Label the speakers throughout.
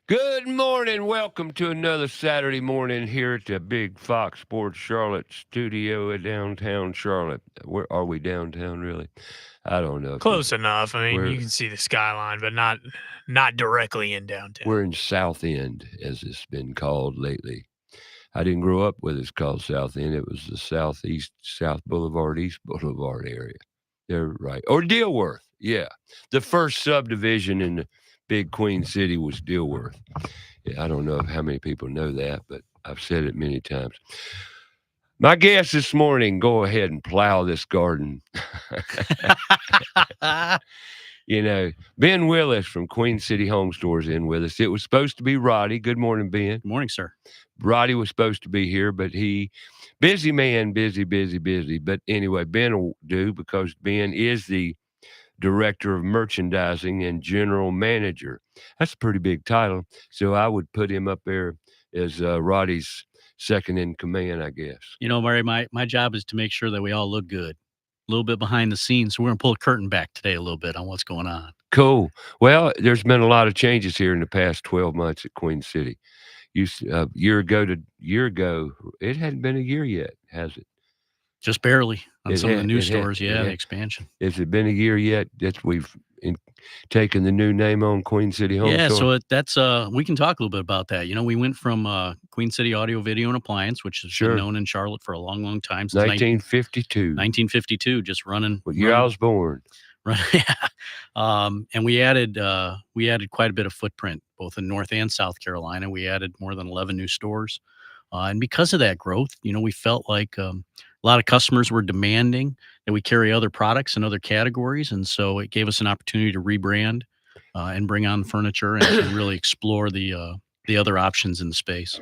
Speaker 1: Good morning. Welcome to another Saturday morning here at the Big Fox Sports Charlotte studio at downtown Charlotte. Where are we downtown, really? I don't know.
Speaker 2: Close enough. I mean,
Speaker 1: We're
Speaker 2: you can see the skyline, but not directly in
Speaker 1: we're
Speaker 2: downtown.
Speaker 1: in South End, as it's been called lately. I didn't grow up with it's called South End. It was the Southeast, South Boulevard, East Boulevard area. They're right. Or Dilworth. Yeah. The first subdivision in the big Queen City was Dilworth. Yeah, I don't know how many people know that, but I've said it many times. My guest this morning, go ahead and plow this garden. Ben Willis from Queen City Home Stores in with us. It was supposed to be Roddy. Good morning, Ben.
Speaker 3: Good morning, sir.
Speaker 1: Roddy was supposed to be here, but busy man, busy. But anyway, Ben will do because Ben is the director of merchandising and general manager. That's a pretty big title. So I would put him up there as Roddy's second in command, I guess.
Speaker 3: You know, Murray, my job is to make sure that we all look good. A little bit behind the scenes. So we're going to pull a curtain back today a little bit on what's going on.
Speaker 1: Cool. Well, there's been a lot of changes here in the past 12 months at Queen City. Year ago, it hadn't been a year yet, has it?
Speaker 3: Just barely on some of the new stores. The expansion.
Speaker 1: Has it been a year yet that we've taken the new name on Queen City Home Store?
Speaker 3: So that's we can talk a little bit about that. You know, we went from Queen City Audio, Video, and Appliance, which has been known in Charlotte for a long time. Since
Speaker 1: 1952.
Speaker 3: 1952, just running.
Speaker 1: What year I was born.
Speaker 3: And we added quite a bit of footprint, both in North and South Carolina. We added more than 11 new stores. And because of that growth, you know, we felt like a lot of customers were demanding that we carry other products in other categories. And so it gave us an opportunity to rebrand and bring on furniture and really explore the other options in the space.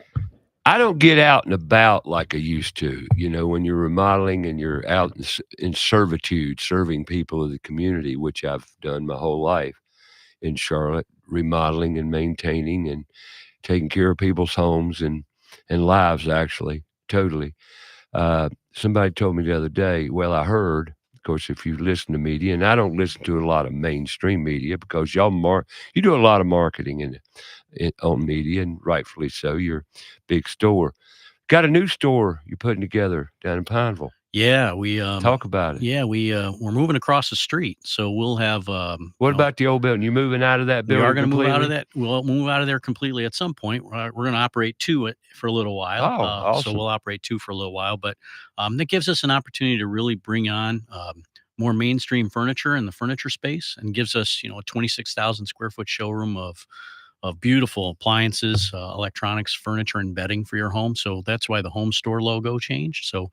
Speaker 1: I don't get out and about like I used to, you know, when you're remodeling and you're out in servitude, serving people of the community, which I've done my whole life in Charlotte, remodeling and maintaining and taking care of people's homes and lives, actually, totally. Somebody told me the other day, well, I heard, of course, if you listen to media, and I don't listen to a lot of mainstream media because you do a lot of marketing on media, and rightfully so. You're a big store. Got a new store you're putting together down in Pineville.
Speaker 3: Yeah, we
Speaker 1: talk about it.
Speaker 3: Yeah, we're moving across the street, so we'll have.
Speaker 1: What about the old building? You moving out of that building?
Speaker 3: We are going to move out of that. We'll move out of there completely at some point. We're going to operate two for a little while.
Speaker 1: Awesome.
Speaker 3: So we'll operate two for a little while, but that gives us an opportunity to really bring on more mainstream furniture in the furniture space, and gives us, you know, a 26,000 square foot showroom of beautiful appliances, electronics, furniture, and bedding for your home. So that's why the home store logo changed. So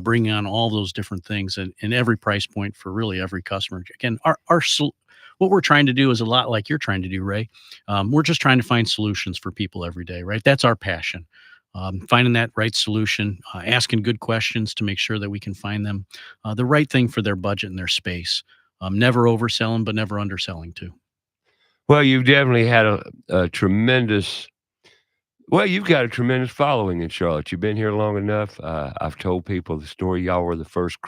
Speaker 3: bringing on all those different things and every price point for really every customer. Again, what we're trying to do is a lot like you're trying to do, Ray. We're just trying to find solutions for people every day, right? That's our passion. Finding that right solution, asking good questions to make sure that we can find them the right thing for their budget and their space. Never overselling, but never underselling too.
Speaker 1: Well, you've definitely had a tremendous. Well, you've got a tremendous following in Charlotte. You've been here long enough. I've told people the story. Y'all were the first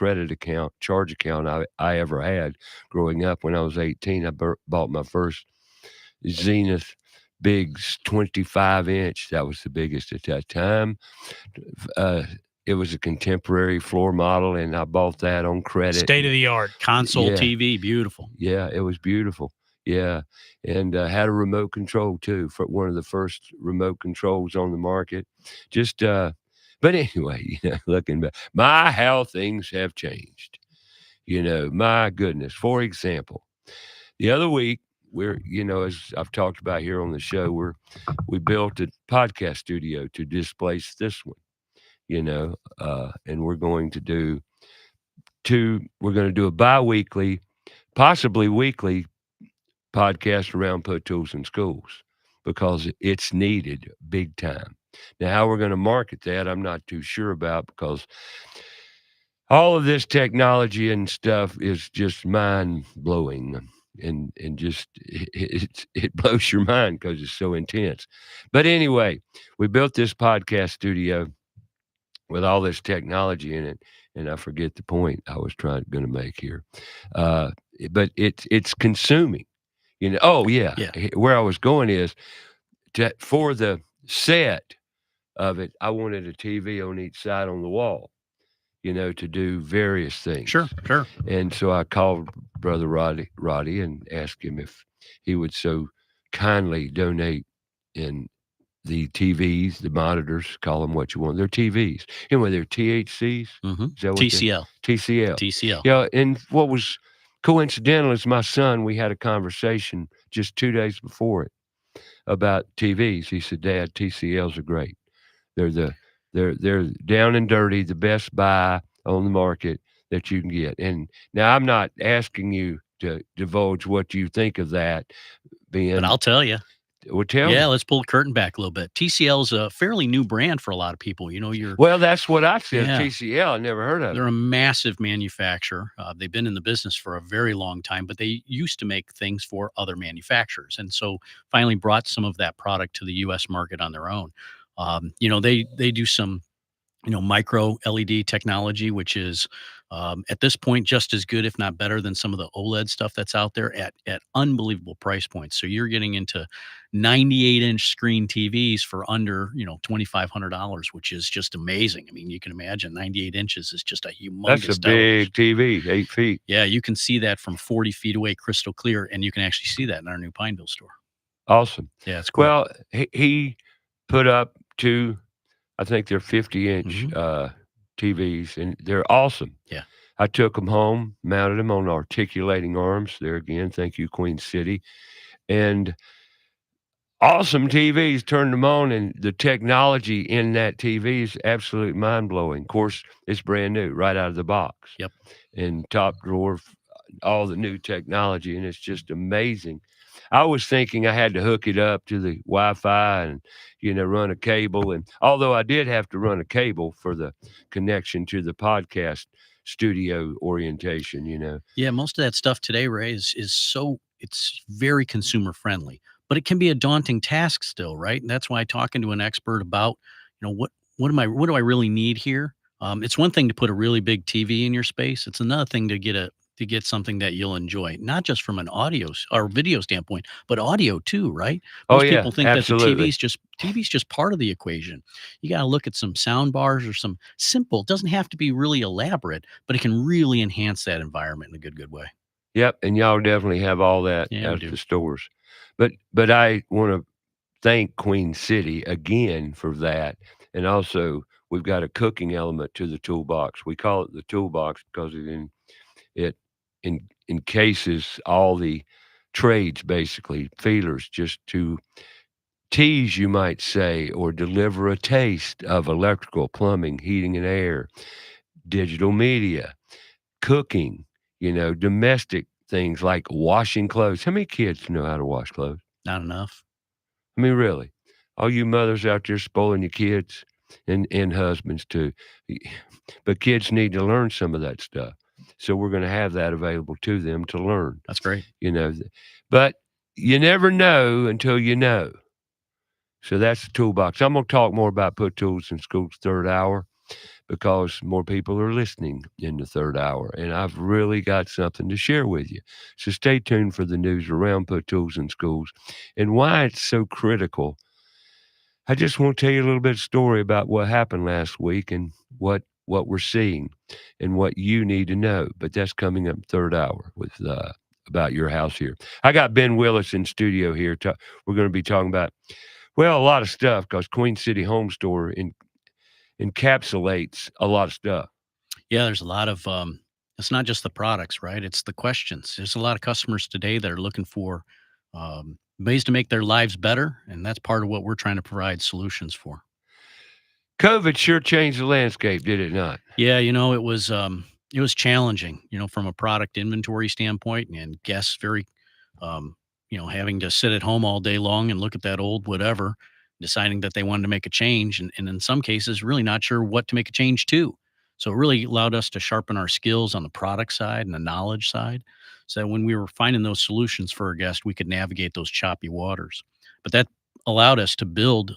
Speaker 1: charge account I ever had growing up. When I was 18, I bought my first Zenith big 25-inch. That was the biggest at that time. It was a contemporary floor model, and I bought that on credit.
Speaker 2: State of the art
Speaker 3: console TV, beautiful.
Speaker 1: Yeah, it was beautiful. Yeah, and had a remote control too, for one of the first remote controls on the market. But anyway, you know, looking back, how things have changed. You know, my goodness. For example, the other week, as I've talked about here on the show, we built a podcast studio to displace this one. You know, and we're going to do a bi-weekly, possibly weekly podcast around Pro Tools in schools because it's needed big time. Now, how we're going to market that, I'm not too sure about, because all of this technology and stuff is just mind-blowing, and just it blows your mind because it's so intense. But anyway, we built this podcast studio with all this technology in it, and I forget the point I was going to make here. But it's consuming. You know, where I was going is for the set of it, I wanted a TV on each side on the wall, to do various things.
Speaker 3: Sure.
Speaker 1: And so I called Brother Roddy and asked him if he would so kindly donate in the TVs, the monitors, call them what you want. They're TVs. Anyway, they're THCs.
Speaker 3: Mm-hmm.
Speaker 1: Is that what
Speaker 3: TCL.
Speaker 1: TCL. Yeah, and what was coincidental is my son, we had a conversation just 2 days before it about TVs. He said, Dad, TCLs are great. They're down and dirty, the best buy on the market that you can get. And now I'm not asking you to divulge what you think of that being.
Speaker 3: But I'll tell you.
Speaker 1: Well, tell me.
Speaker 3: Let's pull the curtain back a little bit. TCL is a fairly new brand for a lot of people.
Speaker 1: Well, that's what I said.
Speaker 3: Yeah.
Speaker 1: TCL, I never heard of it.
Speaker 3: They're a massive manufacturer. They've been in the business for a very long time, but they used to make things for other manufacturers, and so finally brought some of that product to the U.S. market on their own. They do some micro LED technology, which is at this point just as good, if not better, than some of the OLED stuff that's out there at unbelievable price points. So you're getting into 98-inch screen TVs for under $2,500, which is just amazing. I mean, you can imagine 98 inches is just a humongous.
Speaker 1: That's a big TV, 8 feet.
Speaker 3: Yeah, you can see that from 40 feet away, crystal clear, and you can actually see that in our new Pineville store.
Speaker 1: Awesome.
Speaker 3: Yeah, it's cool.
Speaker 1: Well, he put up two, I think they're 50-inch TVs, and they're awesome.
Speaker 3: Yeah.
Speaker 1: I took them home, mounted them on articulating arms. There again, thank you, Queen City. And awesome TVs, turned them on, and the technology in that TV is absolutely mind-blowing. Of course, it's brand new, right out of the box.
Speaker 3: Yep.
Speaker 1: And top drawer, all the new technology, and it's just amazing. I was thinking I had to hook it up to the Wi-Fi and, run a cable. And although I did have to run a cable for the connection to the podcast studio orientation,
Speaker 3: Yeah, most of that stuff today, Ray, is it's very consumer friendly, but it can be a daunting task still, right? And that's why talking to an expert about, what do I really need here? It's one thing to put a really big TV in your space. It's another thing to get something that you'll enjoy, not just from an audio or video standpoint, but audio too, right? Most people think
Speaker 1: absolutely.
Speaker 3: that the TV's just part of the equation. You got to look at some sound bars or some simple. It doesn't have to be really elaborate, but it can really enhance that environment in a good way.
Speaker 1: Yep, and y'all definitely have all that at the stores. But I want to thank Queen City again for that, and also we've got a cooking element to the toolbox. We call it the toolbox because it encases all the trades, basically feelers, just to tease, you might say, or deliver a taste of electrical, plumbing, heating and air, digital media, cooking, domestic things like washing clothes. How many kids know how to wash clothes?
Speaker 3: Not enough.
Speaker 1: I mean, really, all you mothers out there spoiling your kids and husbands too. But kids need to learn some of that stuff. So we're going to have that available to them to learn.
Speaker 3: That's great.
Speaker 1: But you never know until you know. So that's the toolbox. I'm going to talk more about Put Tools in Schools third hour because more people are listening in the third hour. And I've really got something to share with you. So stay tuned for the news around Put Tools in Schools and why it's so critical. I just want to tell you a little bit of story about what happened last week and what we're seeing and what you need to know. But that's coming up third hour with about your house here. I got Ben Willis in studio here. We're going to be talking about, a lot of stuff because Queen City Home Store encapsulates a lot of stuff.
Speaker 3: Yeah, there's a lot of, it's not just the products, right? It's the questions. There's a lot of customers today that are looking for ways to make their lives better. And that's part of what we're trying to provide solutions for.
Speaker 1: COVID sure changed the landscape, did it not?
Speaker 3: Yeah, it was challenging, from a product inventory standpoint, and guests very, having to sit at home all day long and look at that old whatever, deciding that they wanted to make a change, and in some cases, really not sure what to make a change to. So it really allowed us to sharpen our skills on the product side and the knowledge side, so that when we were finding those solutions for our guests, we could navigate those choppy waters. But that allowed us to build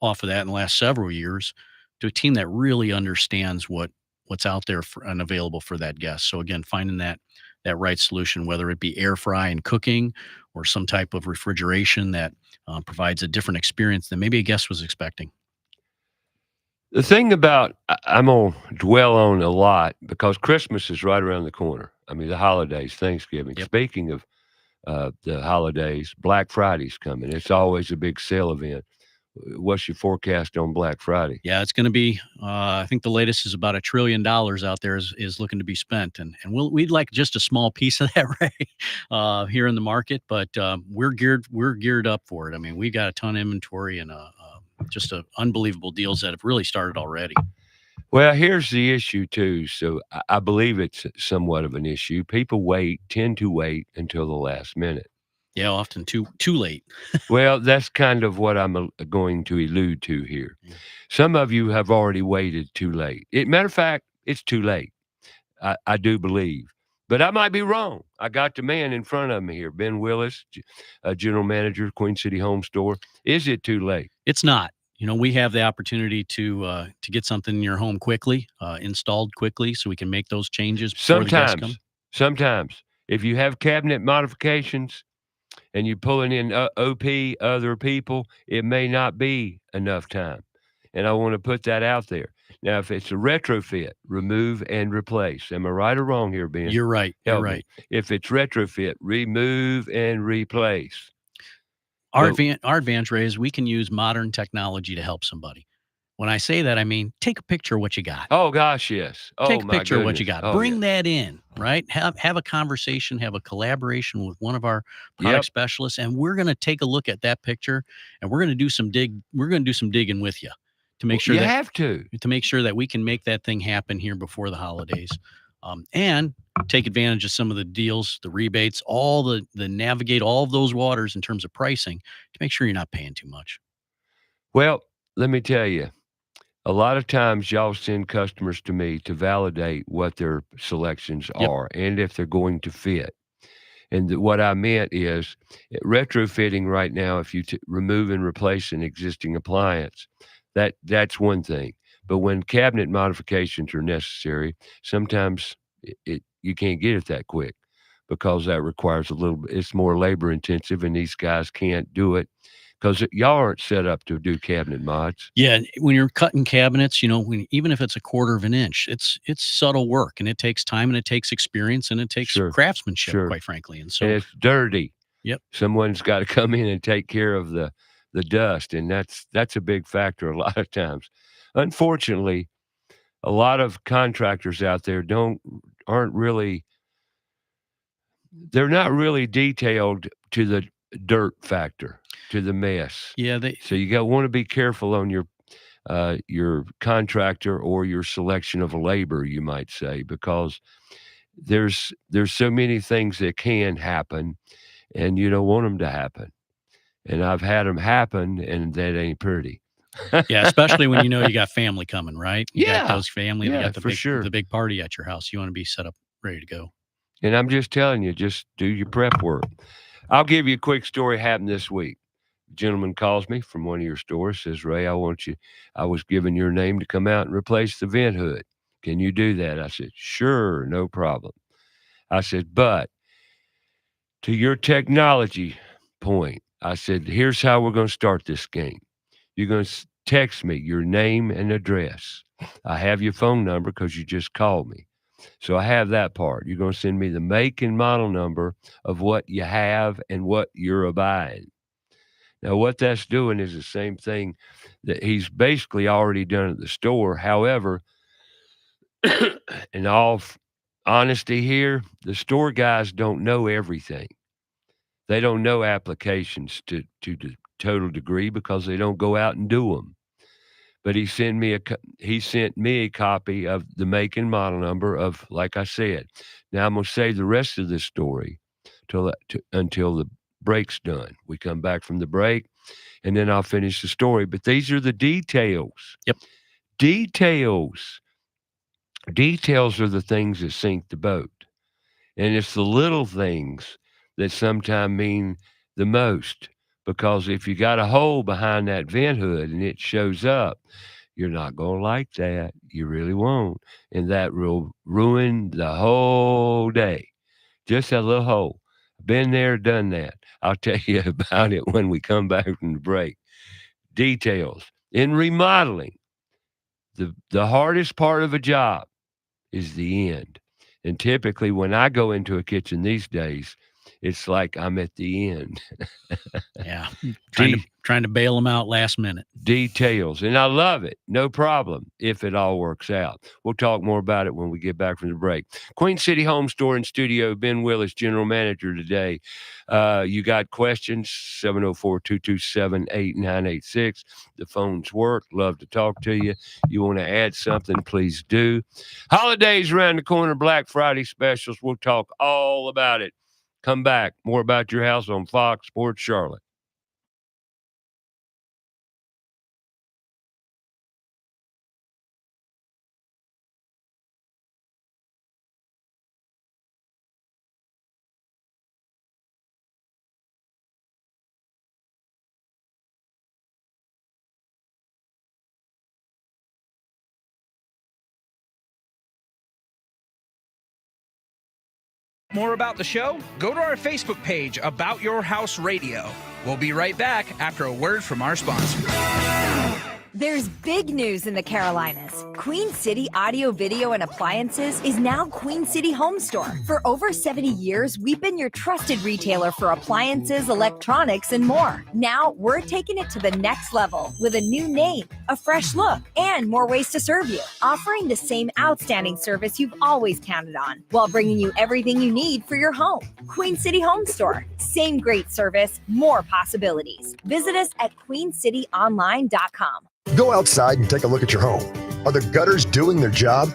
Speaker 3: off of that in the last several years to a team that really understands what's out there and available for that guest. So again, finding that that right solution, whether it be air fry and cooking or some type of refrigeration that provides a different experience than maybe a guest was expecting.
Speaker 1: The thing about I'm gonna dwell on a lot because Christmas is right around the corner. I mean, the holidays, Thanksgiving.
Speaker 3: Yep.
Speaker 1: Speaking of the holidays, Black Friday's coming. It's always a big sale event. What's your forecast on Black Friday?
Speaker 3: Yeah, it's going to be. I think the latest is about $1 trillion out there is looking to be spent, and we'd like just a small piece of that, Ray, here in the market. But we're geared up for it. I mean, we got a ton of inventory and just unbelievable deals that have really started already.
Speaker 1: Well, here's the issue too. So I believe it's somewhat of an issue. People tend to wait until the last minute.
Speaker 3: Yeah, often too late.
Speaker 1: Well, that's kind of what I'm going to allude to here.
Speaker 3: Yeah.
Speaker 1: Some of you have already waited too late. Matter of fact, it's too late. I do believe, but I might be wrong. I got the man in front of me here, Ben Willis, general manager, Queen City Home Store. Is it too late?
Speaker 3: It's not. We have the opportunity to get something in your home quickly, installed quickly, so we can make those changes before the guests come.
Speaker 1: Sometimes, if you have cabinet modifications and you're pulling in OP, other people, it may not be enough time. And I want to put that out there. Now, if it's a retrofit, remove and replace. Am I right or wrong here, Ben?
Speaker 3: You're right. You're
Speaker 1: Help me.
Speaker 3: right.
Speaker 1: If it's retrofit, remove and replace.
Speaker 3: Our advantage, Ray, is we can use modern technology to help somebody. When I say that, I mean, take a picture of what you got.
Speaker 1: Oh, gosh, yes. Oh,
Speaker 3: Take a
Speaker 1: my
Speaker 3: picture of what you
Speaker 1: goodness.
Speaker 3: got.
Speaker 1: Oh,
Speaker 3: Bring
Speaker 1: yeah.
Speaker 3: that in, right? Have a conversation, have a collaboration with one of our product
Speaker 1: Yep.
Speaker 3: specialists, and we're going to take a look at that picture, and we're going to do some digging with you to make sure
Speaker 1: You
Speaker 3: that
Speaker 1: have to.
Speaker 3: we can make that thing happen here before the holidays, and take advantage of some of the deals, the rebates, all the navigate all of those waters in terms of pricing to make sure you're not paying too much.
Speaker 1: Well, let me tell you, a lot of times y'all send customers to me to validate what their selections
Speaker 3: Yep.
Speaker 1: are and if they're going to fit. And what I meant is retrofitting right now, if you remove and replace an existing appliance, that's one thing. But when cabinet modifications are necessary, sometimes you can't get it that quick because that requires it's more labor intensive and these guys can't do it because y'all aren't set up to do cabinet mods.
Speaker 3: Yeah, and when you're cutting cabinets, even if it's a quarter of an inch, it's subtle work, and it takes time, and it takes experience, and it takes
Speaker 1: Sure.
Speaker 3: craftsmanship,
Speaker 1: Sure.
Speaker 3: quite frankly. And
Speaker 1: And
Speaker 3: so,
Speaker 1: it's dirty.
Speaker 3: Yep.
Speaker 1: Someone's got to come in and take care of the dust, and that's a big factor a lot of times. Unfortunately, a lot of contractors out there aren't really they're not really detailed to the dirt factor, to the mess.
Speaker 3: yeah,
Speaker 1: So you want to be careful on your contractor or your selection of labor, you might say, because there's so many things that can happen, and you don't want them to happen. And I've had them happen, and that ain't pretty.
Speaker 3: yeah, especially when you got family coming, right? You got
Speaker 1: Yeah.
Speaker 3: those family, you
Speaker 1: Yeah,
Speaker 3: got the
Speaker 1: for sure.
Speaker 3: the big party at your house. You want to be set up, ready to go.
Speaker 1: And I'm just telling you, just do your prep work. I'll give you a quick story happened this week. A gentleman calls me from one of your stores, says, Ray, I was given your name to come out and replace the vent hood. Can you do that? I said, sure, no problem. I said, but to your technology point, I said, here's how we're going to start this game. You're going to text me your name and address. I have your phone number because you just called me. So I have that part. You're going to send me the make and model number of what you have and what you're buying. Now, what that's doing is the same thing that he's basically already done at the store. However, in all honesty here, the store guys don't know everything. They don't know applications to the total degree because they don't go out and do them. But he sent me a copy of the make and model number of, like I said. Now I'm going to save the rest of this story until the break's done. We come back from the break, and then I'll finish the story. But these are the details.
Speaker 3: Yep.
Speaker 1: Details are the things that sink the boat. And it's the little things that sometimes mean the most. Because if you got a hole behind that vent hood and it shows up, you're not going to like that. You really won't. And that will ruin the whole day. Just a little hole. Been there, done that. I'll tell you about it when we come back from the break. Details. In remodeling, the hardest part of a job is the end. And typically when I go into a kitchen these days, it's like I'm at the end.
Speaker 3: Yeah. Trying to bail them out last minute.
Speaker 1: Details. And I love it. No problem if it all works out. We'll talk more about it when we get back from the break. Queen City Home Store in studio, Ben Willis, general manager today. You got questions, 704-227-8986. The phones work. Love to talk to you. You want to add something, please do. Holidays around the corner, Black Friday specials. We'll talk all about it. Come back. More about your house on Fox Sports Charlotte.
Speaker 4: More about the show? Go to our Facebook page, About Your House Radio. We'll be right back after a word from our sponsor.
Speaker 5: There's big news in the Carolinas. Queen City Audio, Video, and Appliances is now Queen City Home Store. For over 70 years, we've been your trusted retailer for appliances, electronics, and more. Now, we're taking it to the next level with a new name, a fresh look, and more ways to serve you. Offering the same outstanding service you've always counted on, while bringing you everything you need for your home. Queen City Home Store. Same great service, more possibilities. Visit us at queencityonline.com.
Speaker 6: Go outside and take a look at your home. Are the gutters doing their job?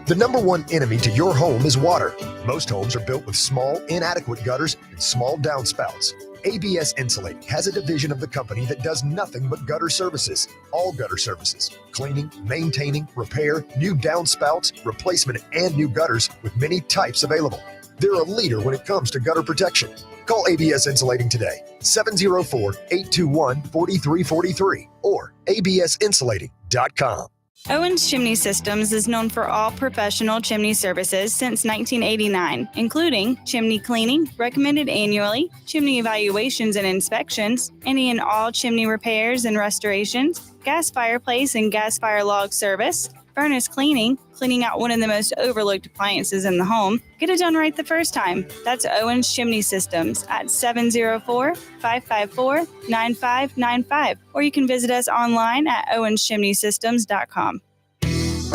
Speaker 6: The number one enemy to your home is water. Most homes are built with small, inadequate gutters and small downspouts. ABS Insulating has a division of the company that does nothing but gutter services. All gutter services: cleaning, maintaining, repair, new downspouts, replacement, and new gutters with many types available. They're a leader when it comes to gutter protection. Call ABS Insulating today, 704-821-4343 or absinsulating.com.
Speaker 7: Owens Chimney Systems is known for all professional chimney services since 1989, including chimney cleaning, recommended annually, chimney evaluations and inspections, any and all chimney repairs and restorations, gas fireplace and gas fire log service, furnace cleaning, cleaning out one of the most overlooked appliances in the home. Get it done right the first time. That's Owens Chimney Systems at 704-554-9595. Or you can visit us online at owenschimneysystems.com.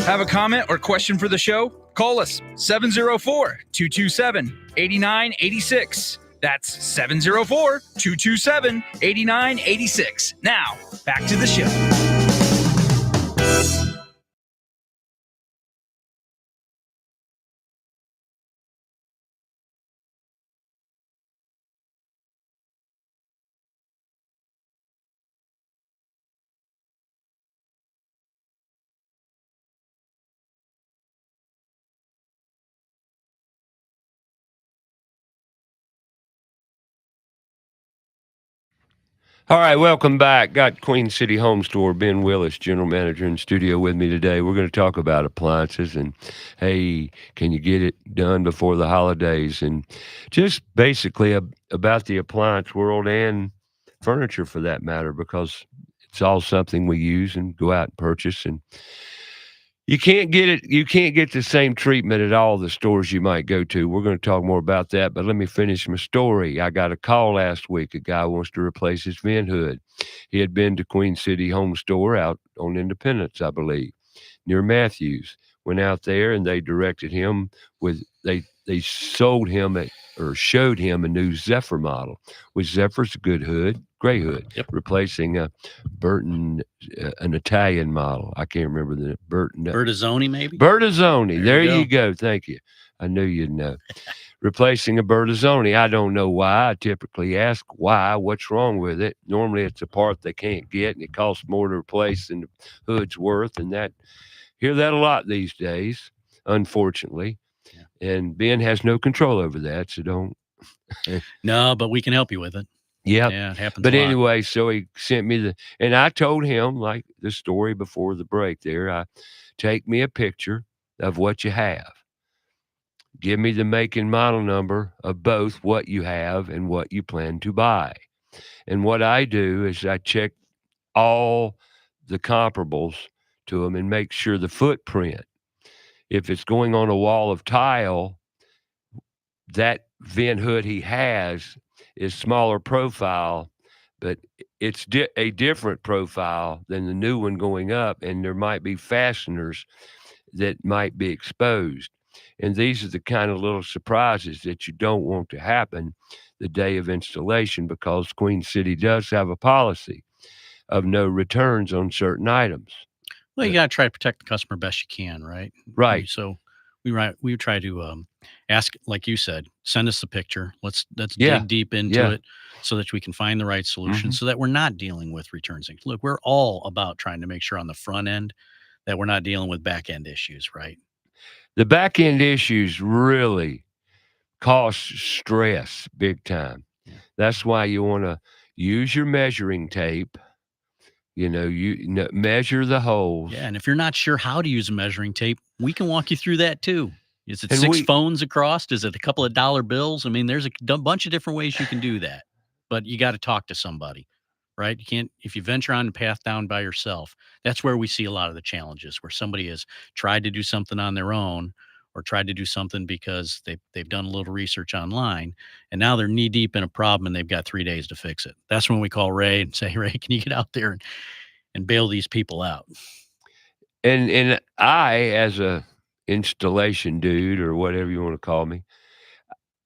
Speaker 4: Have a comment or question for the show? Call us 704-227-8986. That's 704-227-8986. Now, back to the show.
Speaker 1: All right, welcome back. Got Queen City Home Store, Ben Willis, general manager, in studio with me today. We're going to talk about appliances and, hey, can you get it done before the holidays? And just basically about the appliance world and furniture for that matter, because it's all something we use and go out and purchase. And you can't get the same treatment at all the stores you might go to. We're going to talk more about that, but let me finish my story. I got a call last week. A guy wants to replace his vent hood. He had been to Queen City Home Store out on Independence, I believe, near Matthews. Went out there and they directed him with they showed him a new Zephyr model. Which Zephyr's a good hood, gray hood,
Speaker 3: Yep.
Speaker 1: replacing a Burton, an Italian model. I can't remember the Burton.
Speaker 3: Bertazzoni, maybe?
Speaker 1: Bertazzoni. There
Speaker 3: you
Speaker 1: you go. Thank you. I knew you'd know. Replacing a Bertazzoni. I don't know why. I typically ask why. What's wrong with it? Normally it's a part they can't get, and it costs more to replace than the hood's worth. And hear that a lot these days, unfortunately.
Speaker 3: Yeah.
Speaker 1: And Ben has no control over that, so don't.
Speaker 3: No, but we can help you with it.
Speaker 1: Yep.
Speaker 3: Yeah, it happens
Speaker 1: But
Speaker 3: a lot.
Speaker 1: anyway, so he sent me and I told him, like the story before the break there, take me a picture of what you have. give me the make and model number of both what you have and what you plan to buy. And what I do is I check all the comparables to them and make sure the footprint. If it's going on a wall of tile, that vent hood he has is smaller profile, but it's a different profile than the new one going up, and there might be fasteners that might be exposed. And these are the kind of little surprises that you don't want to happen the day of installation, because Queen City does have a policy of no returns on certain items.
Speaker 3: Well, you got to try to protect the customer best you can, right?
Speaker 1: Right.
Speaker 3: So we try to ask, like you said, send us the picture. Let's
Speaker 1: Yeah.
Speaker 3: dig deep into
Speaker 1: Yeah.
Speaker 3: it so that we can find the right solution,
Speaker 1: Mhm.
Speaker 3: so that we're not dealing with returns. Look, we're all about trying to make sure on the front end that we're not dealing with back end issues, right?
Speaker 1: The back end issues really cause stress big time. That's why you want to use your measuring tape. Measure the holes.
Speaker 3: Yeah, and if you're not sure how to use a measuring tape, we can walk you through that too. Is it
Speaker 1: And
Speaker 3: 6 phones across? Is it a couple of dollar bills? I mean, there's a bunch of different ways you can do that, but you got to talk to somebody, right? You can't, if you venture on the path down by yourself, that's where we see a lot of the challenges, where somebody has tried to do something on their own, or tried to do something because they've done a little research online, and now they're knee deep in a problem and they've got 3 days to fix it. That's when we call Ray and say, Ray, can you get out there and bail these people out?
Speaker 1: And I, as a installation dude, or whatever you want to call me,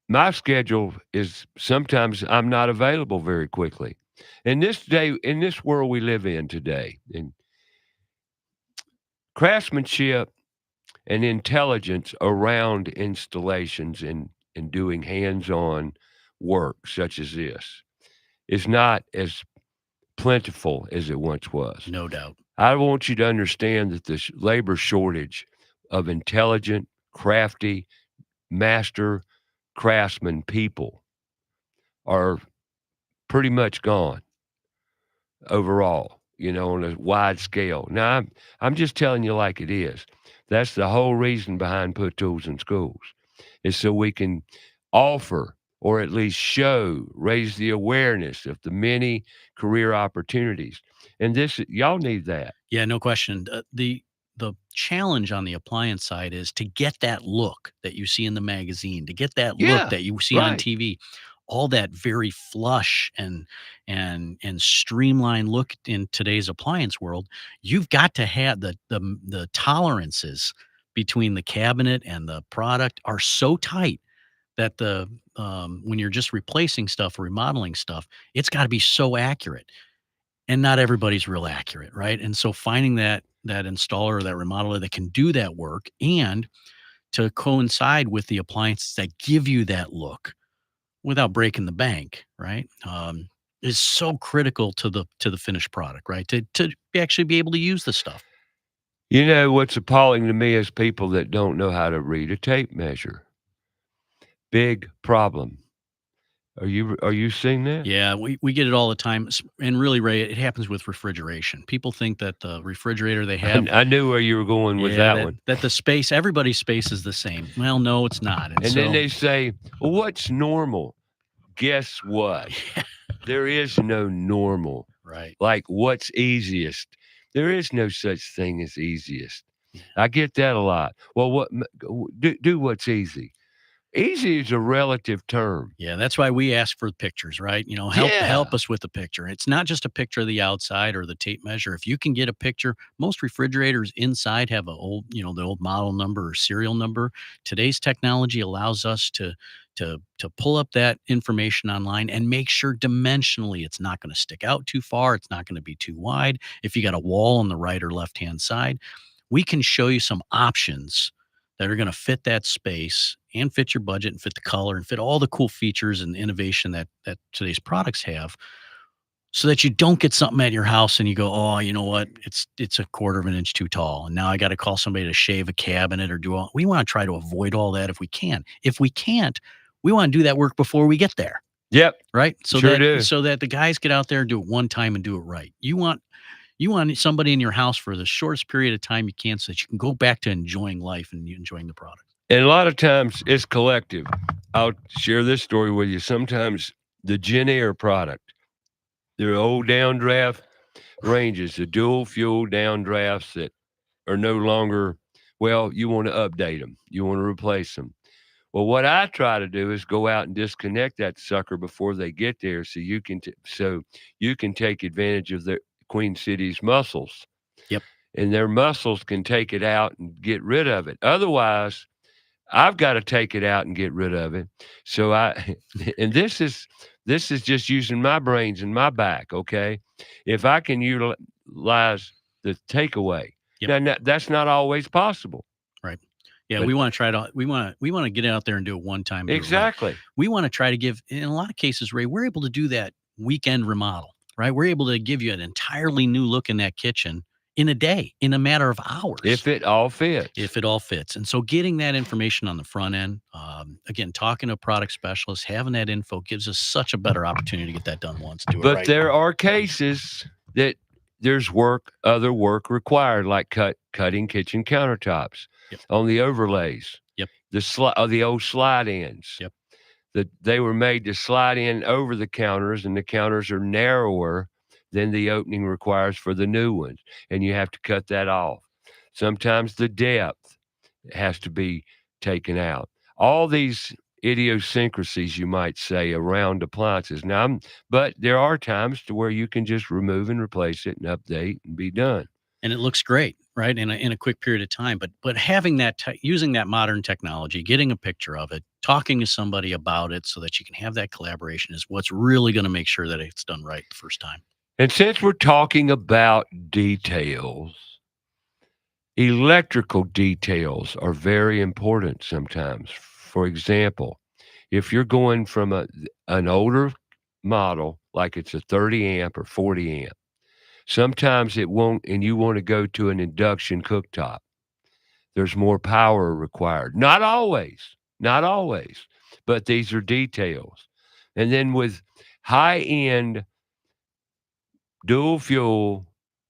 Speaker 1: my schedule is sometimes I'm not available very quickly. In this world we live in today, in craftsmanship and intelligence around installations and doing hands-on work such as this is not as plentiful as it once was.
Speaker 3: No doubt.
Speaker 1: I want you to understand that this labor shortage of intelligent, crafty, master craftsman people are pretty much gone overall, on a wide scale. Now, I'm just telling you like it is. That's the whole reason behind Put Tools in Schools, is so we can offer, or at least raise the awareness of the many career opportunities. And y'all need that.
Speaker 3: Yeah, no question. The challenge on the appliance side is to get that look that you see in the magazine, to get that
Speaker 1: Yeah,
Speaker 3: look that you see on
Speaker 1: right.
Speaker 3: TV, all that very flush and streamlined look in today's appliance world. You've got to have the tolerances between the cabinet and the product are so tight that when you're just replacing stuff or remodeling stuff, it's got to be so accurate. And not everybody's real accurate, right? And so finding that installer or that remodeler that can do that work and to coincide with the appliances that give you that look without breaking the bank, right? Is so critical to the finished product, right? To actually be able to use the stuff.
Speaker 1: What's appalling to me is people that don't know how to read a tape measure. Big problem. Are you seeing that?
Speaker 3: Yeah, we get it all the time. And really, Ray, it happens with refrigeration. People think that the refrigerator they have.
Speaker 1: I knew where you were going with that one.
Speaker 3: That the space, everybody's space is the same. Well, no, it's not.
Speaker 1: And then they say, well, what's normal? Guess what? There is no normal.
Speaker 3: Right.
Speaker 1: Like, what's easiest? There is no such thing as easiest. I get that a lot. Well, do what's easy. Easy is a relative term.
Speaker 3: Yeah, that's why we ask for pictures, right? Help us with the picture. It's not just a picture of the outside or the tape measure. If you can get a picture, most refrigerators inside have the old model number or serial number. Today's technology allows us to pull up that information online and make sure dimensionally it's not going to stick out too far. It's not going to be too wide. If you got a wall on the right or left-hand side, we can show you some options that are going to fit that space and fit your budget and fit the color and fit all the cool features and innovation that today's products have, so that you don't get something at your house and you go, oh, you know what? It's a 1/4 of an inch too tall. And now I got to call somebody to shave a cabinet or we want to try to avoid all that if we can. If we can't, we want to do that work before we get there.
Speaker 1: Yep.
Speaker 3: Right. So that the guys get out there and do it one time and do it right. You want somebody in your house for the shortest period of time you can, so that you can go back to enjoying life and enjoying the product.
Speaker 1: And a lot of times it's collective. I'll share this story with you. Sometimes the Gen Air product, their old downdraft ranges, the dual fuel downdrafts that are no longer, well, you want to update them. You want to replace them. Well, what I try to do is go out and disconnect that sucker before they get there, so you can take advantage of the Queen City's muscles.
Speaker 3: Yep.
Speaker 1: And their muscles can take it out and get rid of it. Otherwise, I've got to take it out and get rid of it. So and this is just using my brains and my back. Okay, if I can utilize the takeaway,
Speaker 3: Yep.
Speaker 1: now that's not always possible.
Speaker 3: Right. Yeah,
Speaker 1: But-
Speaker 3: we want to try to we want to get out there and do it one time. do it right.
Speaker 1: Exactly.
Speaker 3: We want to try to give, in a lot of cases, Ray, we're able to do that weekend remodel, right? We're able to give you an entirely new look in that kitchen in a day, in a matter of hours.
Speaker 1: If it all fits.
Speaker 3: If it all fits. And so getting that information on the front end, again, talking to a product specialist, having that info gives us such a better opportunity to get that done once. Do it
Speaker 1: But
Speaker 3: right.
Speaker 1: there are cases that there's other work required, like cutting kitchen countertops
Speaker 3: Yep.
Speaker 1: on the overlays.
Speaker 3: Yep.
Speaker 1: The old slide ins.
Speaker 3: Yep.
Speaker 1: That they were made to slide in over the counters, and the counters are narrower than the opening requires for the new ones, and you have to cut that off. Sometimes the depth has to be taken out. All these idiosyncrasies, you might say, around appliances. But there are times to where you can just remove and replace it and update and be done.
Speaker 3: And it looks great, right? In a quick period of time. But having that, using that modern technology, getting a picture of it, talking to somebody about it so that you can have that collaboration is what's really going to make sure that it's done right the first time.
Speaker 1: And since we're talking about details, electrical details are very important sometimes. For example, if you're going from an older model, like it's a 30 amp or 40 amp, sometimes it won't, and you want to go to an induction cooktop. There's more power required. Not always, but these are details. And then with high-end dual fuel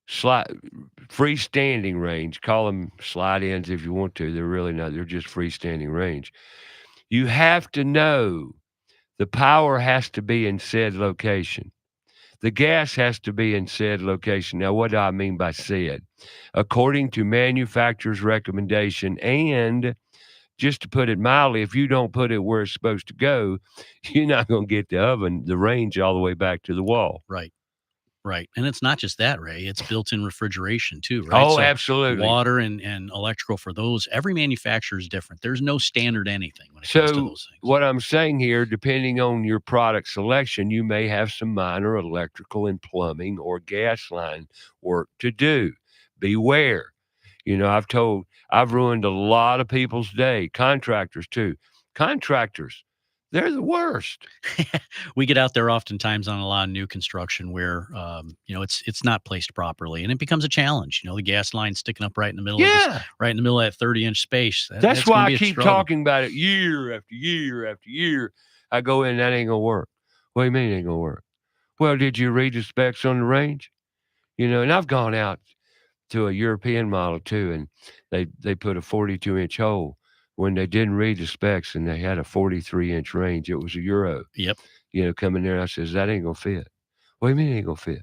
Speaker 1: freestanding range, call them slide ins if you want to. They're really not. They're just freestanding range. You have to know the power has to be in said location. The gas has to be in said location. Now, what do I mean by said? According to manufacturer's recommendation, and just to put it mildly, if you don't put it where it's supposed to go, you're not going to get the range all the way back to the wall.
Speaker 3: Right. Right. And it's not just that, Ray. It's built-in refrigeration too, right?
Speaker 1: Oh,
Speaker 3: So
Speaker 1: absolutely.
Speaker 3: water and electrical for those. Every manufacturer is different. There's no standard anything when it comes to
Speaker 1: So
Speaker 3: those things.
Speaker 1: what I'm saying here, depending on your product selection, you may have some minor electrical and plumbing or gas line work to do. Beware. I've ruined a lot of people's day. Contractors too. Contractors, they're the worst.
Speaker 3: We get out there oftentimes on a lot of new construction where it's not placed properly, and it becomes a challenge. The gas line sticking up right in the middle of
Speaker 1: Yeah.
Speaker 3: right in the middle of that 30-inch space.
Speaker 1: That's
Speaker 3: gonna
Speaker 1: why
Speaker 3: be
Speaker 1: I
Speaker 3: a
Speaker 1: keep
Speaker 3: struggle.
Speaker 1: talking about it year after year after year. I go in, that ain't gonna work. What do you mean it ain't gonna work? Well, did you read the specs on the range? And I've gone out to a European model too, and they put a 42-inch hole when they didn't read the specs, and they had a 43-inch range. It was a Euro.
Speaker 3: Yep.
Speaker 1: Coming there, I says, that ain't gonna fit. What do you mean it ain't gonna fit?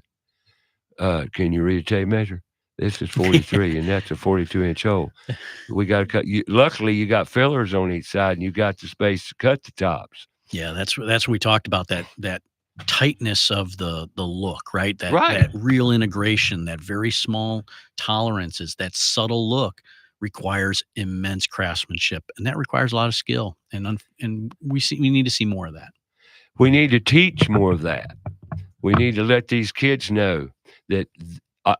Speaker 1: Can you read a tape measure? This is 43, and that's a 42-inch hole. We got to cut. Luckily, you got fillers on each side, and you got the space to cut the tops.
Speaker 3: Yeah, that's what we talked about, that tightness of the look, right? That
Speaker 1: Right.
Speaker 3: that real integration, that very small tolerances, that subtle look requires immense craftsmanship, and that requires a lot of skill. And we need to see more of that.
Speaker 1: We need to teach more of that. We need to let these kids know that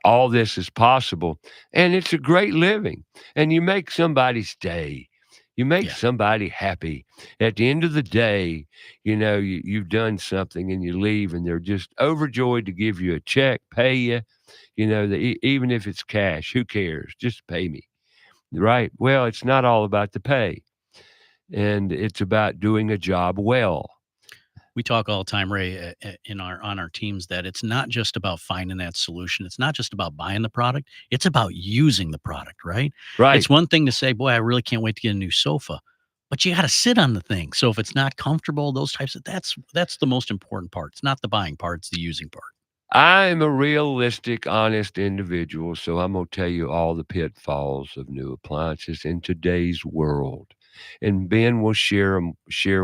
Speaker 1: all this is possible, and it's a great living, and you make somebody's day. You make
Speaker 3: Yeah.
Speaker 1: somebody happy. At the end of the day, you've done something, and you leave, and they're just overjoyed to give you a check, pay you. Even if it's cash, who cares? Just pay me, right? Well, it's not all about the pay, and it's about doing a job well.
Speaker 3: We talk all the time, Ray, on our teams, that it's not just about finding that solution. It's not just about buying the product. It's about using the product, right?
Speaker 1: Right.
Speaker 3: It's one thing to say, boy, I really can't wait to get a new sofa. but you got to sit on the thing. So if it's not comfortable, those types of that's the most important part. It's not the buying part, it's the using part.
Speaker 1: I'm a realistic, honest individual, so I'm gonna tell you all the pitfalls of new appliances in today's world. And Ben will share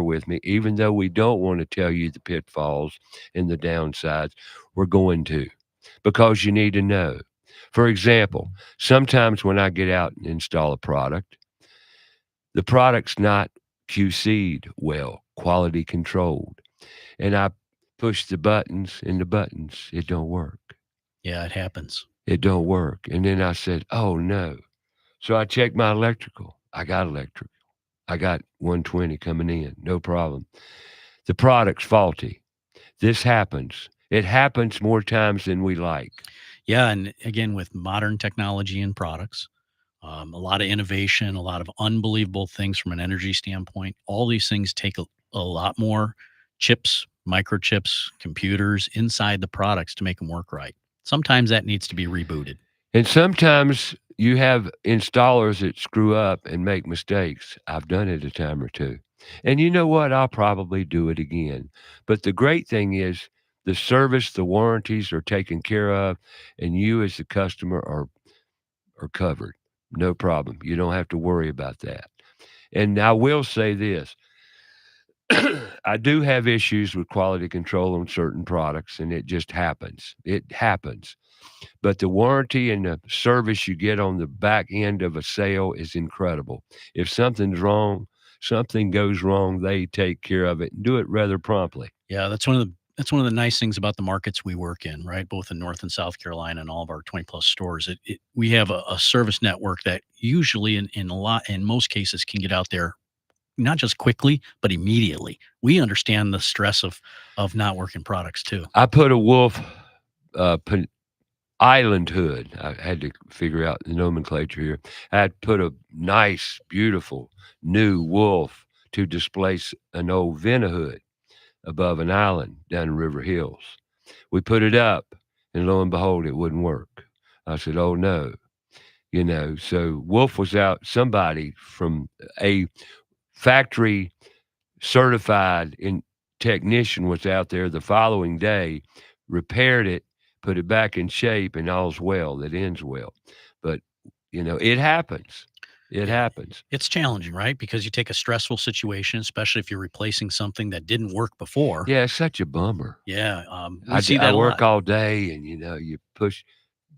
Speaker 1: with me, even though we don't want to tell you the pitfalls and the downsides, we're going to, because you need to know. For example, sometimes when I get out and install a product, the product's not QC'd well, quality controlled. And I push the buttons and the buttons, it don't work.
Speaker 3: Yeah, it happens.
Speaker 1: It don't work. And then I said, oh no. So I checked my electrical. I got electrical. I got 120 coming in, no problem. The product's faulty. This happens. It happens more times than we like.
Speaker 3: Yeah, and again, with modern technology and products, a lot of innovation, a lot of unbelievable things from an energy standpoint. All these things take a lot more chips, microchips, computers inside the products to make them work right. Sometimes that needs to be rebooted.
Speaker 1: And sometimes you have installers that screw up and make mistakes. I've done it a time or two. And you know what? I'll probably do it again. But the great thing is the service, the warranties are taken care of, and you as the customer are covered. No problem. You don't have to worry about that. And I will say this. I do have issues with quality control on certain products, and it just happens. It happens. But the warranty and the service you get on the back end of a sale is incredible. If something's wrong, something goes wrong, they take care of it and do it rather promptly.
Speaker 3: Yeah, that's one of the nice things about the markets we work in, right? Both in North and South Carolina and all of our 20 plus stores. We have a service network that usually in most cases can get out there not just quickly, but immediately. We understand the stress of not working products too.
Speaker 1: I put a Wolf island hood. I had to figure out the nomenclature here. I had put a nice, beautiful new Wolf to displace an old Vena hood above an island down in River Hills. We put it up, and lo and behold, it wouldn't work. I said, oh no. So Wolf was out, somebody from a factory certified technician was out there the following day, repaired it, put it back in shape, and all's well that ends well. But it happens. It happens.
Speaker 3: It's challenging, right? Because you take a stressful situation, especially if you're replacing something that didn't work before.
Speaker 1: Yeah, it's such a bummer.
Speaker 3: Yeah.
Speaker 1: I
Speaker 3: See that
Speaker 1: I
Speaker 3: a
Speaker 1: work
Speaker 3: lot.
Speaker 1: all day, and you push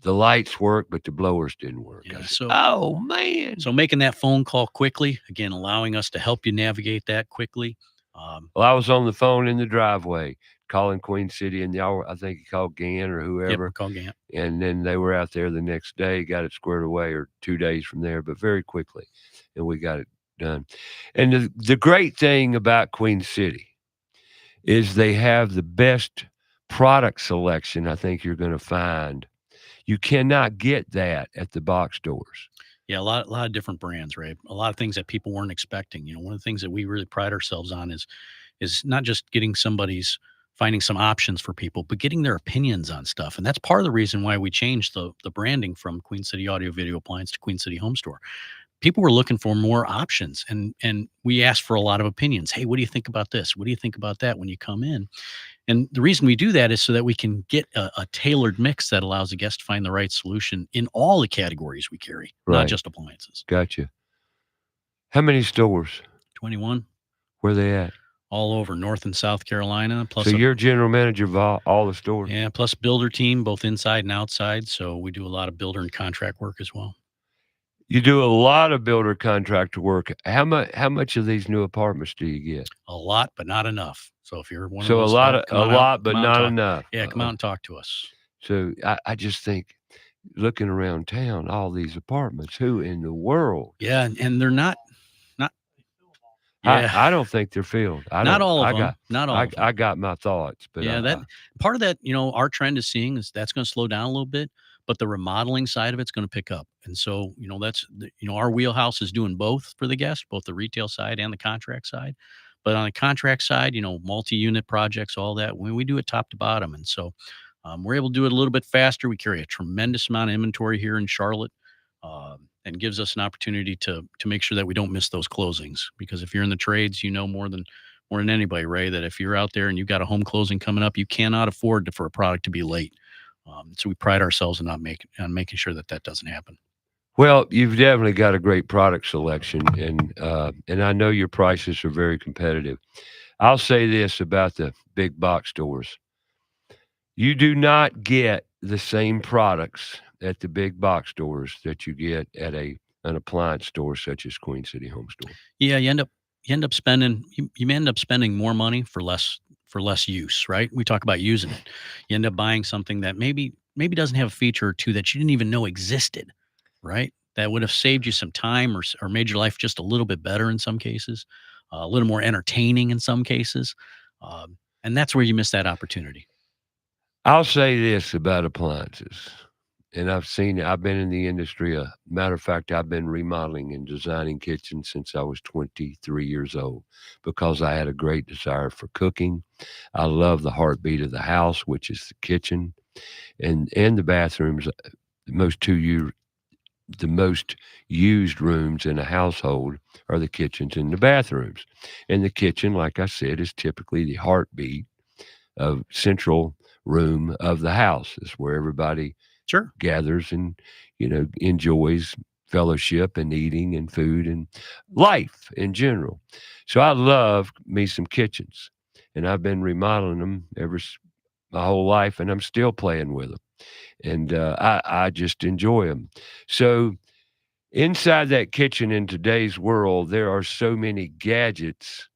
Speaker 1: the lights work, but the blowers didn't work.
Speaker 3: Yeah,
Speaker 1: I said,
Speaker 3: so-
Speaker 1: oh man.
Speaker 3: So making that phone call quickly, again, allowing us to help you navigate that quickly.
Speaker 1: Well, I was on the phone in the driveway calling Queen City, and I think he called Gann or
Speaker 3: Yep,
Speaker 1: whoever.
Speaker 3: call Gant.
Speaker 1: And then they were out there the next day, got it squared away, or 2 days from there, but very quickly, and we got it done. And the great thing about Queen City is they have the best product selection I think you're going to find. You cannot get that at the box stores.
Speaker 3: Yeah, a lot of different brands, right? A lot of things that people weren't expecting. One of the things that we really pride ourselves on is not just finding some options for people, but getting their opinions on stuff. And that's part of the reason why we changed the branding from Queen City Audio Video Appliance to Queen City Home Store. People were looking for more options, and we asked for a lot of opinions. Hey, what do you think about this? What do you think about that when you come in? And the reason we do that is so that we can get a tailored mix that allows the guest to find the right solution in all the categories we carry,
Speaker 1: Right.
Speaker 3: not just appliances.
Speaker 1: Gotcha. How many stores?
Speaker 3: 21
Speaker 1: Where they at?
Speaker 3: all over North and South Carolina. Plus,
Speaker 1: So you're general manager of all the stores?
Speaker 3: yeah, plus builder team, both inside and outside. So we do a lot of builder and contract work as well.
Speaker 1: You do a lot of builder contractor work. How much of these new apartments do you get?
Speaker 3: A lot, but not enough. So if you're one
Speaker 1: So
Speaker 3: of those,
Speaker 1: a lot, but not
Speaker 3: talk.
Speaker 1: enough.
Speaker 3: Yeah, come out and talk to us.
Speaker 1: So I just think, looking around town, all these apartments, who in the world?
Speaker 3: Yeah, and they're not. Yeah,
Speaker 1: I don't think they're filled.
Speaker 3: not all of
Speaker 1: I
Speaker 3: them.
Speaker 1: got,
Speaker 3: Not all of them.
Speaker 1: I got my thoughts, but
Speaker 3: Yeah, that part of that, our trend is seeing is that's going to slow down a little bit, but the remodeling side of it's going to pick up. And so, our wheelhouse is doing both for the guest, both the retail side and the contract side. But on the contract side, multi-unit projects, all that, we do it top to bottom. And so we're able to do it a little bit faster. We carry a tremendous amount of inventory here in Charlotte. and gives us an opportunity to make sure that we don't miss those closings. Because if you're in the trades, you know more than anybody, Ray, that if you're out there and you've got a home closing coming up, you cannot afford for a product to be late. So we pride ourselves on making sure that doesn't happen.
Speaker 1: Well, you've definitely got a great product selection, and I know your prices are very competitive. I'll say this about the big box stores. You do not get the same products at the big box stores that you get at an appliance store such as Queen City Home Store.
Speaker 3: Yeah, you end up spending more money for less use, right? We talk about using it. You end up buying something that maybe doesn't have a feature or two that you didn't even know existed, right? That would have saved you some time or made your life just a little bit better in some cases, a little more entertaining in some cases. And that's where you miss that opportunity.
Speaker 1: I'll say this about appliances, and I've been in the industry. Matter of fact, I've been remodeling and designing kitchens since I was 23 years old because I had a great desire for cooking. I love the heartbeat of the house, which is the kitchen and the bathrooms. The most used rooms in a household are the kitchens and the bathrooms. And the kitchen, like I said, is typically the heartbeat of central room of the house. It's where everybody
Speaker 3: Sure
Speaker 1: gathers and, enjoys fellowship and eating and food and life in general. So I love me some kitchens, and I've been remodeling them my whole life, and I'm still playing with them. And I just enjoy them. So inside that kitchen in today's world, there are so many gadgets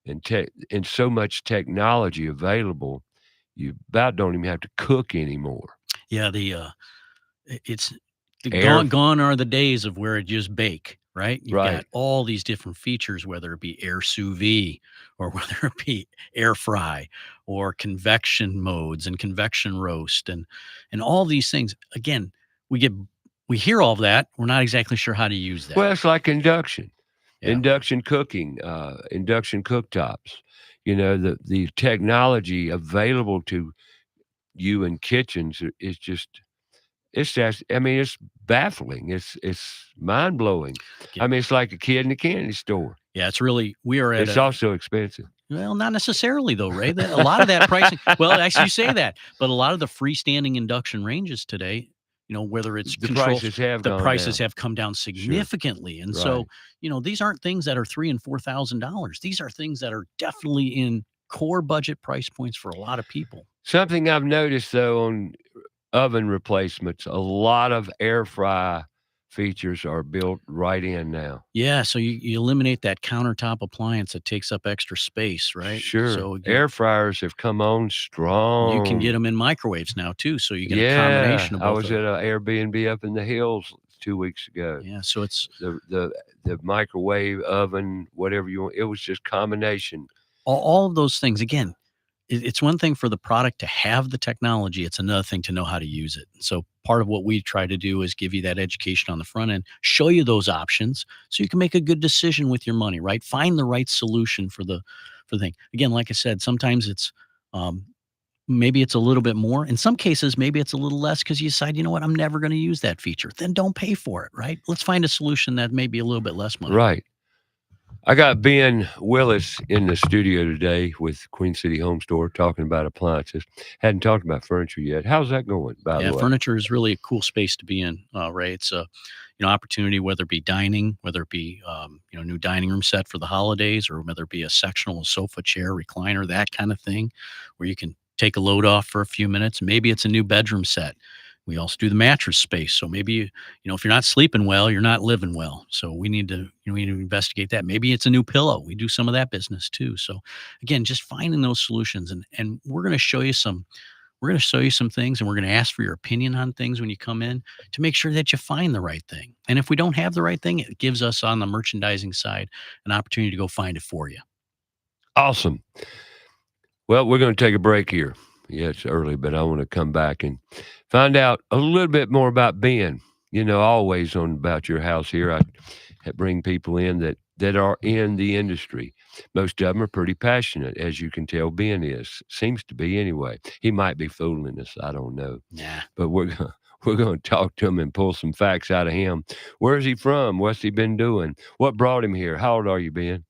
Speaker 1: and so much technology available. You about don't even have to cook anymore.
Speaker 3: Yeah, gone are the days of where it just bake, right? You've
Speaker 1: Right.
Speaker 3: got all these different features, whether it be air sous vide or whether it be air fry or convection modes and convection roast and all these things. Again, we hear all of that. We're not exactly sure how to use that.
Speaker 1: Well, it's like induction.
Speaker 3: Yeah.
Speaker 1: Induction cooking, induction cooktops. The technology available to you in kitchens is it's baffling. It's mind blowing.
Speaker 3: Yeah.
Speaker 1: It's like a kid in a candy store.
Speaker 3: Yeah, we are at
Speaker 1: It's also expensive.
Speaker 3: well, not necessarily though, Ray. A lot of that pricing. Well, actually, you say that, but a lot of the freestanding induction ranges today, whether it's
Speaker 1: The
Speaker 3: control,
Speaker 1: prices have
Speaker 3: the
Speaker 1: gone
Speaker 3: prices
Speaker 1: down.
Speaker 3: have come down significantly, and so these aren't things that are $3,000 and $4,000. These are things that are definitely in core budget price points for a lot of people.
Speaker 1: Something I've noticed though on oven replacements, a lot of air fry features are built right in now.
Speaker 3: Yeah, so you eliminate that countertop appliance that takes up extra space, right?
Speaker 1: Sure.
Speaker 3: So
Speaker 1: Air fryers have come on strong.
Speaker 3: you can get them in microwaves now too, so you get a
Speaker 1: Yeah,
Speaker 3: combination of both.
Speaker 1: I was at an Airbnb up in the hills 2 weeks ago.
Speaker 3: Yeah, so it's
Speaker 1: The microwave oven, whatever you want. It was just combination.
Speaker 3: all of those things. Again, it's one thing for the product to have the technology. It's another thing to know how to use it. So part of what we try to do is give you that education on the front end, show you those options so you can make a good decision with your money, right? Find the right solution for the thing. Again, like I said, sometimes it's maybe it's a little bit more. In some cases, maybe it's a little less because you decide, you know what, I'm never going to use that feature. Then don't pay for it, right? Let's find a solution that may be a little bit less money.
Speaker 1: Right. I got Ben Willis in the studio today with Queen City Home Store talking about appliances. Hadn't talked about furniture yet. How's that going, by the way?
Speaker 3: Furniture is really a cool space to be in, Ray. It's a opportunity, whether it be dining, whether it be new dining room set for the holidays, or whether it be a sectional sofa, chair, recliner, that kind of thing, where you can take a load off for a few minutes. Maybe it's a new bedroom set. We also do the mattress space. So maybe, if you're not sleeping well, you're not living well. So we need to investigate that. Maybe it's a new pillow. We do some of that business too. So again, just finding those solutions, and we're going to show you some things, and we're going to ask for your opinion on things when you come in to make sure that you find the right thing. And if we don't have the right thing, it gives us on the merchandising side an opportunity to go find it for you.
Speaker 1: Awesome. Well, we're going to take a break here. Yeah, it's early, but I want to come back and find out a little bit more about Ben. Always on About Your House here, I bring people in that are in the industry. Most of them are pretty passionate, as you can tell Ben seems to be anyway. He might be fooling us, I don't know.
Speaker 3: Yeah.
Speaker 1: But we're We're going to talk to him and pull some facts out of him. Where's he from? What's he been doing? What brought him here? How old are you, Ben?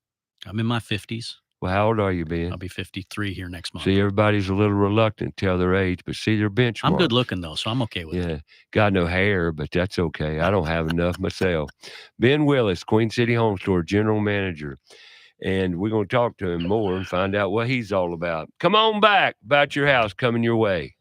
Speaker 3: I'm in my 50s.
Speaker 1: Well, how old are you, Ben?
Speaker 3: I'll be 53 here next month.
Speaker 1: See, everybody's a little reluctant to tell their age, but see their benchmark.
Speaker 3: I'm good looking though, so I'm okay with it.
Speaker 1: Yeah, got no hair, but that's okay. I don't have enough myself. Ben Willis, Queen City Home Store General Manager. And we're going to talk to him more and find out what he's all about. Come on back about your house coming your way.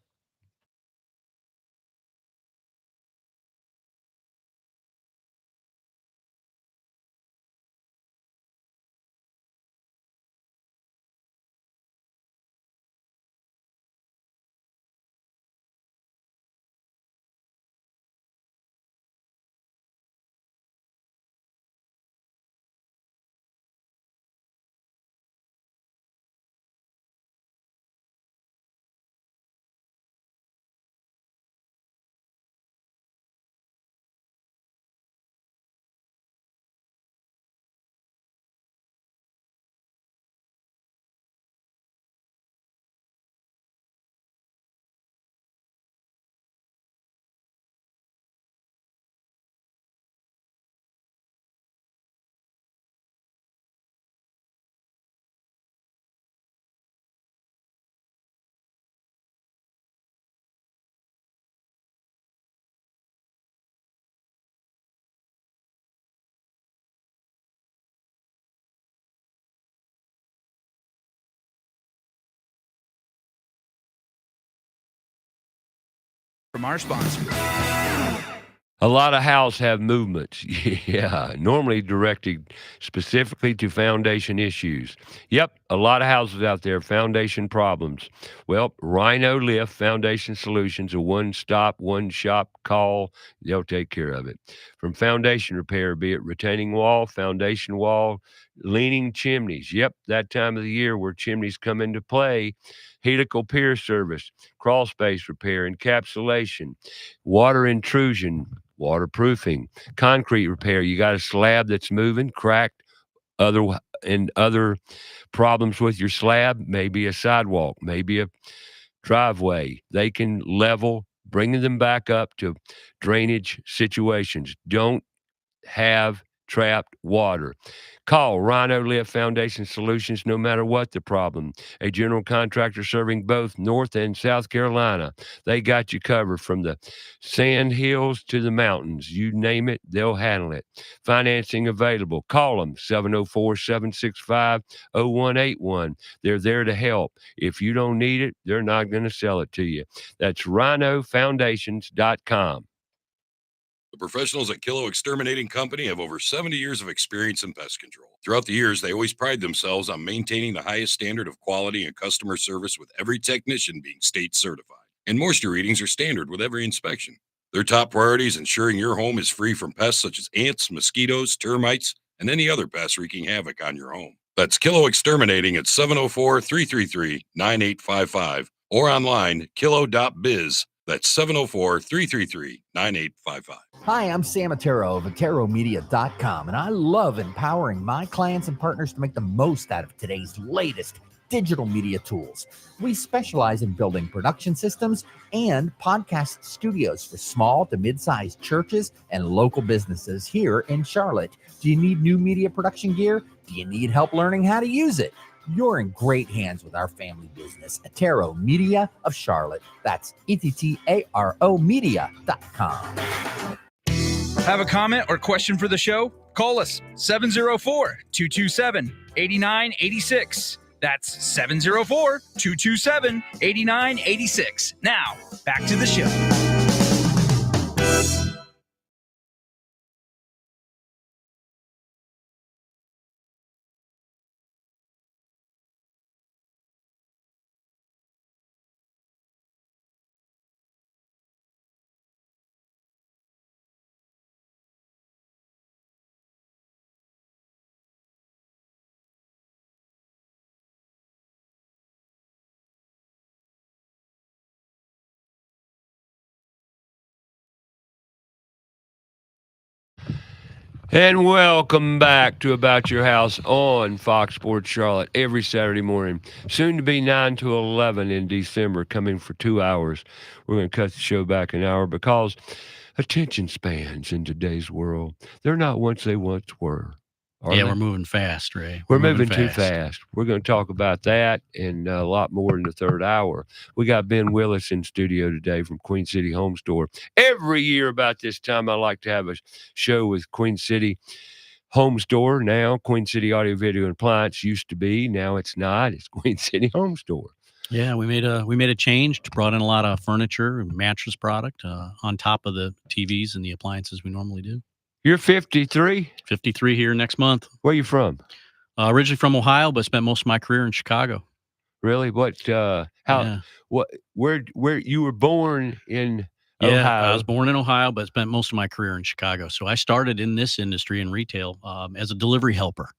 Speaker 4: From our sponsor.
Speaker 1: A lot of houses have movements. Yeah, normally directed specifically to foundation issues. Yep, a lot of houses out there, foundation problems. Well, Rhino Lift Foundation Solutions, a one-stop, one-shop call. They'll take care of it. From foundation repair, be it retaining wall, foundation wall, leaning chimneys. Yep, that time of the year where chimneys come into play. Helical pier service, crawl space repair, encapsulation, water intrusion, waterproofing, concrete repair. You got a slab that's moving, cracked, other problems with your slab, maybe a sidewalk, maybe a driveway. They can level, bringing them back up to drainage situations. Don't have trapped water. Call Rhino Lift Foundation Solutions no matter what the problem. A general contractor serving both North and South Carolina. They got you covered from the sand hills to the mountains. You name it, they'll handle it. Financing available. Call them 704-765-0181. They're there to help. If you don't need it, they're not going to sell it to you. That's rhinofoundations.com.
Speaker 8: The professionals at Kilo Exterminating Company have over 70 years of experience in pest control. Throughout the years, they always pride themselves on maintaining the highest standard of quality and customer service, with every technician being state certified. And moisture readings are standard with every inspection. Their top priority is ensuring your home is free from pests such as ants, mosquitoes, termites, and any other pests wreaking havoc on your home. That's Kilo Exterminating at 704-333-9855 or online, kilo.biz. That's 704-333-9855.
Speaker 9: Hi, I'm Sam Attero of AteroMedia.com, and I love empowering my clients and partners to make the most out of today's latest digital media tools. We specialize in building production systems and podcast studios for small to mid-sized churches and local businesses here in Charlotte. Do you need new media production gear? Do you need help learning how to use it? You're in great hands with our family business, Attero Media of Charlotte. That's ETTARO Media.com.
Speaker 4: Have a comment or question for the show? Call us 704-227-8986. That's 704-227-8986. Now, back to the show.
Speaker 1: And welcome back to About Your House on Fox Sports Charlotte every Saturday morning. Soon to be 9 to 11 in December, coming for 2 hours. We're going to cut the show back an hour because attention spans in today's world, they're not what they once were.
Speaker 3: Yeah, we're moving fast, Ray.
Speaker 1: We're moving too fast. We're going to talk about that and a lot more in the third hour. We got Ben Willis in studio today from Queen City Home Store. Every year about this time, I like to have a show with Queen City Home Store. Now, Queen City Audio Video and Appliance used to be. Now it's not. It's Queen City Home Store.
Speaker 3: Yeah, we made a change. Brought in a lot of furniture and mattress product on top of the TVs and the appliances we normally do.
Speaker 1: You're 53?
Speaker 3: 53 here next month.
Speaker 1: Where you from?
Speaker 3: Originally from Ohio, but spent most of my career in Chicago.
Speaker 1: Really? What? Where you were born in
Speaker 3: Yeah,
Speaker 1: Ohio?
Speaker 3: I was born in Ohio, but spent most of my career in Chicago. So I started in this industry in retail as a delivery helper.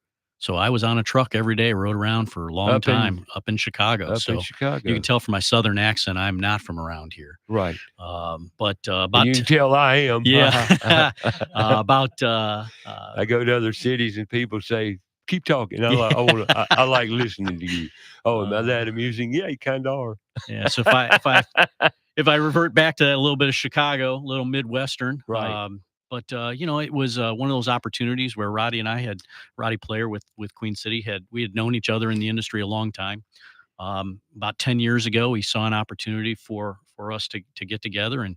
Speaker 3: So I was on a truck every day, rode around for a long time up in Chicago.
Speaker 1: Up
Speaker 3: so
Speaker 1: in Chicago.
Speaker 3: you can tell from my southern accent, I'm not from around here.
Speaker 1: Right.
Speaker 3: But
Speaker 1: And
Speaker 3: about
Speaker 1: you can tell I am.
Speaker 3: yeah, about
Speaker 1: I go to other cities and people say, "Keep talking." I like listening to you. Oh, am I that amusing? Yeah, you kind of are.
Speaker 3: yeah. So if I revert back to a little bit of Chicago, a little Midwestern,
Speaker 1: Right.
Speaker 3: But it was one of those opportunities where Roddy Player with Queen City we had known each other in the industry a long time. About 10 years ago, he saw an opportunity for us to get together and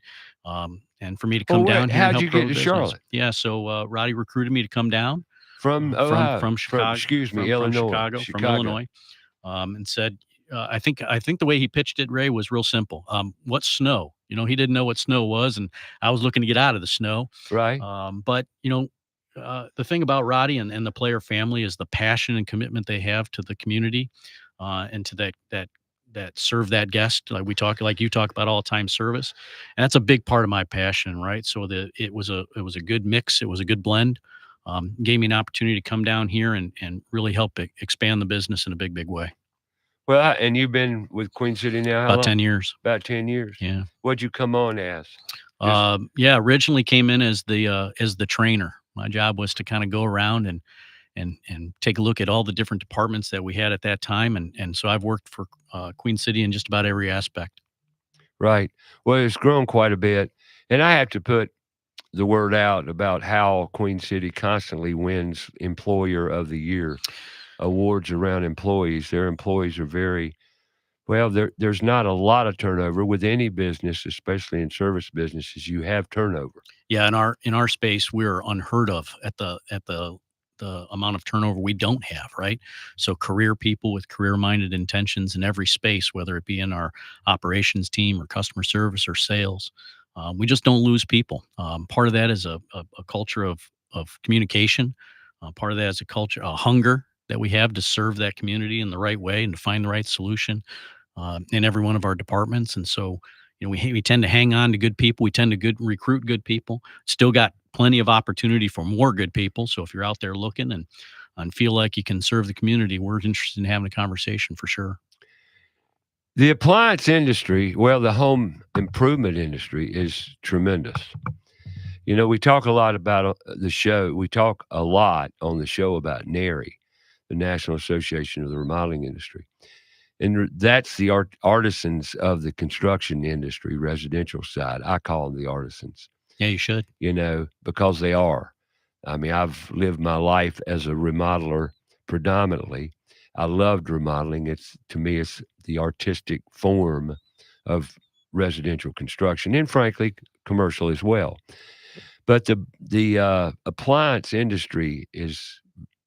Speaker 3: for me to come down here.
Speaker 1: How'd
Speaker 3: and
Speaker 1: you
Speaker 3: help grow
Speaker 1: get to
Speaker 3: the business.
Speaker 1: Charlotte?
Speaker 3: Yeah, so Roddy recruited me to come down
Speaker 1: From Ohio.
Speaker 3: from Chicago.
Speaker 1: Illinois.
Speaker 3: From Illinois, and said, I think the way he pitched it, Ray, was real simple. What's snow? He didn't know what snow was, and I was looking to get out of the snow.
Speaker 1: Right.
Speaker 3: But the thing about Roddy and the Player family is the passion and commitment they have to the community, and to that serve that guest like you talk about all time service, and that's a big part of my passion, right? So it was a good mix. It was a good blend. Gave me an opportunity to come down here and really help expand the business in a big way.
Speaker 1: Well, and you've been with Queen City now how
Speaker 3: About
Speaker 1: long?
Speaker 3: 10 years.
Speaker 1: About 10 years.
Speaker 3: Yeah.
Speaker 1: What'd you come on as?
Speaker 3: Originally came in as the trainer. My job was to kind of go around and take a look at all the different departments that we had at that time. And so I've worked for Queen City in just about every aspect.
Speaker 1: Right. Well, it's grown quite a bit. And I have to put the word out about how Queen City constantly wins Employer of the Year awards around employees. Their employees are there's not a lot of turnover with any business, especially in service businesses. You have turnover.
Speaker 3: Yeah, in our space, we're unheard of at the amount of turnover we don't have, right? So career people with career-minded intentions in every space, whether it be in our operations team or customer service or sales. We just don't lose people. Part of that is a culture of communication. Part of that is a hunger that we have to serve that community in the right way and to find the right solution in every one of our departments. And so, we tend to hang on to good people. We tend to recruit good people. Still got plenty of opportunity for more good people. So if you're out there looking and feel like you can serve the community, we're interested in having a conversation for sure.
Speaker 1: The appliance industry, the home improvement industry is tremendous. We talk a lot about the show. We talk a lot on the show about NARI, the National Association of the Remodeling Industry. And that's the artisans of the construction industry, residential side. I call them the artisans.
Speaker 3: Yeah, you should.
Speaker 1: Because they are. I mean, I've lived my life as a remodeler predominantly. I loved remodeling. To me, it's the artistic form of residential construction and, frankly, commercial as well. But the appliance industry is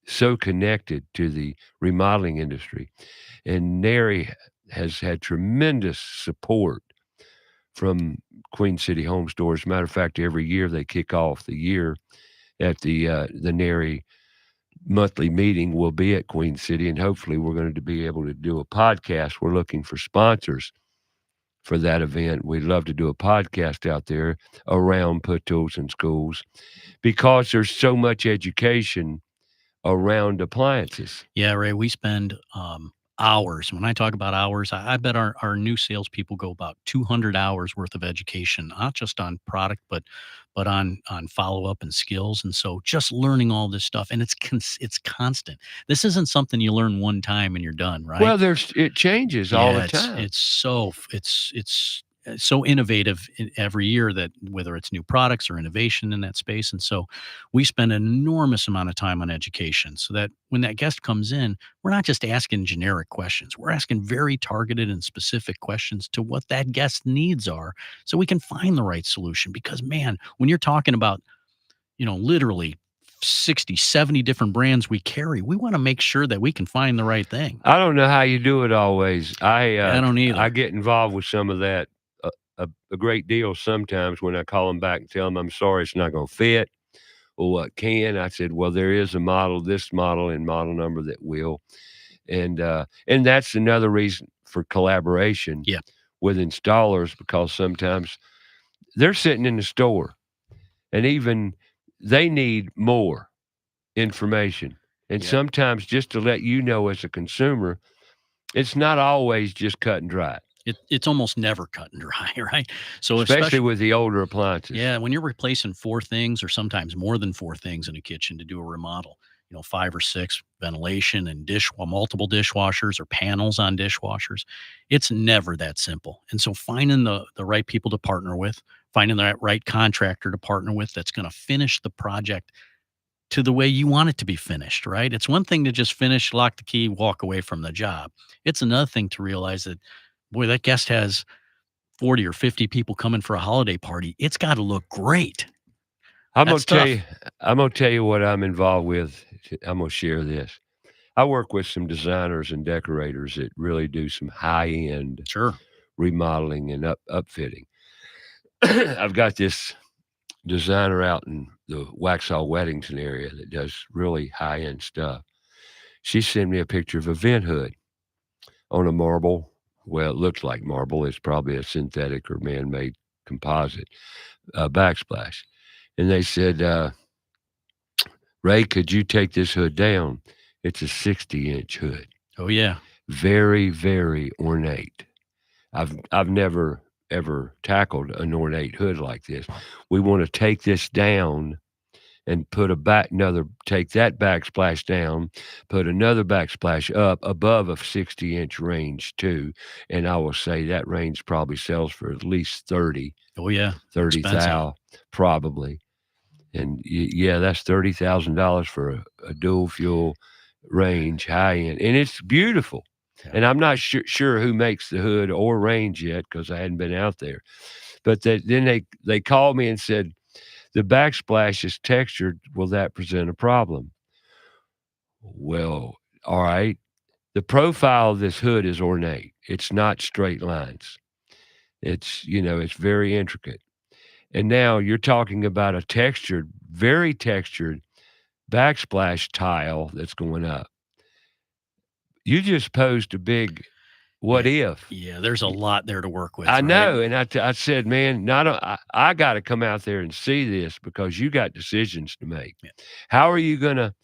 Speaker 1: so connected to the remodeling industry, and NARI has had tremendous support from Queen City Home Store. As a matter of fact, every year they kick off the year at the NARI monthly meeting. Will be at Queen City, and hopefully we're going to be able to do a podcast. We're looking for sponsors for that event. We'd love to do a podcast out there around put tools in schools because there's so much education around appliances.
Speaker 3: Yeah, Ray, we spend hours. When I talk about hours, I bet our new salespeople go about 200 hours worth of education, not just on product, but on follow up and skills. And so just learning all this stuff, and it's constant. This isn't something you learn one time and you're done, right?
Speaker 1: Well, it changes all the time.
Speaker 3: It's so innovative every year, that whether it's new products or innovation in that space. And so we spend an enormous amount of time on education, so that when that guest comes in, we're not just asking generic questions. We're asking very targeted and specific questions to what that guest's needs are, so we can find the right solution. Because man, when you're talking about, literally 60, 70 different brands we carry, we want to make sure that we can find the right thing.
Speaker 1: I don't know how you do it always. I
Speaker 3: don't either.
Speaker 1: I get involved with some of that a great deal sometimes when I call them back and tell them I'm sorry it's not going to fit, or what can. I said, well, there is a model, this model and model number that will, and that's another reason for collaboration with installers, because sometimes they're sitting in the store and even they need more information, and sometimes just to let you know as a consumer, it's not always just cut and dry.
Speaker 3: It's almost never cut and dry, right? So
Speaker 1: especially with the older appliances.
Speaker 3: Yeah, when you're replacing 4 things or sometimes more than 4 things in a kitchen to do a remodel, 5 or 6 ventilation and multiple dishwashers or panels on dishwashers, it's never that simple. And so finding the right people to partner with, finding the right contractor to partner with that's going to finish the project to the way you want it to be finished, right? It's one thing to just finish, lock the key, walk away from the job. It's another thing to realize that, boy, that guest has 40 or 50 people coming for a holiday party. It's got to look great.
Speaker 1: I'm going to tell you what I'm involved with. I'm going to share this. I work with some designers and decorators that really do some high-end remodeling and upfitting. I've got this designer out in the Waxhaw Weddington area that does really high-end stuff. She sent me a picture of a vent hood on a marble. Well, it looks like marble. It's probably a synthetic or man-made composite backsplash. And they said, Ray, could you take this hood down? It's a 60-inch hood.
Speaker 3: Oh, yeah.
Speaker 1: Very, very ornate. I've never, ever tackled an ornate hood like this. We want to take this down and put take that backsplash down, put another backsplash up above a 60-inch range too. And I will say that range probably sells for at least 30.
Speaker 3: Oh, yeah.
Speaker 1: 30,000 probably. And that's $30,000 for a dual fuel range, high end. And it's beautiful. Yeah. And I'm not sure who makes the hood or range yet, because I hadn't been out there. But then they called me and said, the backsplash is textured. Will that present a problem? Well, all right. The profile of this hood is ornate. It's not straight lines. It's, it's very intricate. And now you're talking about a very textured backsplash tile that's going up. You just posed a big what if.
Speaker 3: Yeah, there's a lot there to work with.
Speaker 1: I know. And I said, man, I got to come out there and see this, because you got decisions to make. Yeah. How are you going to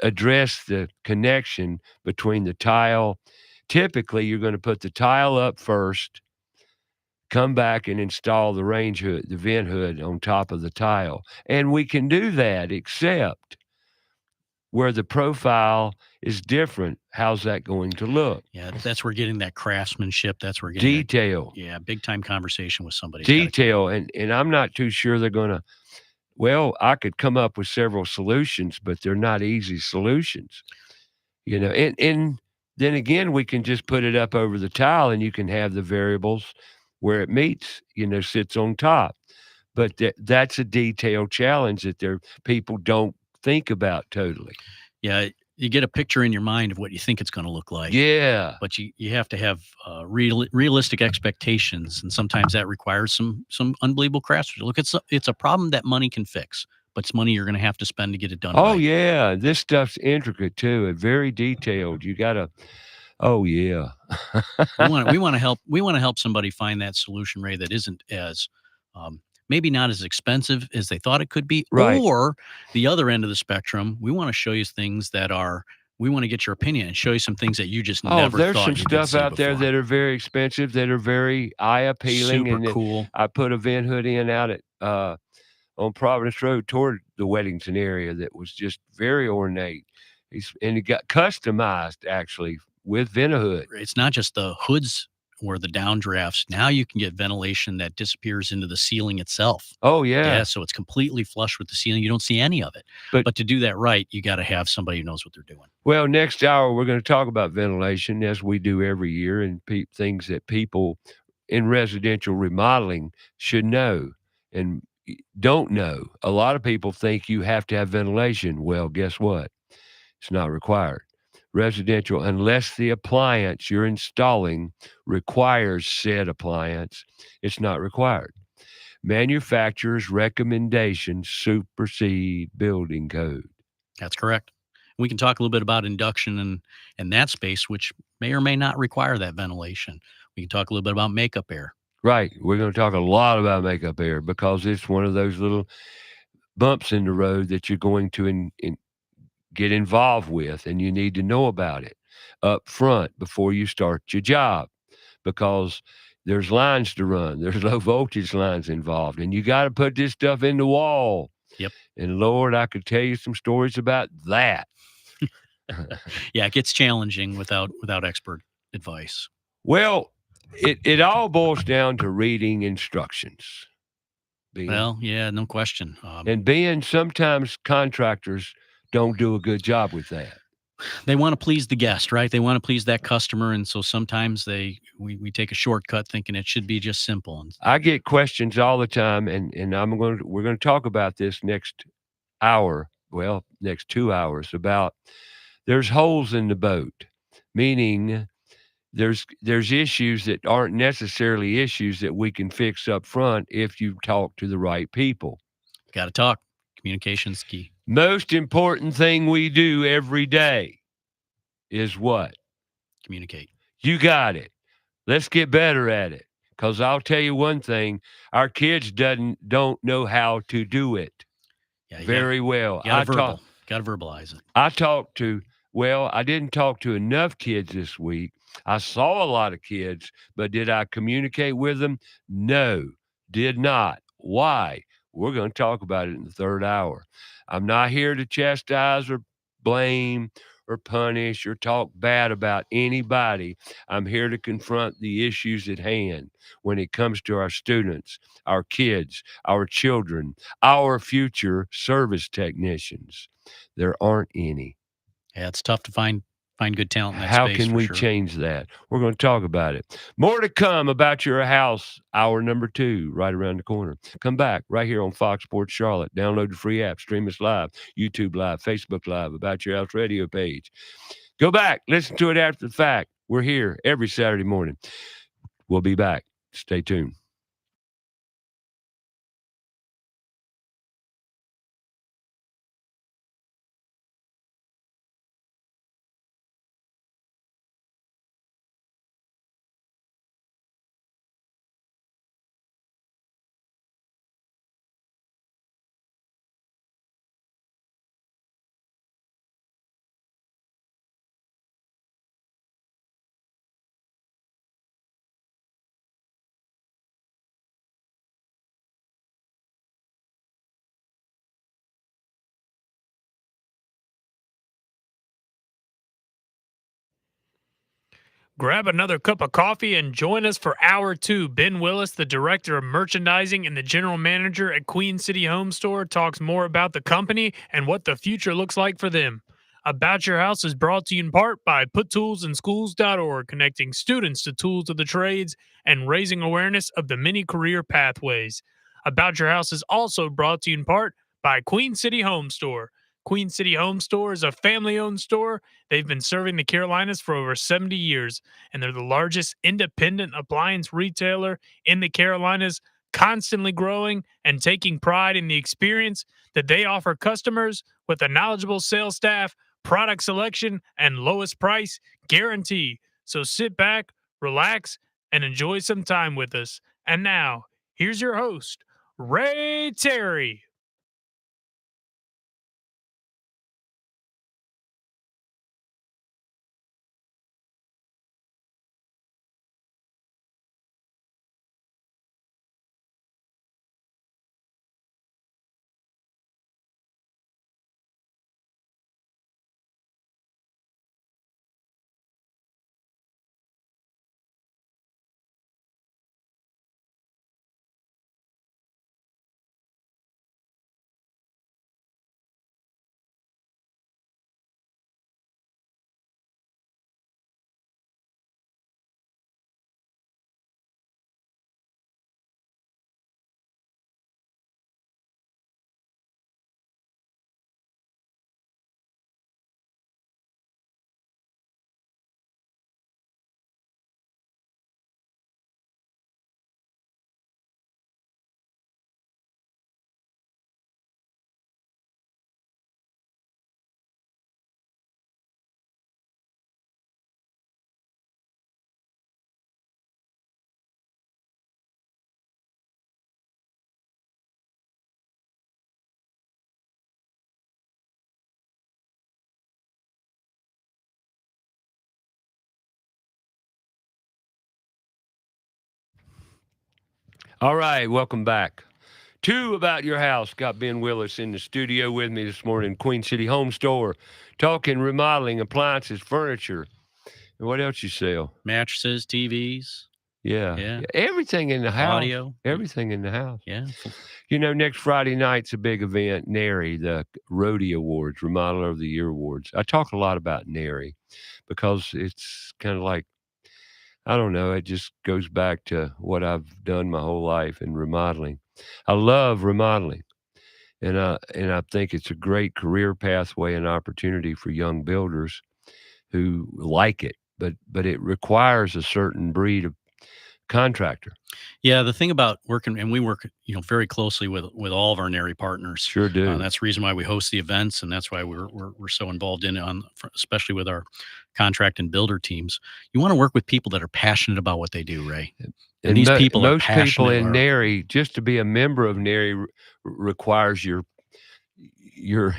Speaker 1: address the connection between the tile? Typically, you're going to put the tile up first, come back and install the range hood, the vent hood on top of the tile. And we can do that, except where the profile is different. How's that going to look?
Speaker 3: Yeah, that's where getting that craftsmanship. That's where getting
Speaker 1: detail.
Speaker 3: Big time conversation with somebody.
Speaker 1: Detail. And I'm not too sure they're going to, I could come up with several solutions, but they're not easy solutions, and then again, we can just put it up over the tile and you can have the variables where it meets, sits on top. But that's a detail challenge that people don't think about totally.
Speaker 3: Yeah, you get a picture in your mind of what you think it's going to look like.
Speaker 1: Yeah.
Speaker 3: But you have to have realistic expectations, and sometimes that requires some unbelievable craftsmanship. Look, it's a problem that money can fix, but it's money you're going to have to spend to get it done.
Speaker 1: Oh,
Speaker 3: right.
Speaker 1: Yeah. This stuff's intricate too, and very detailed. You got to... Oh yeah.
Speaker 3: we want to help somebody find that solution, Ray, that isn't as maybe not as expensive as they thought it could be.
Speaker 1: Right.
Speaker 3: Or the other end of the spectrum, we want to show you things that are we want to get your opinion and show you some things that you just
Speaker 1: Oh,
Speaker 3: never
Speaker 1: there's
Speaker 3: thought
Speaker 1: some
Speaker 3: you could
Speaker 1: stuff
Speaker 3: see
Speaker 1: out there
Speaker 3: before.
Speaker 1: that are very expensive, that are very eye appealing,
Speaker 3: Super
Speaker 1: and that
Speaker 3: cool.
Speaker 1: I put a vent hood in out at on Providence Road toward the Weddington area that was just very ornate. And it got customized actually with vent hood.
Speaker 3: It's not just the hoods or the downdrafts. Now you can get ventilation that disappears into the ceiling itself.
Speaker 1: Oh
Speaker 3: Yeah,
Speaker 1: yeah,
Speaker 3: so it's completely flush with the ceiling. You don't see any of it.
Speaker 1: But-
Speaker 3: But to do that right, you got to have somebody who knows what they're doing.
Speaker 1: Well, next hour we're going to talk about ventilation as we do every year, and things that people in residential remodeling should know and don't know. A lot of people think you have to have ventilation. Well, guess what? It's not required. Residential, unless the appliance you're installing requires said appliance, it's not required. Manufacturer's recommendations supersede building code.
Speaker 3: That's correct. We can talk a little bit about induction and that space, which may or may not require that ventilation. We can talk a little bit about makeup air.
Speaker 1: Right. We're going to talk a lot about makeup air because it's one of those little bumps in the road that you're going to get involved with, and you need to know about it up front before you start your job, because there's lines to run. There's low voltage lines involved, and you got to put this stuff in the wall.
Speaker 3: Yep.
Speaker 1: And Lord, I could tell you some stories about that.
Speaker 3: Yeah, it gets challenging without expert advice.
Speaker 1: Well, it all boils down to reading instructions.
Speaker 3: Well, yeah, no question.
Speaker 1: And sometimes contractors don't do a good job with that.
Speaker 3: They want to please the guest, right? They want to please that customer, and so sometimes we take a shortcut thinking it should be just simple. And
Speaker 1: I get questions all the time, and we're going to talk about this next hour, well, next 2 hours, about there's holes in the boat, meaning there's issues that aren't necessarily issues that we can fix up front if you talk to the right people.
Speaker 3: got to talk. Communication's key.
Speaker 1: Most important thing we do every day is what?
Speaker 3: Communicate.
Speaker 1: You got it. Let's get better at it. Because I'll tell you one thing, our kids don't know how to do it
Speaker 3: Yeah,
Speaker 1: very well.
Speaker 3: Got to verbalize it.
Speaker 1: I didn't talk to enough kids this week. I saw a lot of kids, but did I communicate with them? No, did not. Why? We're going to talk about it in the third hour. I'm not here to chastise or blame or punish or talk bad about anybody. I'm here to confront the issues at hand when it comes to our students, our kids, our children, our future service technicians. There aren't any.
Speaker 3: Yeah, it's tough to find good talent in that
Speaker 1: How
Speaker 3: space.
Speaker 1: can we change that? We're going to talk about it. More to come about your house, hour number 2, right around the corner. Come back right here on Fox Sports Charlotte. Download the free app, stream us live, YouTube Live, Facebook Live, About Your House radio page. Go back, listen to it after the fact. We're here every Saturday morning. We'll be back. Stay tuned.
Speaker 2: Grab another cup of coffee and join us for Hour 2. Ben Willis, the Director of Merchandising and the General Manager at Queen City Home Store, talks more about the company and what the future looks like for them. About Your House is brought to you in part by PutToolsInSchools.org, connecting students to tools of the trades and raising awareness of the many career pathways. About Your House is also brought to you in part by Queen City Home Store. Queen City Home Store is a family-owned store. They've been serving the Carolinas for over 70 years, and they're the largest independent appliance retailer in the Carolinas, constantly growing and taking pride in the experience that they offer customers with a knowledgeable sales staff, product selection, and lowest price guarantee. So sit back, relax, and enjoy some time with us. And now, here's your host, Ray Terry.
Speaker 1: All right, welcome back. Two About Your House. Got Ben Willis in the studio with me this morning, Queen City Home Store, talking remodeling, appliances, furniture. And what else you sell?
Speaker 3: Mattresses, TVs,
Speaker 1: Yeah. Everything in the house.
Speaker 3: audio.
Speaker 1: Everything in the house.
Speaker 3: Yeah.
Speaker 1: Next Friday night's a big event, NARI, the Roadie Awards, Remodeler of the Year Awards. I talk a lot about NARI because it's kind of like, I don't know, it just goes back to what I've done my whole life in remodeling. I love remodeling, and I think it's a great career pathway and opportunity for young builders who like it, but it requires a certain breed of contractor.
Speaker 3: Yeah, the thing about working, and we work, very closely with all of our NARI partners.
Speaker 1: Sure do.
Speaker 3: That's the reason why we host the events, and that's why we're so involved in it, especially with our contract and builder teams. You want to work with people that are passionate about what they do, Ray. And these people are
Speaker 1: most people
Speaker 3: passionate.
Speaker 1: in NARI, just to be a member of NARI requires your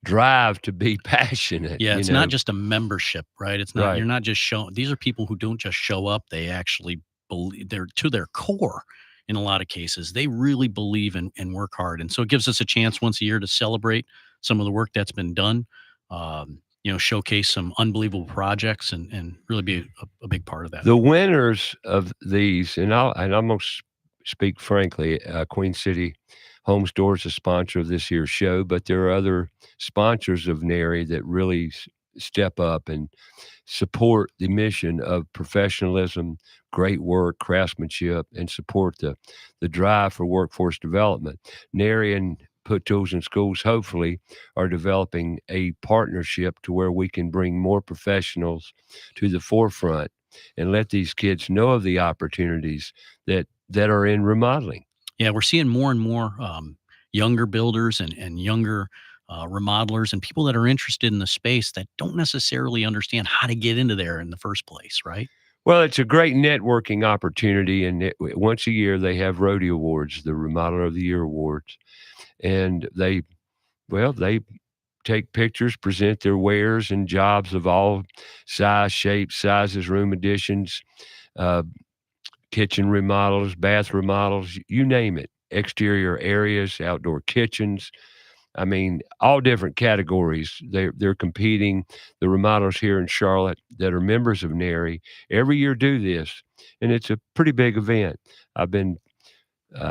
Speaker 1: drive to be passionate.
Speaker 3: Yeah, it's not just a membership, right? It's not.
Speaker 1: Right.
Speaker 3: You're not just showing. These are people who don't just show up. They actually believe. They're to their core. In a lot of cases, they really believe and work hard, and so it gives us a chance once a year to celebrate some of the work that's been done. Showcase some unbelievable projects and really be a big part of that.
Speaker 1: The winners of these, and I'm going to speak frankly, Queen City Home Store is a sponsor of this year's show, but there are other sponsors of NARI that really step up and support the mission of professionalism, great work, craftsmanship, and support the drive for workforce development. NARI and Put Tools in Schools, hopefully, are developing a partnership to where we can bring more professionals to the forefront and let these kids know of the opportunities that are in remodeling.
Speaker 3: Yeah, we're seeing more and more younger builders and younger remodelers and people that are interested in the space that don't necessarily understand how to get into there in the first place, right?
Speaker 1: Well, it's a great networking opportunity, and once a year they have Roadie Awards, the Remodeler of the Year Awards, and they take pictures, present their wares and jobs of all size, shapes, sizes, room additions, kitchen remodels, bath remodels, you name it, exterior areas, outdoor kitchens. I mean, all different categories. They're competing. The remodelers here in Charlotte that are members of NARI every year do this, and it's a pretty big event. I've been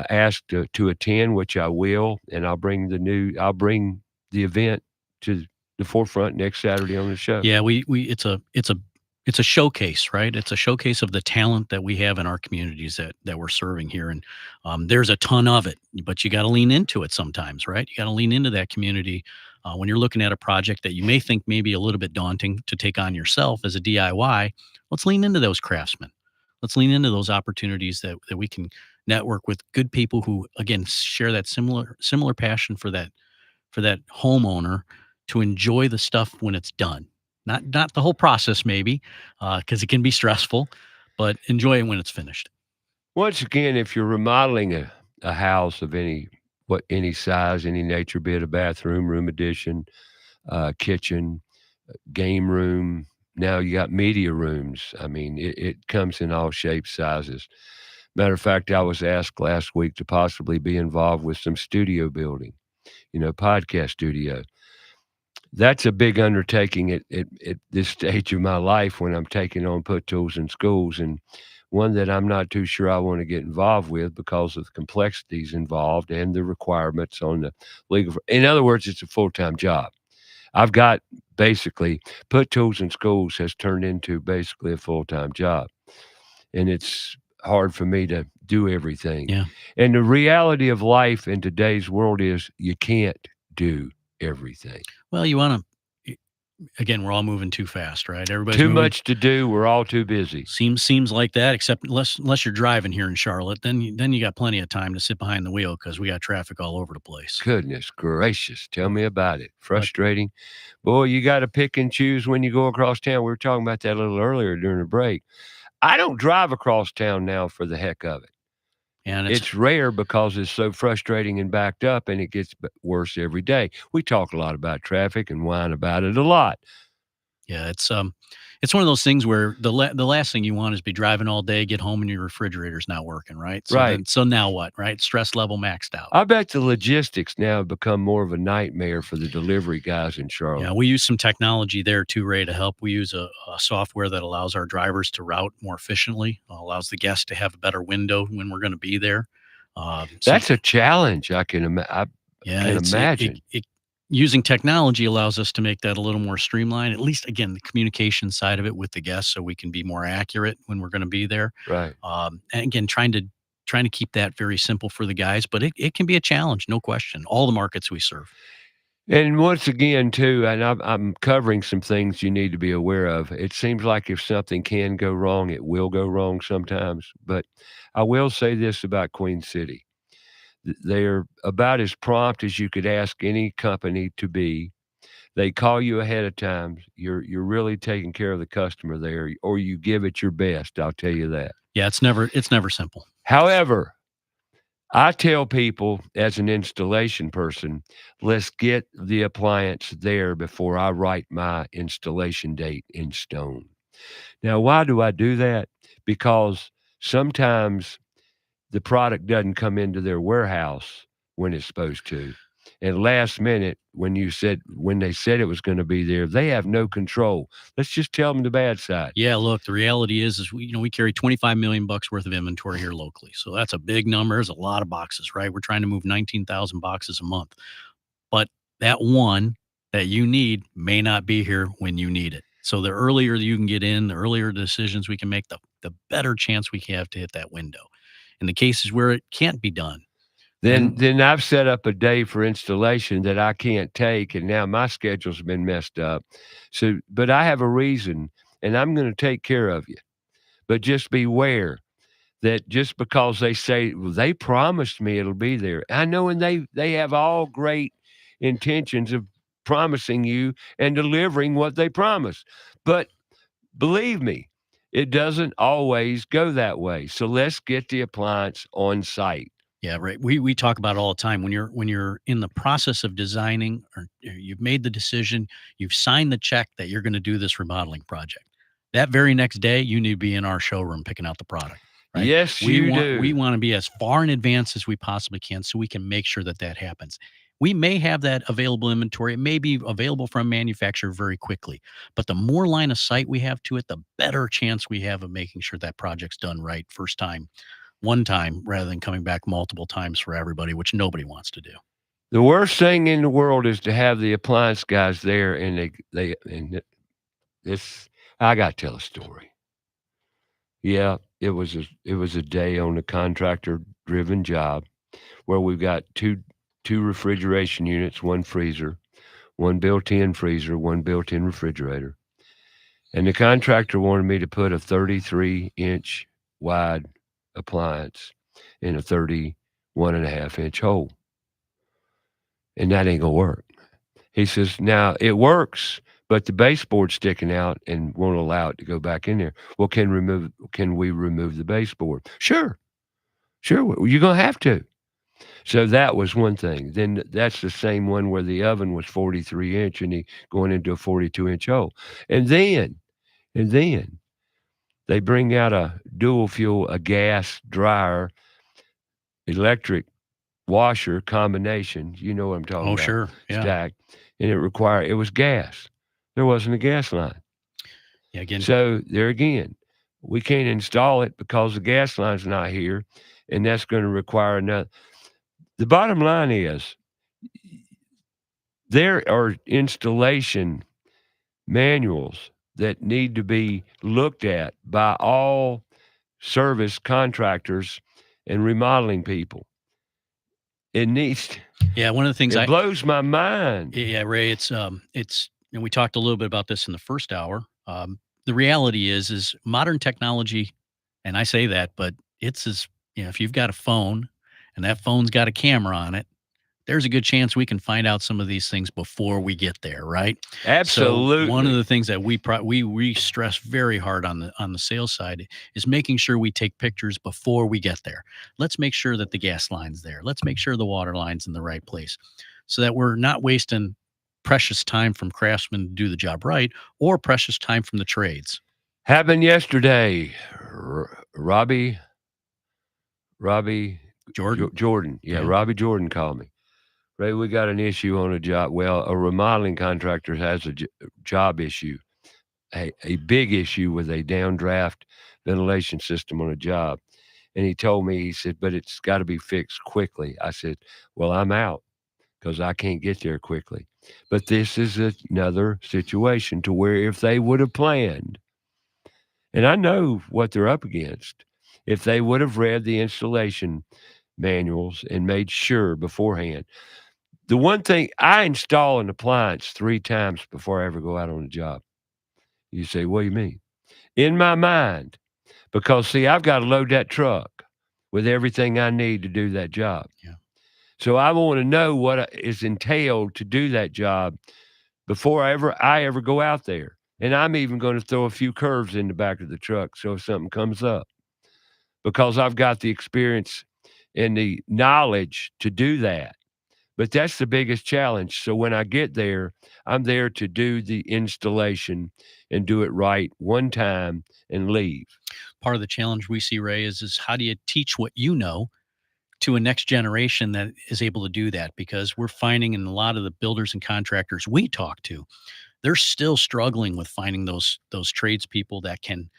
Speaker 1: asked to attend, which I will, and I'll bring the event to the forefront next Saturday on the show.
Speaker 3: Yeah, it's a showcase, right? It's a showcase of the talent that we have in our communities that we're serving here. And there's a ton of it, but you got to lean into it sometimes, right? You got to lean into that community when you're looking at a project that you may think may be a little bit daunting to take on yourself as a DIY. Let's lean into those craftsmen. Let's lean into those opportunities that we can network with good people who, again, share that similar passion for that homeowner to enjoy the stuff when it's done. Not the whole process, maybe, because it can be stressful, but enjoy it when it's finished.
Speaker 1: Once again, if you're remodeling a house of any size, any nature, be it a bathroom, room addition, kitchen, game room, now you got media rooms. I mean, it comes in all shapes, sizes. Matter of fact, I was asked last week to possibly be involved with some studio building, podcast studio. That's a big undertaking at this stage of my life when I'm taking on Put Tools in Schools, and one that I'm not too sure I want to get involved with because of the complexities involved and the requirements on the legal. In other words, it's a full-time job. I've got basically Put Tools in Schools has turned into basically a full-time job, and it's hard for me to do everything.
Speaker 3: Yeah.
Speaker 1: And the reality of life in today's world is you can't do everything.
Speaker 3: Well, you want to, again, we're all moving too fast, right? Everybody's
Speaker 1: too
Speaker 3: moving.
Speaker 1: Much to do. We're all too busy.
Speaker 3: Seems like that, except unless you're driving here in Charlotte, then you got plenty of time to sit behind the wheel because we got traffic all over the place.
Speaker 1: Goodness gracious. Tell me about it. Frustrating. Boy, you got to pick and choose when you go across town. We were talking about that a little earlier during the break. I don't drive across town now for the heck of it.
Speaker 3: And
Speaker 1: it's rare because it's so frustrating and backed up, and it gets worse every day. We talk a lot about traffic and whine about it a lot.
Speaker 3: Yeah, It's one of those things where the last thing you want is be driving all day, get home and your refrigerator's not working, right? So
Speaker 1: Right.
Speaker 3: so now what, right? Stress level maxed out.
Speaker 1: I bet the logistics now have become more of a nightmare for the delivery guys in Charlotte.
Speaker 3: Yeah, we use some technology there too, Ray, to help. We use a software that allows our drivers to route more efficiently, allows the guests to have a better window when we're going to be there.
Speaker 1: That's a challenge. I can
Speaker 3: Yeah,
Speaker 1: can
Speaker 3: it's
Speaker 1: imagine.
Speaker 3: using technology allows us to make that a little more streamlined. At least, again, the communication side of it with the guests, so we can be more accurate when we're going to be there.
Speaker 1: Right.
Speaker 3: And again, trying to keep that very simple for the guys, but it can be a challenge, no question. All the markets we serve.
Speaker 1: And once again, too, and I'm covering some things you need to be aware of. It seems like if something can go wrong, it will go wrong sometimes. But I will say this about Queen City. They're about as prompt as you could ask any company to be. They call you ahead of time. You're really taking care of the customer there, or you give it your best, I'll tell you that.
Speaker 3: Yeah, it's never simple.
Speaker 1: However, I tell people as an installation person, let's get the appliance there before I write my installation date in stone. Now, why do I do that? Because sometimes the product doesn't come into their warehouse when it's supposed to. And last minute, when they said it was going to be there, they have no control. Let's just tell them the bad side.
Speaker 3: Yeah, look, the reality is we carry 25 million bucks worth of inventory here locally. So that's a big number. There's a lot of boxes, right? We're trying to move 19,000 boxes a month. But that one that you need may not be here when you need it. So the earlier you can get in, the earlier decisions we can make, the better chance we have to hit that window. In the cases where it can't be done,
Speaker 1: Then I've set up a day for installation that I can't take, and now my schedule's been messed up. So, but I have a reason, and I'm going to take care of you. But just beware that just because they say, well, they promised me it'll be there. I know, and they have all great intentions of promising you and delivering what they promise. But believe me, it doesn't always go that way. So let's get the appliance on site.
Speaker 3: yeah, right. We talk about it all the time. When you're in the process of designing, or you've made the decision, you've signed the check that you're going to do this remodeling project. That very next day, you need to be in our showroom picking out the product. Right?
Speaker 1: Yes, you do.
Speaker 3: We want to be as far in advance as we possibly can, so we can make sure that happens. We may have that available inventory. It may be available from manufacturer very quickly, but the more line of sight we have to it, the better chance we have of making sure that project's done right first time, one time, rather than coming back multiple times for everybody, which nobody wants to do.
Speaker 1: The worst thing in the world is to have the appliance guys there, and I got to tell a story. Yeah, it was a day on a contractor-driven job where we've got two refrigeration units, one freezer, one built-in freezer, one built-in refrigerator. And the contractor wanted me to put a 33-inch wide appliance in a 31.5-inch hole. And that ain't gonna work. He says, now it works, but the baseboard's sticking out and won't allow it to go back in there. Well, can we remove the baseboard? Sure. You're gonna have to. So that was one thing. Then that's the same one where the oven was 43-inch and he going into a 42-inch hole. And then they bring out a dual fuel, a gas dryer, electric washer combination. You know what I'm talking about.
Speaker 3: Oh, sure. Yeah.
Speaker 1: Stacked. And it was gas. There wasn't a gas line.
Speaker 3: Yeah, again.
Speaker 1: So there again, we can't install it because the gas line's not here, and that's going to require another. The bottom line is there are installation manuals that need to be looked at by all service contractors and remodeling people. It needs.
Speaker 3: Yeah, one of the things
Speaker 1: it blows my mind.
Speaker 3: Yeah, Ray, it's and we talked a little bit about this in the first hour. The reality is modern technology, and I say that, but it's if you've got a phone and that phone's got a camera on it, there's a good chance we can find out some of these things before we get there, right?
Speaker 1: Absolutely.
Speaker 3: So one of the things that we stress very hard on the sales side is making sure we take pictures before we get there. Let's make sure that the gas line's there. Let's make sure the water line's in the right place, so that we're not wasting precious time from craftsmen to do the job right, or precious time from the trades.
Speaker 1: Happened yesterday. Robbie
Speaker 3: Jordan.
Speaker 1: Jordan. Yeah,
Speaker 3: Yeah.
Speaker 1: Robbie Jordan called me. Ray, we got an issue on a job. Well, a remodeling contractor has a job issue, a big issue with a downdraft ventilation system on a job. And he told me, he said, but it's got to be fixed quickly. I said, well, I'm out because I can't get there quickly. But this is another situation to where if they would have planned, and I know what they're up against, if they would have read the installation manuals and made sure beforehand. The one thing, I install an appliance 3 times before I ever go out on a job. You say, what do you mean? In my mind, because see, I've got to load that truck with everything I need to do that job.
Speaker 3: Yeah.
Speaker 1: So I want to know what is entailed to do that job before I ever go out there. And I'm even going to throw a few curves in the back of the truck so if something comes up, because I've got the experience and the knowledge to do that. But that's the biggest challenge. So when I get there, I'm there to do the installation and do it right one time and leave.
Speaker 3: Part of the challenge we see, Ray, is how do you teach what you know to a next generation that is able to do that? Because we're finding in a lot of the builders and contractors we talk to, they're still struggling with finding those tradespeople that can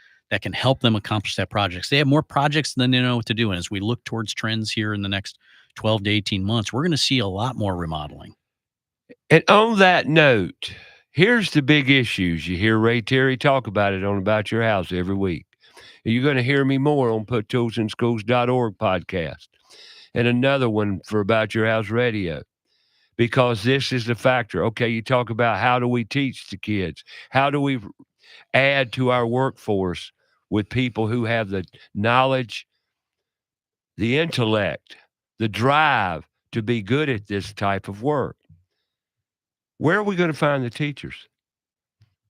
Speaker 3: help them accomplish that project. They have more projects than they know what to do. And as we look towards trends here in the next 12 to 18 months, we're going to see a lot more remodeling.
Speaker 1: And on that note, here's the big issues. You hear Ray Terry talk about it on About Your House every week. You're going to hear me more on PutToolsInSchools.org podcast and another one for About Your House Radio, because this is the factor. Okay, you talk about how do we teach the kids? How do we add to our workforce with people who have the knowledge, the intellect, the drive to be good at this type of work? Where are we going to find the teachers?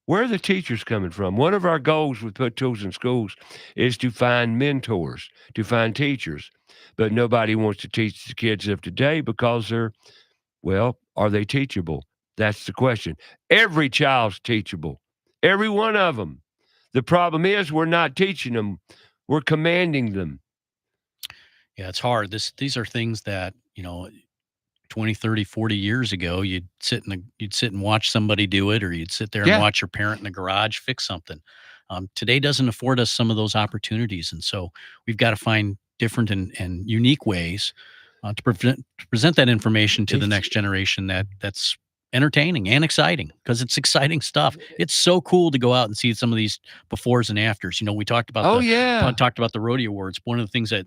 Speaker 1: Where are the teachers coming from? One of our goals with Put Tools in Schools is to find mentors, to find teachers. But nobody wants to teach the kids of today because are they teachable? That's the question. Every child's teachable. Every one of them. The problem is we're not teaching them. We're commanding them.
Speaker 3: Yeah, it's hard. These are things that, 20, 30, 40 years ago, you'd sit and watch somebody do it, or you'd sit there and watch your parent in the garage fix something. Today doesn't afford us some of those opportunities. And so we've got to find different and unique ways to present that information to the next generation that's entertaining and exciting, because it's exciting stuff. It's so cool to go out and see some of these befores and afters. We talked about talked about the Rodeo Awards. One of the things that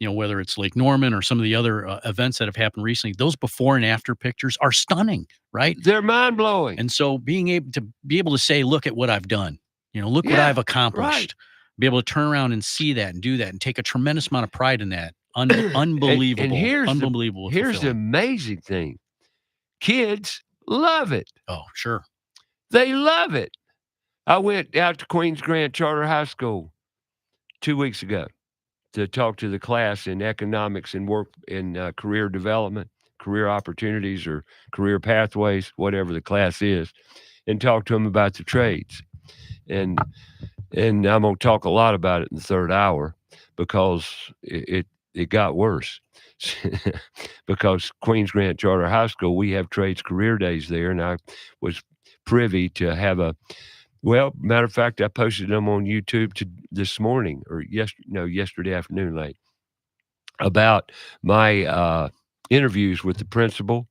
Speaker 3: whether it's Lake Norman or some of the other events that have happened recently, those before and after pictures are stunning, right?
Speaker 1: They're mind blowing.
Speaker 3: And so being able to say, look at what I've done, look what I've accomplished, be able to turn around and see that and do that and take a tremendous amount of pride in that. Unbelievable.
Speaker 1: And here's the
Speaker 3: fulfilling.
Speaker 1: amazing thing. Kids love it.
Speaker 3: Oh, sure.
Speaker 1: They love it. I went out to Queens Grant Charter High School 2 weeks ago to talk to the class in economics and work in career development, career opportunities or career pathways, whatever the class is, and talk to them about the trades. And I'm going to talk a lot about it in the third hour because it got worse. Because Queens Grant Charter High School, we have trades career days there, and I was privy to have matter of fact, I posted them on YouTube this morning or yesterday afternoon late about my interviews with the principal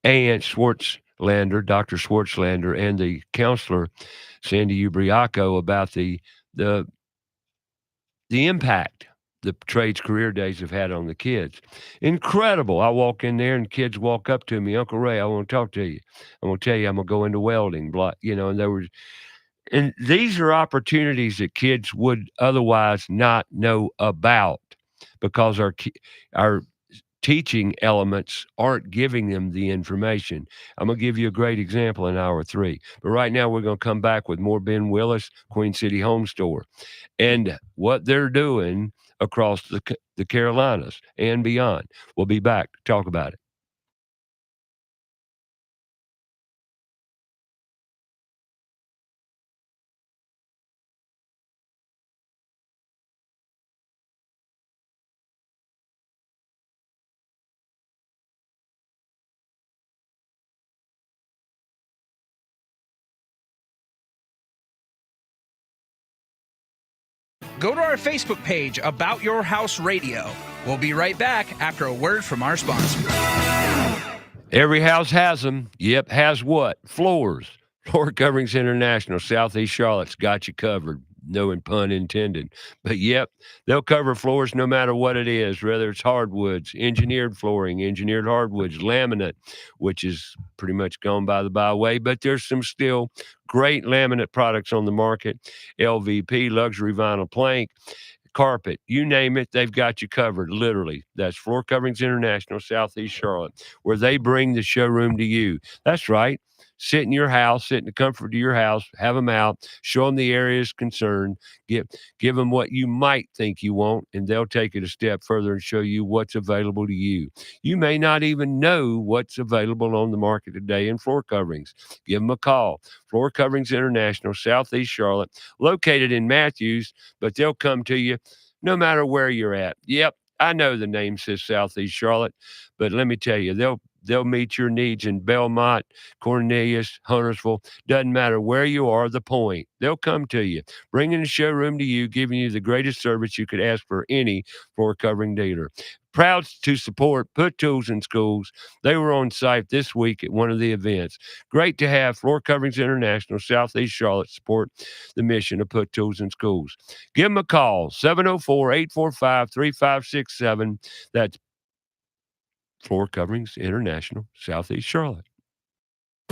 Speaker 1: and Dr. Schwartzlander, and the counselor, Sandy Ubriaco, about the impact the trades career days have had on the kids. Incredible. I walk in there and kids walk up to me, Uncle Ray, I want to talk to you. I'm going to tell you I'm going to go into welding, and these are opportunities that kids would otherwise not know about because our teaching elements aren't giving them the information. I'm going to give you a great example in hour 3. But right now we're going to come back with more Ben Willis, Queen City Home Store, and what they're doing across the Carolinas and beyond. We'll be back to talk about it.
Speaker 4: go to our Facebook page, About Your House Radio. We'll be right back after a word from our sponsor.
Speaker 1: Every house has them. Yep, has what? Floors. Floor Coverings International, Southeast Charlotte's got you covered. No pun intended. But yep, they'll cover floors no matter what it is, whether it's hardwoods, engineered flooring, engineered hardwoods, laminate, which is pretty much gone by the byway, but there's some still great laminate products on the market. LVP, luxury vinyl plank, carpet, you name it, they've got you covered, literally. That's Floor Coverings International, Southeast Charlotte, where they bring the showroom to you. That's right. Sit in your house, sit in the comfort of your house, have them out, show them the areas concerned, give them what you might think you want, and they'll take it a step further and show you what's available to you. You may not even know what's available on the market today in floor coverings. Give them a call. Floor Coverings International, Southeast Charlotte, located in Matthews, but they'll come to you no matter where you're at. Yep, I know the name says Southeast Charlotte, but let me tell you, they'll meet your needs in Belmont, Cornelius, Huntersville. Doesn't matter where you are, the point. They'll come to you, bringing the showroom to you, giving you the greatest service you could ask for any floor covering dealer. Proud to support Put Tools in Schools. They were on site this week at one of the events. Great to have Floor Coverings International, Southeast Charlotte, support the mission of Put Tools in Schools. Give them a call, 704-845-3567. That's Floor Coverings International, Southeast Charlotte.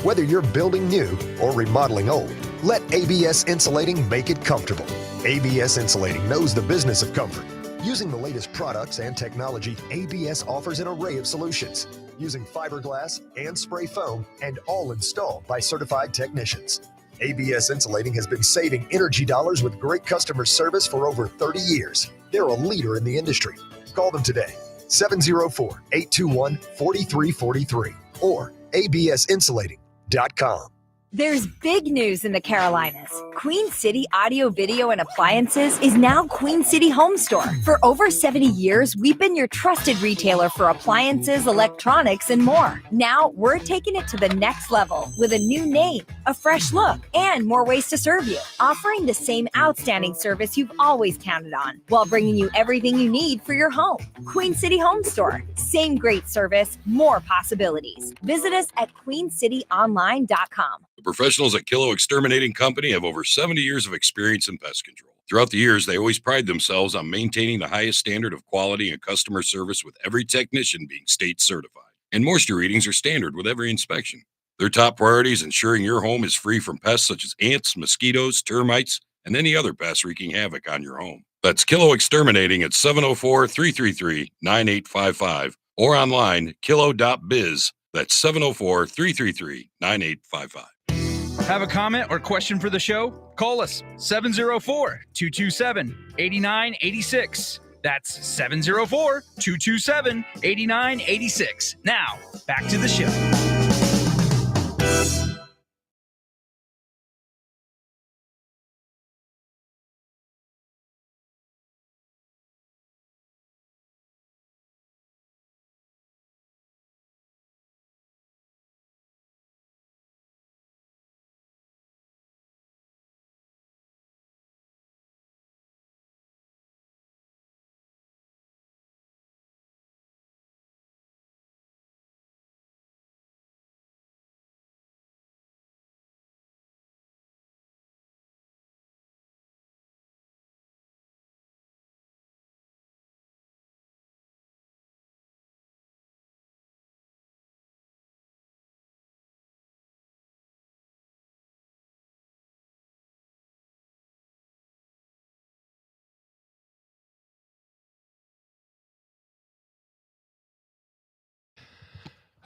Speaker 6: Whether you're building new or remodeling old, let ABS Insulating make it comfortable. ABS Insulating knows the business of comfort. Using the latest products and technology, ABS offers an array of solutions. Using fiberglass and spray foam, and all installed by certified technicians. ABS Insulating has been saving energy dollars with great customer service for over 30 years. They're a leader in the industry. Call them today. 704-821-4343 or absinsulating.com.
Speaker 5: There's big news in the Carolinas. Queen City Audio, Video, and Appliances is now Queen City Home Store. For over 70 years, we've been your trusted retailer for appliances, electronics, and more. Now, we're taking it to the next level with a new name, a fresh look, and more ways to serve you. Offering the same outstanding service you've always counted on, while bringing you everything you need for your home. Queen City Home Store. Same great service, more possibilities. Visit us at queencityonline.com.
Speaker 8: The professionals at Kilo Exterminating Company have over 70 years of experience in pest control. Throughout the years, they always pride themselves on maintaining the highest standard of quality and customer service, with every technician being state certified. And moisture readings are standard with every inspection. Their top priority is ensuring your home is free from pests such as ants, mosquitoes, termites, and any other pests wreaking havoc on your home. That's Kilo Exterminating at 704-333-9855 or online, kilo.biz. That's 704-333-9855.
Speaker 4: Have a comment or question for the show? Call us 704-227-8986. That's 704-227-8986. Now, back to the show.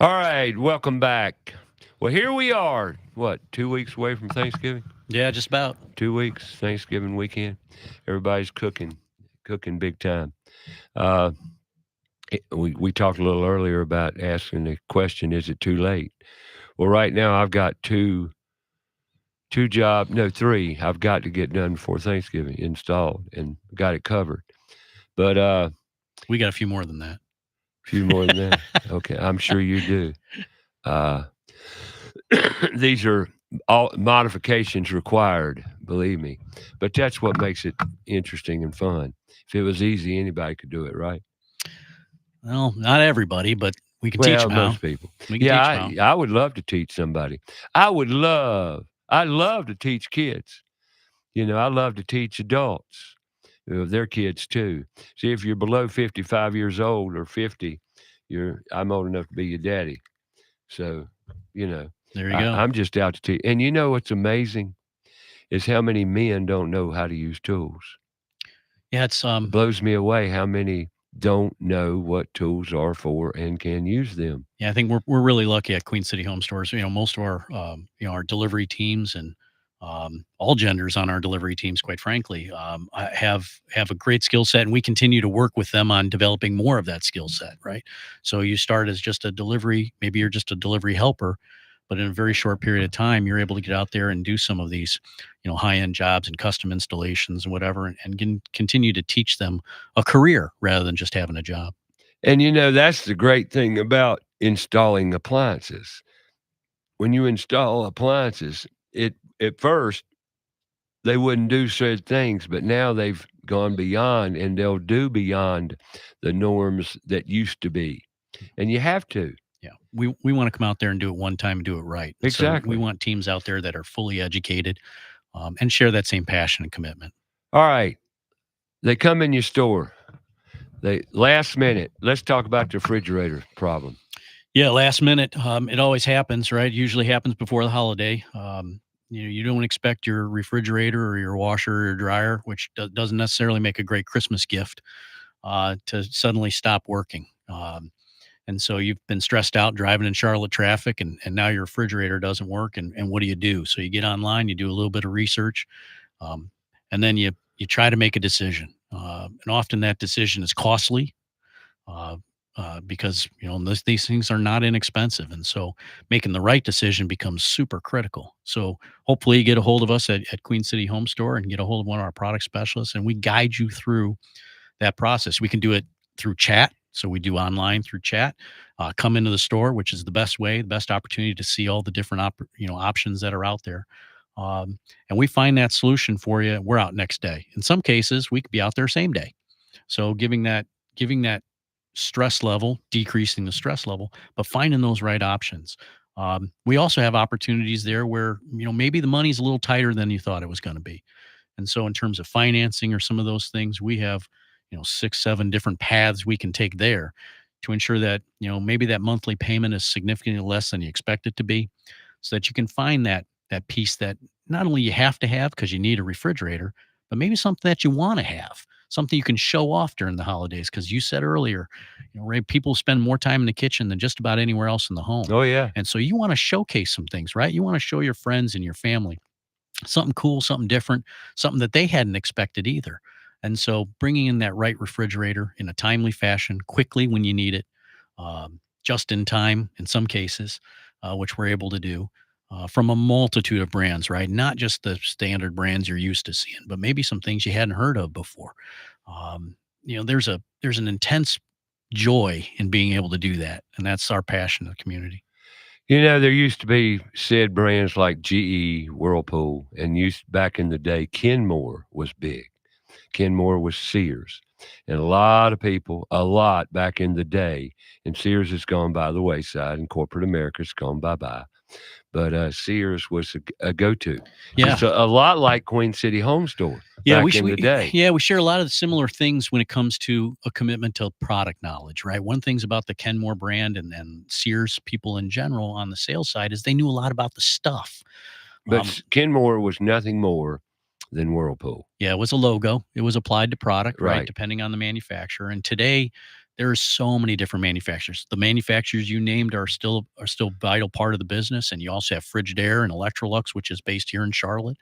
Speaker 1: All right, welcome back. Well, here we are. What, 2 weeks away from Thanksgiving?
Speaker 3: Yeah, just about.
Speaker 1: 2 weeks, Thanksgiving weekend. Everybody's cooking big time. We talked a little earlier about asking the question, is it too late? Well, right now I've got three I've got to get done before Thanksgiving installed and got it covered. But
Speaker 3: we got a few more than that.
Speaker 1: Few more than that. Okay, I'm sure you do. These are all modifications required, believe me. But that's what makes it interesting and fun. If it was easy, anybody could do it, right?
Speaker 3: Well, not everybody, but we can teach
Speaker 1: Well,
Speaker 3: them how.
Speaker 1: most people.
Speaker 3: We can
Speaker 1: Yeah,
Speaker 3: teach them how.
Speaker 1: I would love to teach somebody. I'd love to teach kids. I love to teach adults, their kids too. See, if you're below 55 years old or 50, I'm old enough to be your daddy. So,
Speaker 3: There you go.
Speaker 1: I'm just out to teach. And you know what's amazing is how many men don't know how to use tools.
Speaker 3: Yeah, it's
Speaker 1: It blows me away how many don't know what tools are for and can use them.
Speaker 3: Yeah, I think we're really lucky at Queen City Home Stores. Most of our our delivery teams and all genders on our delivery teams, quite frankly, have a great skill set, and we continue to work with them on developing more of that skill set. Right. So you start as just a delivery, maybe you're just a delivery helper, but in a very short period of time, you're able to get out there and do some of these, high end jobs and custom installations and whatever, and can continue to teach them a career rather than just having a job.
Speaker 1: And that's the great thing about installing appliances. When you install appliances, at first they wouldn't do certain things, but now they've gone beyond and they'll do beyond the norms that used to be. And you have to.
Speaker 3: Yeah, we want to come out there and do it one time and do it right. And so
Speaker 1: Exactly.
Speaker 3: we want teams out there that are fully educated and share that same passion and commitment.
Speaker 1: All right. They come in your store. They last minute. Let's talk about the refrigerator problem.
Speaker 3: Yeah, last minute. It always happens, right? Usually happens before the holiday. You don't expect your refrigerator or your washer or your dryer, which doesn't necessarily make a great Christmas gift, to suddenly stop working. And so you've been stressed out driving in Charlotte traffic, and now your refrigerator doesn't work. And what do you do? So you get online, you do a little bit of research, and then you try to make a decision. And often that decision is costly. Because these things are not inexpensive, and so making the right decision becomes super critical. So hopefully you get a hold of us at Queen City Home Store and get a hold of one of our product specialists, and we guide you through that process. We can do it through chat, so we do online through chat. Come into the store, which is the best way, the best opportunity to see all the different options that are out there, and we find that solution for you. We're out next day. In some cases, we could be out there same day. So giving that stress level, decreasing the stress level, but finding those right options. We also have opportunities there where, maybe the money's a little tighter than you thought it was going to be. And so in terms of financing or some of those things, we have, 6, 7 different paths we can take there to ensure that, maybe that monthly payment is significantly less than you expect it to be, so that you can find that piece that not only you have to have because you need a refrigerator, but maybe something that you want to have. Something you can show off during the holidays, because you said earlier, Ray, people spend more time in the kitchen than just about anywhere else in the home.
Speaker 1: Oh, yeah.
Speaker 3: And so you want to showcase some things, right? You want to show your friends and your family something cool, something different, something that they hadn't expected either. And so bringing in that right refrigerator in a timely fashion, quickly when you need it, just in time in some cases, which we're able to do. From a multitude of brands, right? Not just the standard brands you're used to seeing, but maybe some things you hadn't heard of before. There's an intense joy in being able to do that, and that's our passion in the community.
Speaker 1: There used to be said brands like GE, Whirlpool, and back in the day, Kenmore was big. Kenmore was Sears. And a lot back in the day, and Sears has gone by the wayside, and corporate America's gone bye-bye. But Sears was a go-to.
Speaker 3: Yeah.
Speaker 1: It's a lot like Queen City Home Store back in the day.
Speaker 3: Yeah, we share a lot of the similar things when it comes to a commitment to product knowledge, right? One thing's about the Kenmore brand and Sears people in general on the sales side is they knew a lot about the stuff.
Speaker 1: But Kenmore was nothing more than Whirlpool.
Speaker 3: Yeah, it was a logo. It was applied to product, right?
Speaker 1: Right.
Speaker 3: Depending on the manufacturer. And today, there's so many different manufacturers. The manufacturers you named are still vital part of the business. And you also have Frigidaire and Electrolux, which is based here in Charlotte.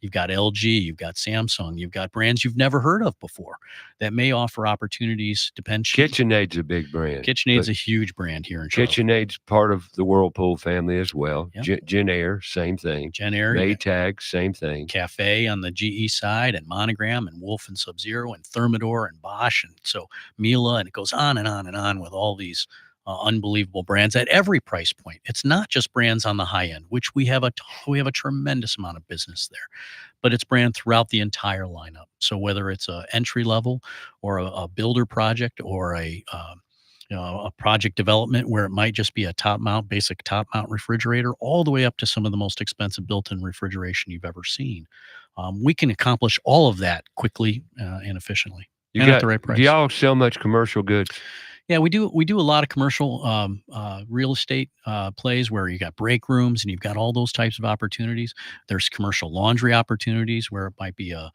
Speaker 3: You've got LG, you've got Samsung, you've got brands you've never heard of before that may offer opportunities.
Speaker 1: KitchenAid's a big brand.
Speaker 3: KitchenAid's a huge brand here in Charlotte.
Speaker 1: KitchenAid's part of the Whirlpool family as well.
Speaker 3: Yep.
Speaker 1: Genair, same thing.
Speaker 3: Genair,
Speaker 1: Maytag, same thing.
Speaker 3: Cafe on the GE side, and Monogram and Wolf and Sub-Zero and Thermador and Bosch, and so Miele, and it goes on and on and on with all these unbelievable brands at every price point. It's not just brands on the high end, which we have a tremendous amount of business there, but it's brand throughout the entire lineup. So whether it's a entry level or a builder project or a project development where it might just be a basic top mount refrigerator, all the way up to some of the most expensive built-in refrigeration you've ever seen. We can accomplish all of that quickly and efficiently, and at the right price.
Speaker 1: Do y'all sell much commercial goods?
Speaker 3: Yeah, we do. We do a lot of commercial real estate plays where you got break rooms and you've got all those types of opportunities. There's commercial laundry opportunities where it might be a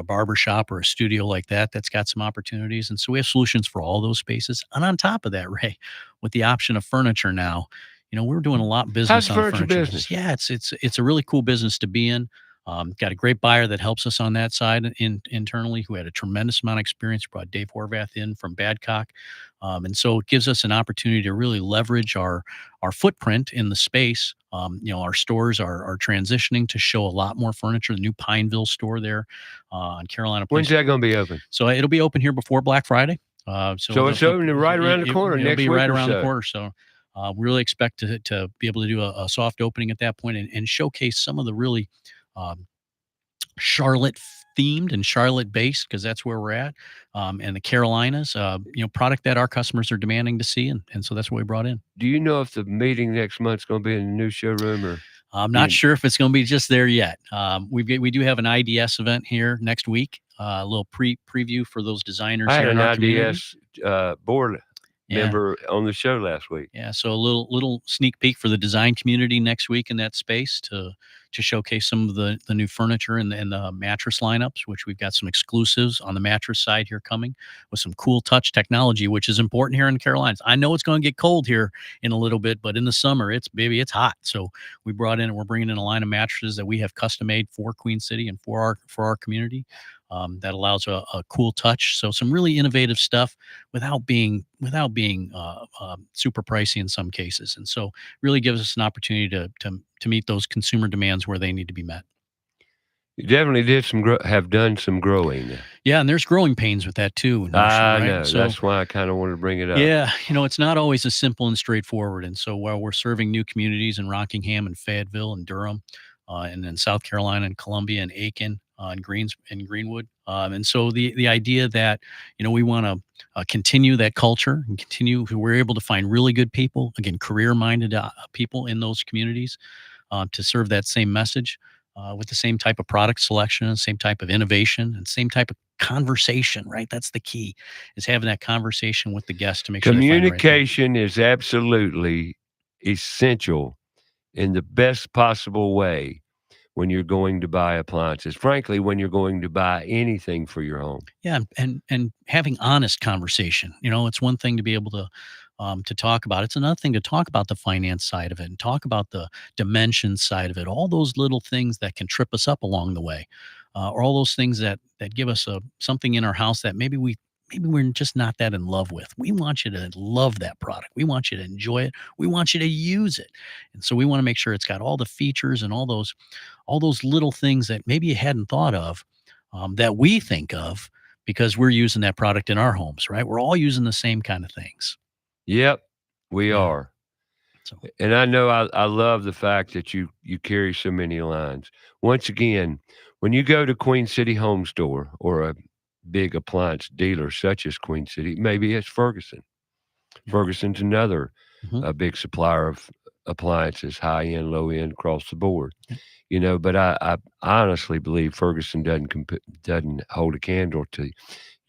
Speaker 3: barber shop or a studio like that that's got some opportunities. And so we have solutions for all those spaces. And on top of that, Ray, with the option of furniture now, we're doing a lot of business
Speaker 1: How's
Speaker 3: on the
Speaker 1: furniture business?
Speaker 3: Yeah, it's a really cool business to be in. Got a great buyer that helps us on that side internally, who had a tremendous amount of experience. Brought Dave Horvath in from Badcock, and so it gives us an opportunity to really leverage our footprint in the space. Our stores are transitioning to show a lot more furniture. The new Pineville store there on Carolina Place.
Speaker 1: When's that going to be open?
Speaker 3: So it'll be open here before Black Friday.
Speaker 1: So it's opening right around the corner
Speaker 3: It'll
Speaker 1: next
Speaker 3: be
Speaker 1: week
Speaker 3: right
Speaker 1: or
Speaker 3: around the
Speaker 1: so.
Speaker 3: corner. So we really expect to be able to do a soft opening at that point and showcase some of the really Charlotte themed and Charlotte based, because that's where we're at, and the Carolinas, product that our customers are demanding to see, and so that's what we brought in.
Speaker 1: Do you know if the meeting next month's going to be in the new showroom or?
Speaker 3: I'm not sure if it's going to be just there yet. We do have an IDS event here next week, a little preview for those designers.
Speaker 1: I had
Speaker 3: here in
Speaker 1: an
Speaker 3: our community.
Speaker 1: IDS board member on the show last week.
Speaker 3: Yeah, so a little sneak peek for the design community next week in that space to showcase some of the new furniture and the mattress lineups, which we've got some exclusives on the mattress side here coming with some cool touch technology, which is important here in the Carolinas. I know it's going to get cold here in a little bit, but in the summer, it's hot. So we're bringing in a line of mattresses that we have custom made for Queen City and for our community. That allows a cool touch. So some really innovative stuff without being super pricey in some cases. And so really gives us an opportunity to meet those consumer demands where they need to be met.
Speaker 1: You definitely have done some growing.
Speaker 3: Yeah, and there's growing pains with that too.
Speaker 1: I
Speaker 3: right?
Speaker 1: know.
Speaker 3: So,
Speaker 1: that's why I kind of wanted to bring it up.
Speaker 3: yeah, it's not always as simple and straightforward. And so while we're serving new communities in Rockingham and Fayetteville and Durham, and then South Carolina and Columbia and Aiken, and Greenwood. And so the idea that, we want to continue that culture and we're able to find really good people, again, career-minded people in those communities to serve that same message with the same type of product selection and same type of innovation and same type of conversation, right? That's the key, is having that conversation with the guest to make sure
Speaker 1: communication is absolutely essential in the best possible way when you're going to buy appliances, frankly, when you're going to buy anything for your home.
Speaker 3: Yeah, and having honest conversation. It's one thing to be able to talk about. It's another thing to talk about the finance side of it and talk about the dimensions side of it. All those little things that can trip us up along the way, or all those things that give us something in our house that maybe we're just not that in love with. We want you to love that product. We want you to enjoy it. We want you to use it. And so we want to make sure it's got all the features and all those little things that maybe you hadn't thought of, that we think of because we're using that product in our homes, right? We're all using the same kind of things.
Speaker 1: Yep, we are.
Speaker 3: So,
Speaker 1: and I know I love the fact that you carry so many lines. Once again, when you go to Queen City Home Store or a big appliance dealer such as Queen City, maybe it's Ferguson. Ferguson's another big supplier of appliances, high end, low end, across the board. But I honestly believe Ferguson doesn't hold a candle to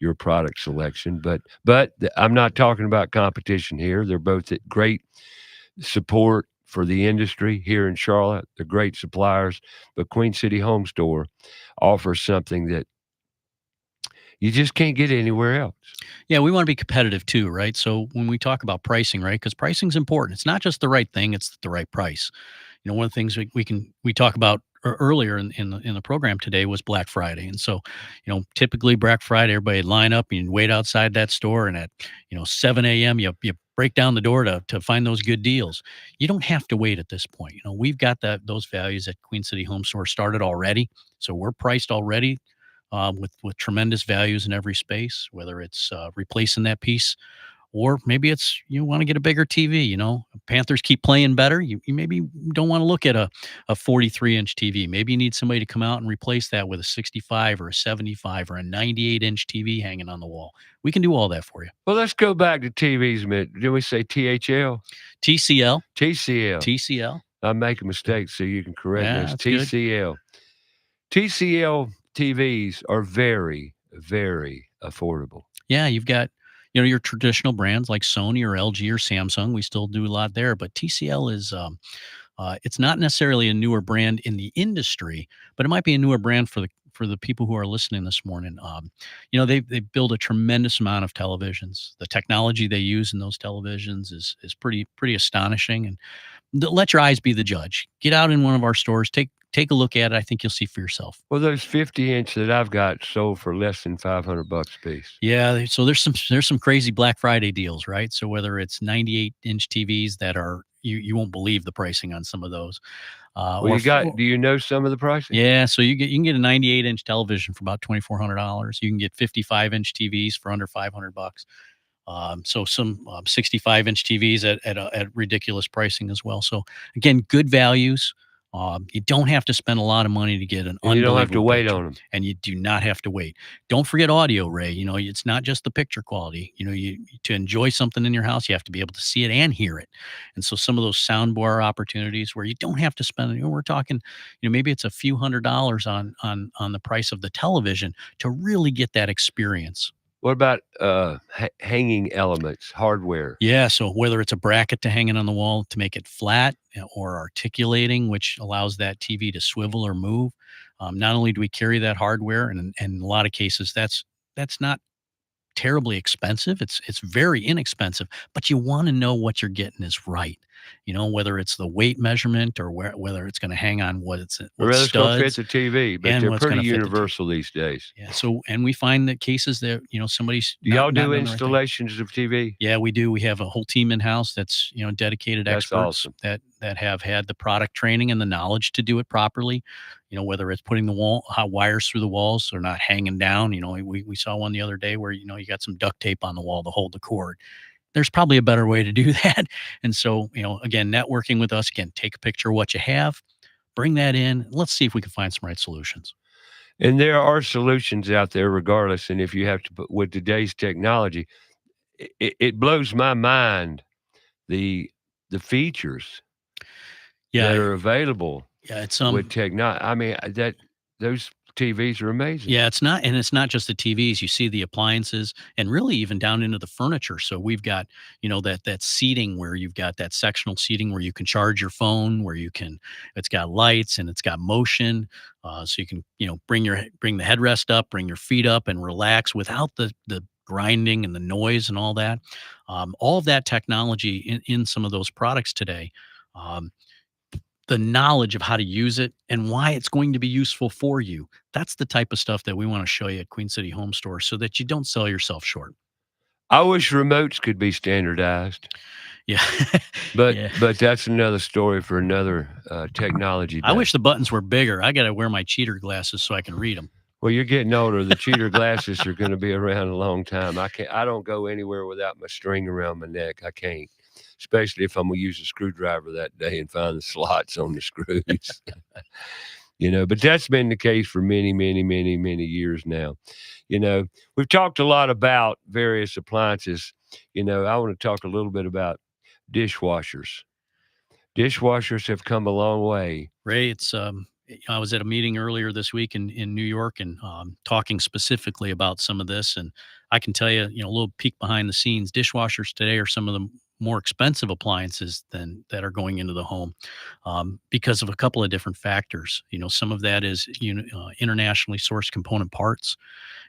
Speaker 1: your product selection. But I'm not talking about competition here. They're both great support for the industry here in Charlotte. They're great suppliers, but Queen City Home Store offers something that you just can't get anywhere else.
Speaker 3: Yeah, we want to be competitive too, right? So when we talk about pricing, right, because pricing is important. It's not just the right thing; it's the right price. One of the things we talk about earlier in the program today was Black Friday, and so typically Black Friday, everybody line up and wait outside that store, and at 7 a.m. you break down the door to find those good deals. You don't have to wait at this point. We've got those values at Queen City Home Store started already, so we're priced already. With tremendous values in every space, whether it's replacing that piece Or maybe it's you want to get a bigger TV. Panthers keep playing better. You maybe don't want to look at a 43-inch TV. Maybe you need somebody to come out and replace that with a 65 or a 75 or a 98-inch TV hanging on the wall. We can do all that for you.
Speaker 1: Well, let's go back to TVs a minute. Did we say THL?
Speaker 3: TCL.
Speaker 1: TCL.
Speaker 3: TCL.
Speaker 1: I make a mistake, so you can correct
Speaker 3: Yeah,
Speaker 1: me. It's
Speaker 3: that's good.
Speaker 1: TCL. TCL TVs are very, very affordable.
Speaker 3: Yeah, you've got your traditional brands like Sony or LG or Samsung. We still do a lot there, but TCL is it's not necessarily a newer brand in the industry, but it might be a newer brand for the people who are listening this morning. They build a tremendous amount of televisions. The technology they use in those televisions is pretty astonishing. And let your eyes be the judge. Get out in one of our stores, take a look at it. I think you'll see for yourself.
Speaker 1: Well, those 50-inch that I've got sold for less than $500 a piece.
Speaker 3: Yeah, so there's some crazy Black Friday deals, right? So whether it's 98-inch TVs that are you won't believe the pricing on some of those.
Speaker 1: Well, do you know some of the pricing?
Speaker 3: Yeah, so you can get a 98-inch television for about $2,400. You can get 55-inch TVs for under $500. So some 65-inch TVs at ridiculous pricing as well. So again, good values. You don't have to spend a lot of money to get an unbelievable
Speaker 1: You don't have to wait
Speaker 3: picture,
Speaker 1: on them.
Speaker 3: and you do not have to wait. Don't forget audio, Ray. It's not just the picture quality. To enjoy something in your house, you have to be able to see it and hear it. And so some of those soundbar opportunities where you don't have to spend, we're talking, maybe it's a few $100s on the price of the television to really get that experience.
Speaker 1: What about hanging elements, hardware?
Speaker 3: Yeah, so whether it's a bracket to hang it on the wall to make it flat or articulating, which allows that TV to swivel or move. Not only do we carry that hardware, and in a lot of cases, that's not terribly expensive. It's very inexpensive, but you want to know what you're getting is right. Whether it's the weight measurement or whether it's going to hang on what
Speaker 1: Whether it's going to
Speaker 3: studs.
Speaker 1: fit the TV, but
Speaker 3: and
Speaker 1: they're
Speaker 3: what's gonna
Speaker 1: pretty
Speaker 3: fit the
Speaker 1: universal these days.
Speaker 3: Yeah. So, and we find that cases that, somebody's.
Speaker 1: Do y'all
Speaker 3: not
Speaker 1: do
Speaker 3: doing the right thing.
Speaker 1: installations of TV?
Speaker 3: Yeah, we do. We have a whole team in house that's, dedicated
Speaker 1: That's
Speaker 3: experts
Speaker 1: awesome.
Speaker 3: that have had the product training and the knowledge to do it properly. Whether it's putting the hot wires through the walls or not hanging down. We saw one the other day where, you got some duct tape on the wall to hold the cord. There's probably a better way to do that. And so, again, networking with us, again, take a picture of what you have, bring that in. Let's see if we can find some right solutions.
Speaker 1: And there are solutions out there regardless. And if you have to put with today's technology, it blows my mind, the features that are available
Speaker 3: it's
Speaker 1: with technology. I mean, those TVs are amazing.
Speaker 3: Yeah, it's not just the TVs. You see the appliances and really even down into the furniture. So we've got, that seating where you've got that sectional seating where you can charge your phone, it's got lights and it's got motion. So you can, bring the headrest up, bring your feet up and relax without the grinding and the noise and all that. All of that technology in some of those products today. The knowledge of how to use it and why it's going to be useful for you. That's the type of stuff that we want to show you at Queen City Home Store so that you don't sell yourself short.
Speaker 1: I wish remotes could be standardized.
Speaker 3: Yeah.
Speaker 1: But
Speaker 3: Yeah.
Speaker 1: but that's another story for another technology day.
Speaker 3: I wish the buttons were bigger. I got to wear my cheater glasses so I can read them.
Speaker 1: Well, you're getting older. The cheater glasses are going to be around a long time. I don't go anywhere without my string around my neck. I can't, especially if I'm going to use a screwdriver that day and find the slots on the screws. But that's been the case for many, many, many, many years now. We've talked a lot about various appliances. I want to talk a little bit about dishwashers. Dishwashers have come a long way.
Speaker 3: Ray, I was at a meeting earlier this week in New York and talking specifically about some of this. And I can tell you, a little peek behind the scenes, dishwashers today are some of the more expensive appliances that are going into the home because of a couple of different factors. Some of that is internationally sourced component parts.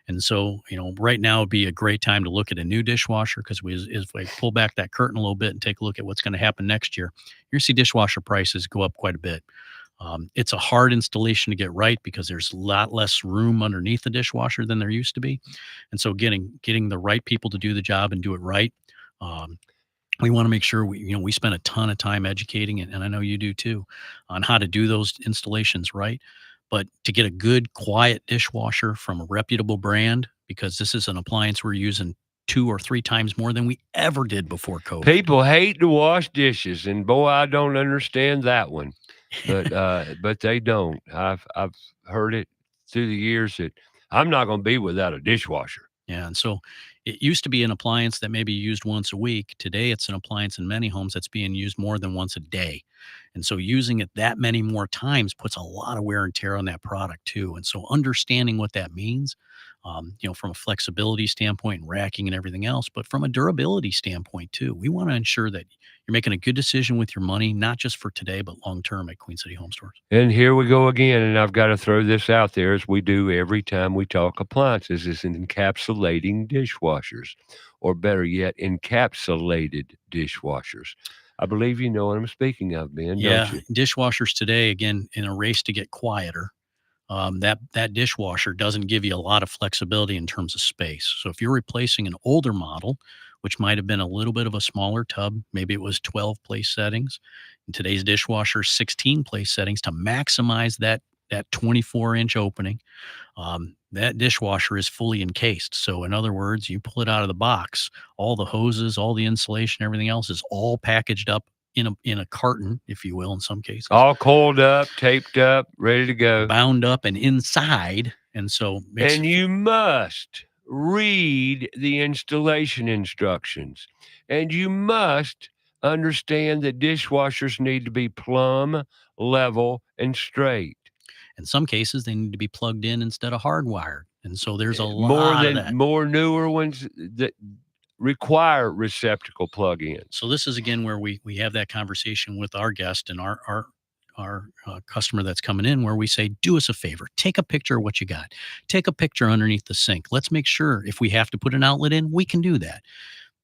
Speaker 3: And so, right now would be a great time to look at a new dishwasher because if we pull back that curtain a little bit and take a look at what's going to happen next year, you're going to see dishwasher prices go up quite a bit. It's a hard installation to get right because there's a lot less room underneath the dishwasher than there used to be. And so getting the right people to do the job and do it right. We want to make sure we spend a ton of time educating, and I know you do too, on how to do those installations right. But to get a good, quiet dishwasher from a reputable brand, because this is an appliance we're using 2 or 3 times more than we ever did before COVID.
Speaker 1: People hate to wash dishes, and boy, I don't understand that one. But they don't. I've heard it through the years that I'm not going to be without a dishwasher.
Speaker 3: Yeah, and so it used to be an appliance that maybe used once a week. Today, it's an appliance in many homes that's being used more than once a day. And so using it that many more times puts a lot of wear and tear on that product too. And so understanding what that means, from a flexibility standpoint and racking and everything else, but from a durability standpoint too, we want to ensure that you're making a good decision with your money, not just for today, but long term at Queen City Home Stores.
Speaker 1: And here we go again, and I've got to throw this out there as we do every time we talk appliances, is encapsulating dishwashers, or better yet, encapsulated dishwashers. I believe you know what I'm speaking of, Ben,
Speaker 3: Yeah,
Speaker 1: don't you?
Speaker 3: dishwashers today, again, in a race to get quieter, that dishwasher doesn't give you a lot of flexibility in terms of space. So if you're replacing an older model, which might have been a little bit of a smaller tub, maybe it was 12 place settings. In today's dishwasher, 16 place settings to maximize that 24-inch opening. That dishwasher is fully encased. So in other words, you pull it out of the box, all the hoses, all the insulation, everything else is all packaged up in a carton, if you will, in some cases.
Speaker 1: All coiled up, taped up, ready to go.
Speaker 3: Bound up and inside. And so
Speaker 1: And you must read the installation instructions. And you must understand that dishwashers need to be plumb, level, and straight.
Speaker 3: in some cases, they need to be plugged in instead of hardwired. And so there's a lot of that.
Speaker 1: More newer ones that require receptacle plug-ins.
Speaker 3: So this is again where we have that conversation with our guest and our customer that's coming in, where we say, do us a favor, take a picture of what you got, take a picture underneath the sink. Let's make sure if we have to put an outlet in, we can do that.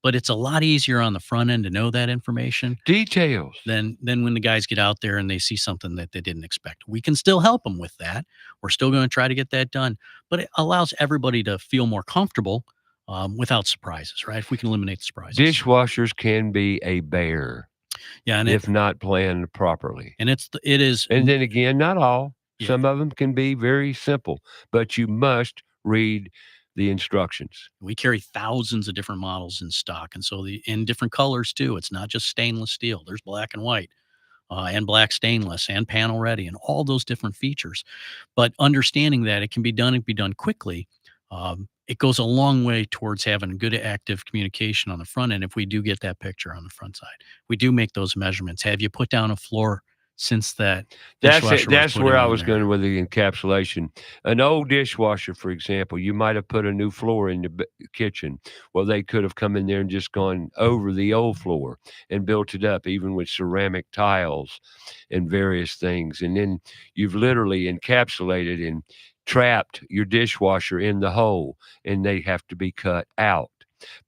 Speaker 3: But it's a lot easier on the front end to know that information.
Speaker 1: Details.
Speaker 3: Than when the guys get out there and they see something that they didn't expect. We can still help them with that. We're still going to try to get that done, but it allows everybody to feel more comfortable without surprises, right? If we can eliminate the surprises.
Speaker 1: Dishwashers can be a bear.
Speaker 3: Yeah, and
Speaker 1: if not planned properly.
Speaker 3: And it is.
Speaker 1: And then again, not all.
Speaker 3: Yeah.
Speaker 1: Some of them can be very simple, but you must read the instructions.
Speaker 3: We carry thousands of different models in stock, and so in different colors too. It's not just stainless steel. There's black and white, and black stainless, and panel ready, and all those different features. But understanding that it can be done quickly, it goes a long way towards having good active communication on the front end. If we do get that picture on the front side, we do make those measurements. Have you put down a floor since that?
Speaker 1: That's where I was going with the encapsulation. An old dishwasher, for example, you might have put a new floor in the kitchen. Well, they could have come in there and just gone over the old floor and built it up, even with ceramic tiles and various things. And then you've literally encapsulated and trapped your dishwasher in the hole, and they have to be cut out.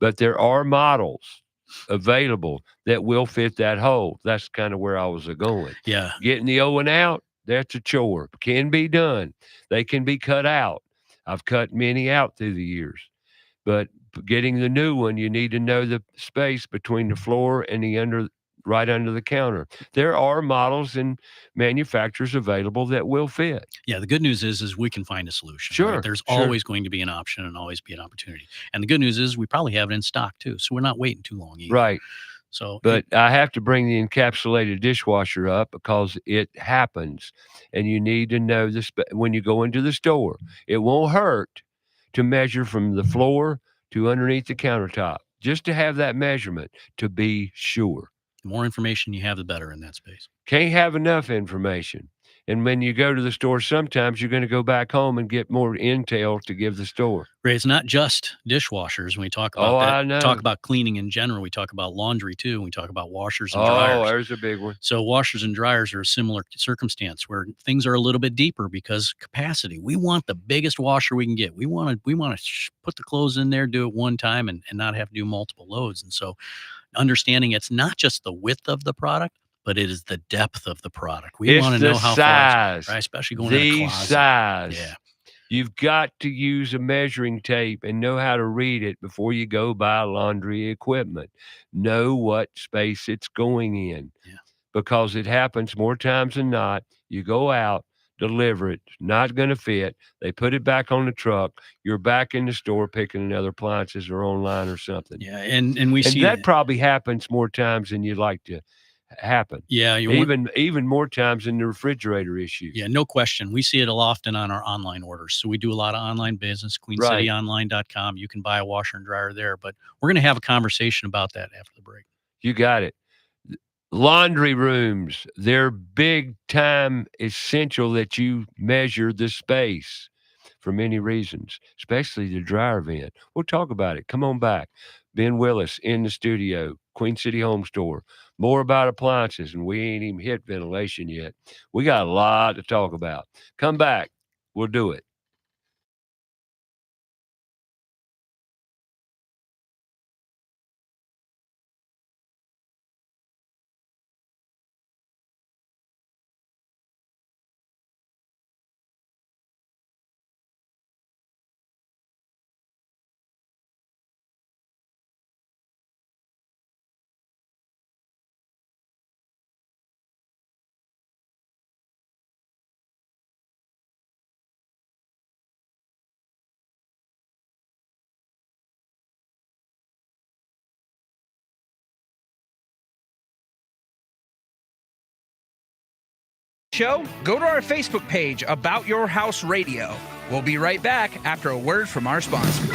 Speaker 1: But there are models available that will fit that hole. That's kind of where I was going.
Speaker 3: Yeah.
Speaker 1: Getting the Owen out, that's a chore. Can be done. They can be cut out. I've cut many out through the years. But getting the new one, you need to know the space between the floor and the right under the counter. There are models and manufacturers available that will fit.
Speaker 3: Yeah, the good news is we can find a solution.
Speaker 1: Sure.
Speaker 3: Right? There's
Speaker 1: sure.
Speaker 3: always going to be an option and always be an opportunity. And the good news is we probably have it in stock too. So we're not waiting too long either.
Speaker 1: Right.
Speaker 3: So,
Speaker 1: but I have to bring the encapsulated dishwasher up because it happens, and you need to know this when you go into the store. It won't hurt to measure from the floor to underneath the countertop, just to have that measurement to be sure.
Speaker 3: The more information you have, the better in that space.
Speaker 1: Can't have enough information. And when you go to the store, sometimes you're going to go back home and get more intel to give the store.
Speaker 3: Ray, it's not just dishwashers. When we talk about
Speaker 1: I know.
Speaker 3: Talk about cleaning in general. We talk about laundry too. We talk about washers and dryers.
Speaker 1: Oh, there's a big one.
Speaker 3: So washers and dryers are a similar circumstance where things are a little bit deeper because capacity. We want the biggest washer we can get. We want to put the clothes in there, do it one time, and not have to do multiple loads. And so understanding it's not just the width of the product, but it is the depth of the product. We want to know how
Speaker 1: size,
Speaker 3: far, right? Especially going in a closet.
Speaker 1: Size.
Speaker 3: Yeah.
Speaker 1: You've got to use a measuring tape and know how to read it before you go buy laundry equipment. Know what space it's going in.
Speaker 3: Yeah.
Speaker 1: Because it happens more times than not. You go out, deliver it. It's not going to fit. They put it back on the truck. You're back in the store picking another appliances or online or something.
Speaker 3: Yeah, and we
Speaker 1: And
Speaker 3: see
Speaker 1: that probably happens more times than you'd like to happen.
Speaker 3: Yeah,
Speaker 1: even more times than the refrigerator issue.
Speaker 3: Yeah, no question. We see it often on our online orders. So we do a lot of online business, queencityonline.com. You can buy a washer and dryer there, but we're going to have a conversation about that after the break.
Speaker 1: You got it. Laundry rooms, they're big time essential that you measure the space for many reasons, especially the dryer vent. We'll talk about it. Come on back. Ben Willis in the studio, Queen City Home Store. More about appliances, and we ain't even hit ventilation yet. We got a lot to talk about. Come back. We'll do it.
Speaker 4: Show, go to our Facebook page, About Your House Radio. We'll be right back after a word from our sponsor.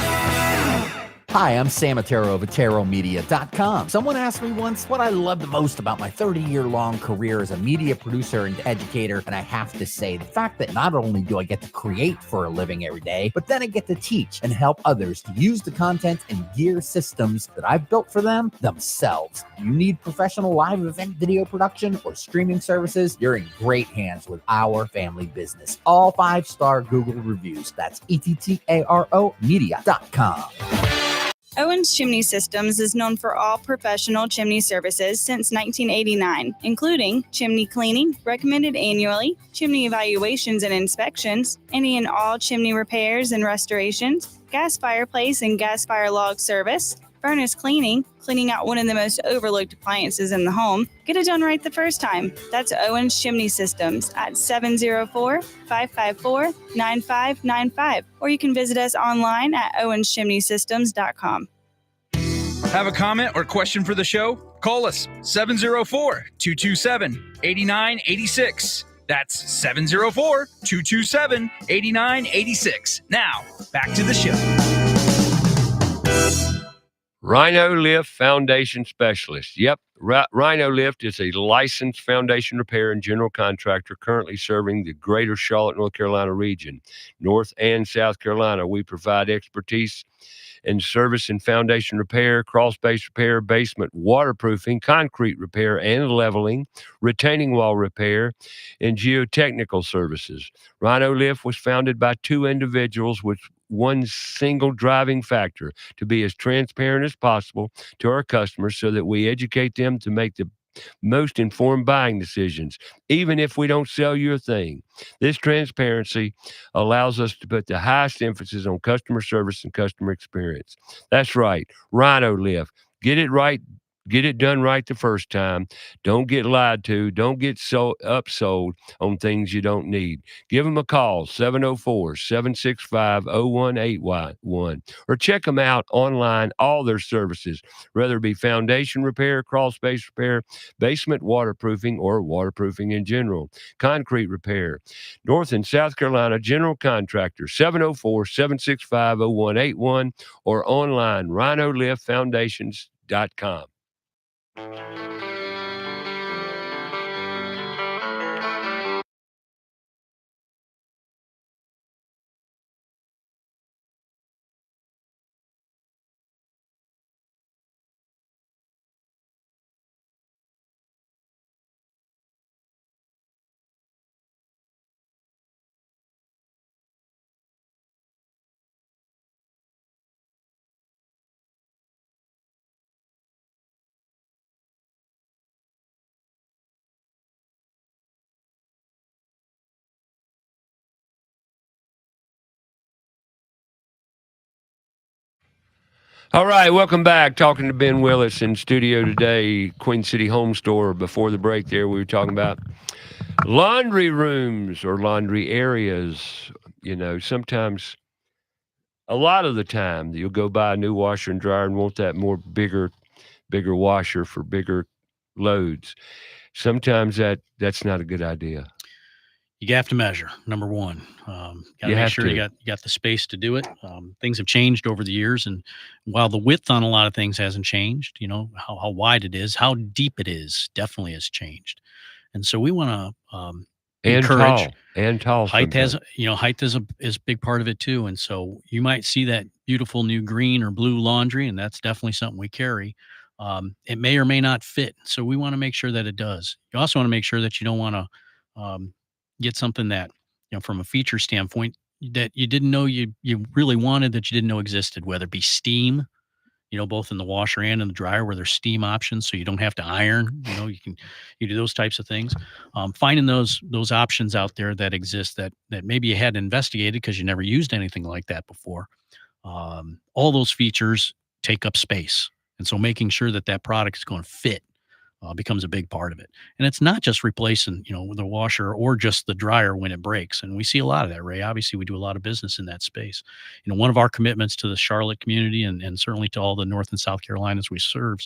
Speaker 9: Hi, I'm Sam Otero of AteroMedia.com. Someone asked me once what I love the most about my 30-year-long career as a media producer and educator, and I have to say the fact that not only do I get to create for a living every day, but then I get to teach and help others to use the content and gear systems that I've built for them themselves. You need professional live event video production or streaming services? You're in great hands with our family business. All 5-star Google reviews. That's ETTARO Media.com.
Speaker 7: Owens Chimney Systems is known for all professional chimney services since 1989, including chimney cleaning, recommended annually, chimney evaluations and inspections, any and all chimney repairs and restorations, gas fireplace and gas fire log service, furnace cleaning, cleaning out one of the most overlooked appliances in the home. Get it done right the first time. That's Owens Chimney Systems at 704-554-9595. Or you can visit us online at owenschimneysystems.com.
Speaker 4: Have a comment or question for the show? Call us 704-227-8986. That's 704-227-8986. Now, back to the show.
Speaker 1: Rhino Lift Foundation Specialist. Yep, Rhino Lift is a licensed foundation repair and general contractor currently serving the greater Charlotte, North Carolina region, North and South Carolina. We provide expertise and service in foundation repair, crawl space repair, basement waterproofing, concrete repair and leveling, retaining wall repair, and geotechnical services. Rhino Lift was founded by two individuals with one single driving factor: to be as transparent as possible to our customers so that we educate them to make the most informed buying decisions, even if we don't sell you a thing. This transparency allows us to put the highest emphasis on customer service and customer experience. That's right, Rhino Lift. Get it right. Get it done right the first time. Don't get lied to. Don't get upsold on things you don't need. Give them a call, 704-765-0181, or check them out online, all their services, whether it be foundation repair, crawl space repair, basement waterproofing, or waterproofing in general, concrete repair. North and South Carolina general contractor, 704-765-0181, or online, rhinoliftfoundations.com. All right, welcome back. Talking to Ben Willis in studio today, Queen City Home Store. Before the break there, we were talking about Laundry rooms or laundry areas, sometimes a lot of the time you'll go buy a new washer and dryer and want that more bigger washer for bigger loads. Sometimes that's not a good idea.
Speaker 3: You have to measure. Number one, got to
Speaker 1: You
Speaker 3: make
Speaker 1: have
Speaker 3: sure
Speaker 1: to.
Speaker 3: you got the space to do it. Things have changed over the years, and while the width on a lot of things hasn't changed, how wide it is, how deep it is, definitely has changed. And so we want to
Speaker 1: And
Speaker 3: encourage
Speaker 1: tall
Speaker 3: height.
Speaker 1: sometimes.
Speaker 3: Height is a big part of it too. And so you might see that beautiful new green or blue laundry, and that's definitely something we carry. It may or may not fit, so we want to make sure that it does. You also want to make sure that you don't want to get something that, from a feature standpoint, that you didn't know you really wanted, that you didn't know existed, whether it be steam, both in the washer and in the dryer, where there's steam options, so you don't have to iron. You do those types of things. Finding those options out there that exist that maybe you hadn't investigated because you never used anything like that before. All those features take up space, and so making sure that product is going to fit becomes a big part of it. And it's not just replacing, the washer or just the dryer when it breaks. And we see a lot of that, Ray. Obviously, we do a lot of business in that space. One of our commitments to the Charlotte community and certainly to all the North and South Carolinas we serve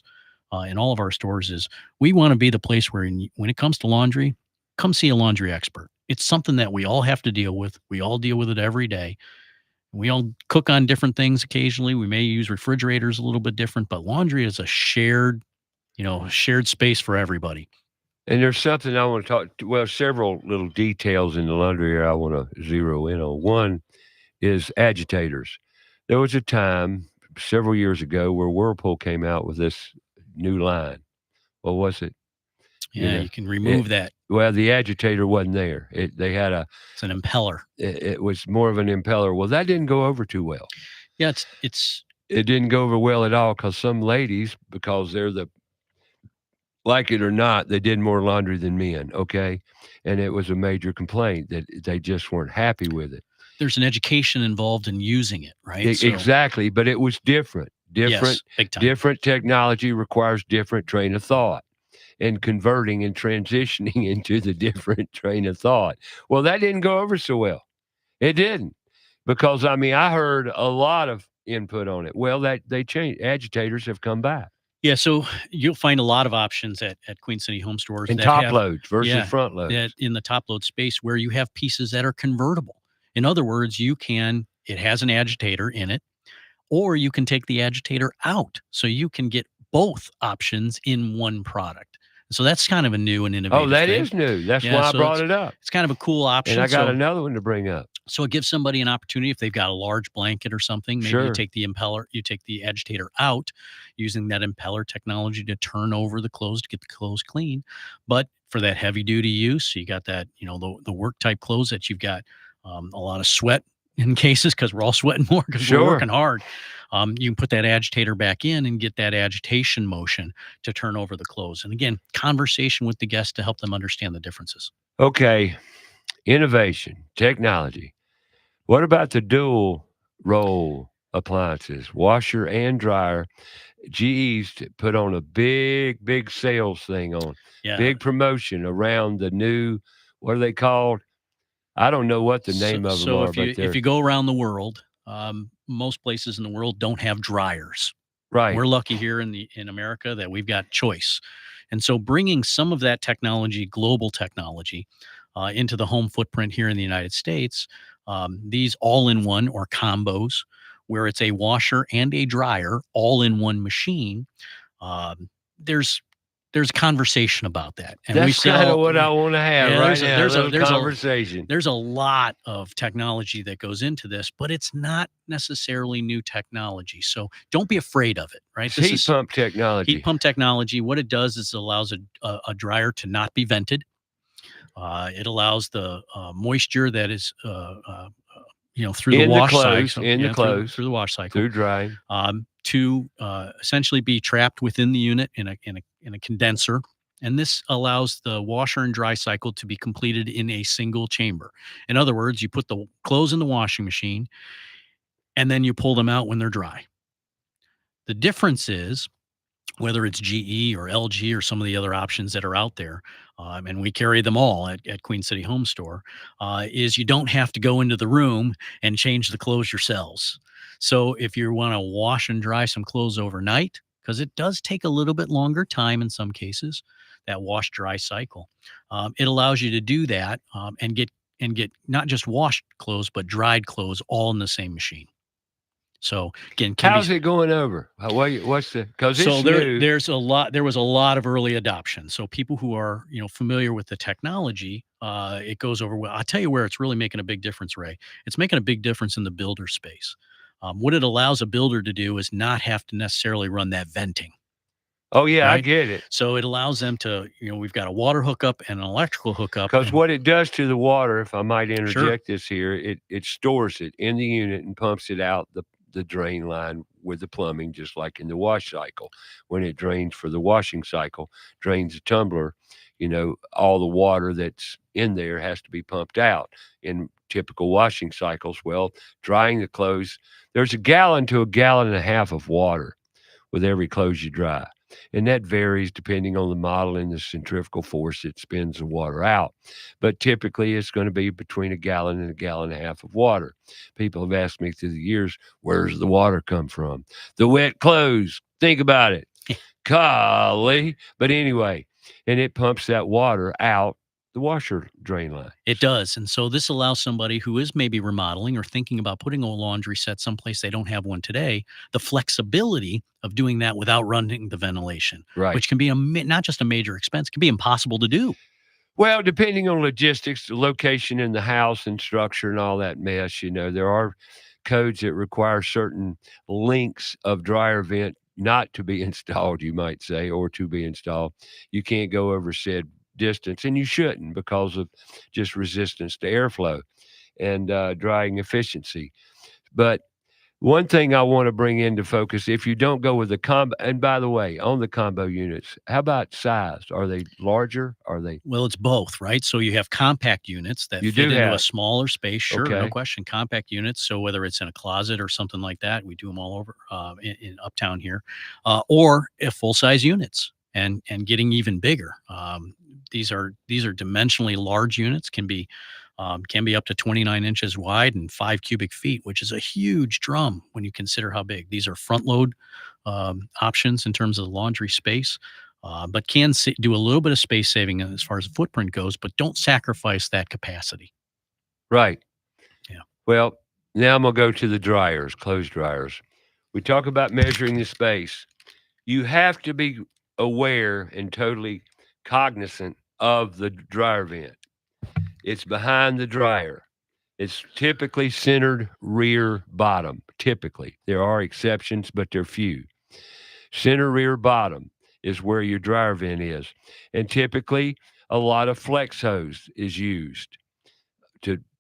Speaker 3: in all of our stores is we want to be the place where when it comes to laundry, come see a laundry expert. It's something that we all have to deal with. We all deal with it every day. We all cook on different things occasionally. We may use refrigerators a little bit different, but laundry is a shared space for everybody.
Speaker 1: And there's something I want to several little details in the laundry area I want to zero in on. One is agitators. There was a time several years ago where Whirlpool came out with this new line. What was it?
Speaker 3: Yeah, you can remove that.
Speaker 1: Well, the agitator wasn't there. It's
Speaker 3: an impeller.
Speaker 1: It was more of an impeller. Well, that didn't go over too well.
Speaker 3: Yeah,
Speaker 1: it didn't go over well at all because some ladies, because they're like it or not, they did more laundry than men, okay? And it was a major complaint that they just weren't happy with it.
Speaker 3: There's an education involved in using it, right?
Speaker 1: Exactly, but it was different.
Speaker 3: Yes, big time.
Speaker 1: Different technology requires different train of thought and converting and transitioning into the different train of thought. Well, that didn't go over so well. It didn't because, I heard a lot of input on it. Well, that they changed. Agitators have come back.
Speaker 3: Yeah, so you'll find a lot of options at Queen City Home Stores.
Speaker 1: And top loads versus front loads.
Speaker 3: That in the top load space where you have pieces that are convertible. In other words, it has an agitator in it, or you can take the agitator out. So you can get both options in one product. So that's kind of a new and innovative
Speaker 1: that
Speaker 3: thing.
Speaker 1: is new. That's why I brought it up.
Speaker 3: It's kind of a cool option.
Speaker 1: And I got another one to bring up.
Speaker 3: So it gives somebody an opportunity if they've got a large blanket or something. Maybe you take the impeller, you take the agitator out, using that impeller technology to turn over the clothes to get the clothes clean. But for that heavy duty use, you got that, the work type clothes that you've got a lot of sweat in cases because we're all sweating more because we're working hard. You can put that agitator back in and get that agitation motion to turn over the clothes. And again, conversation with the guest to help them understand the differences.
Speaker 1: Okay. Innovation, technology. What about the dual role appliances, washer and dryer? GE's put on a big sales thing on, big promotion around the new, what are they called? I don't know what the name of them are.
Speaker 3: If you go around the world, most places in the world don't have dryers.
Speaker 1: Right.
Speaker 3: We're lucky here in America that we've got choice. And so bringing some of that technology, global technology, into the home footprint here in the United States, these all-in-one or combos, where it's a washer and a dryer all in one machine, there's conversation about that. And
Speaker 1: that's kind of what I want to have right now. There's a conversation.
Speaker 3: There's a lot of technology that goes into this, but it's not necessarily new technology. So don't be afraid of it, right?
Speaker 1: This is heat pump technology.
Speaker 3: Heat pump technology. What it does is it allows a dryer to not be vented. It allows the moisture that is through the wash cycle, through the wash cycle,
Speaker 1: through drying,
Speaker 3: to essentially be trapped within the unit in a condenser. And this allows the washer and dry cycle to be completed in a single chamber. In other words, you put the clothes in the washing machine and then you pull them out when they're dry. The difference is whether it's GE or LG or some of the other options that are out there, and we carry them all at Queen City Home Store, is you don't have to go into the room and change the clothes yourselves. So if you want to wash and dry some clothes overnight, because it does take a little bit longer time in some cases, that wash dry cycle, it allows you to do that and get not just washed clothes but dried clothes all in the same machine. So again,
Speaker 1: How's it going over? What's the, because it's
Speaker 3: so
Speaker 1: new.
Speaker 3: there was a lot of early adoption. So people who are, familiar with the technology, it goes over well. I'll tell you where it's really making a big difference, Ray. It's making a big difference in the builder space. What it allows a builder to do is not have to necessarily run that venting.
Speaker 1: Oh, yeah, I
Speaker 3: right?
Speaker 1: get it.
Speaker 3: So it allows them to, we've got a water hookup and an electrical hookup.
Speaker 1: Because
Speaker 3: and-
Speaker 1: what it does to the water, if I might
Speaker 3: Sure.
Speaker 1: interject this here, it stores it in the unit and pumps it out the drain line with the plumbing, just like in the wash cycle. When it drains for the washing cycle, drains the tumbler, all the water that's in there has to be pumped out. In typical washing cycles, well, drying the clothes, there's a gallon to a gallon and a half of water with every clothes you dry. And that varies depending on the model and the centrifugal force that spins the water out. But typically, it's going to be between a gallon and a gallon and a half of water. People have asked me through the years, where's the water come from? The wet clothes. Think about it. Golly. But anyway, and it pumps that water out the washer drain line.
Speaker 3: It does. And so this allows somebody who is maybe remodeling or thinking about putting a laundry set someplace they don't have one today, the flexibility of doing that without running the ventilation,
Speaker 1: Right.
Speaker 3: which can be not just a major expense, can be impossible to do.
Speaker 1: Well, depending on logistics, the location in the house and structure and all that mess, there are codes that require certain lengths of dryer vent not to be installed, you might say, or to be installed. You can't go over said distance, and you shouldn't because of just resistance to airflow and drying efficiency. But one thing I want to bring into focus, if you don't go with the combo, and by the way, on the combo units, how about size? Are they larger? Are they?
Speaker 3: Well, it's both, right? So you have compact units that
Speaker 1: You
Speaker 3: fit
Speaker 1: do
Speaker 3: into a
Speaker 1: have.
Speaker 3: smaller space. Sure, no
Speaker 1: Okay.
Speaker 3: question. Compact units. So whether it's in a closet or something like that, we do them all over in Uptown here, or full size units and getting even bigger. These are dimensionally large units. Can be up to 29 inches wide and 5 cubic feet, which is a huge drum when you consider how big. These are front load options in terms of the laundry space, but can do a little bit of space saving as far as the footprint goes, but don't sacrifice that capacity.
Speaker 1: Right.
Speaker 3: Yeah.
Speaker 1: Well, now I'm going to go to the dryers, clothes dryers. We talk about measuring the space. You have to be aware and totally cognizant of the dryer vent. It's behind the dryer. It's typically centered rear bottom. Typically. There are exceptions, but they're few. Center rear bottom is where your dryer vent is. And typically, a lot of flex hose is used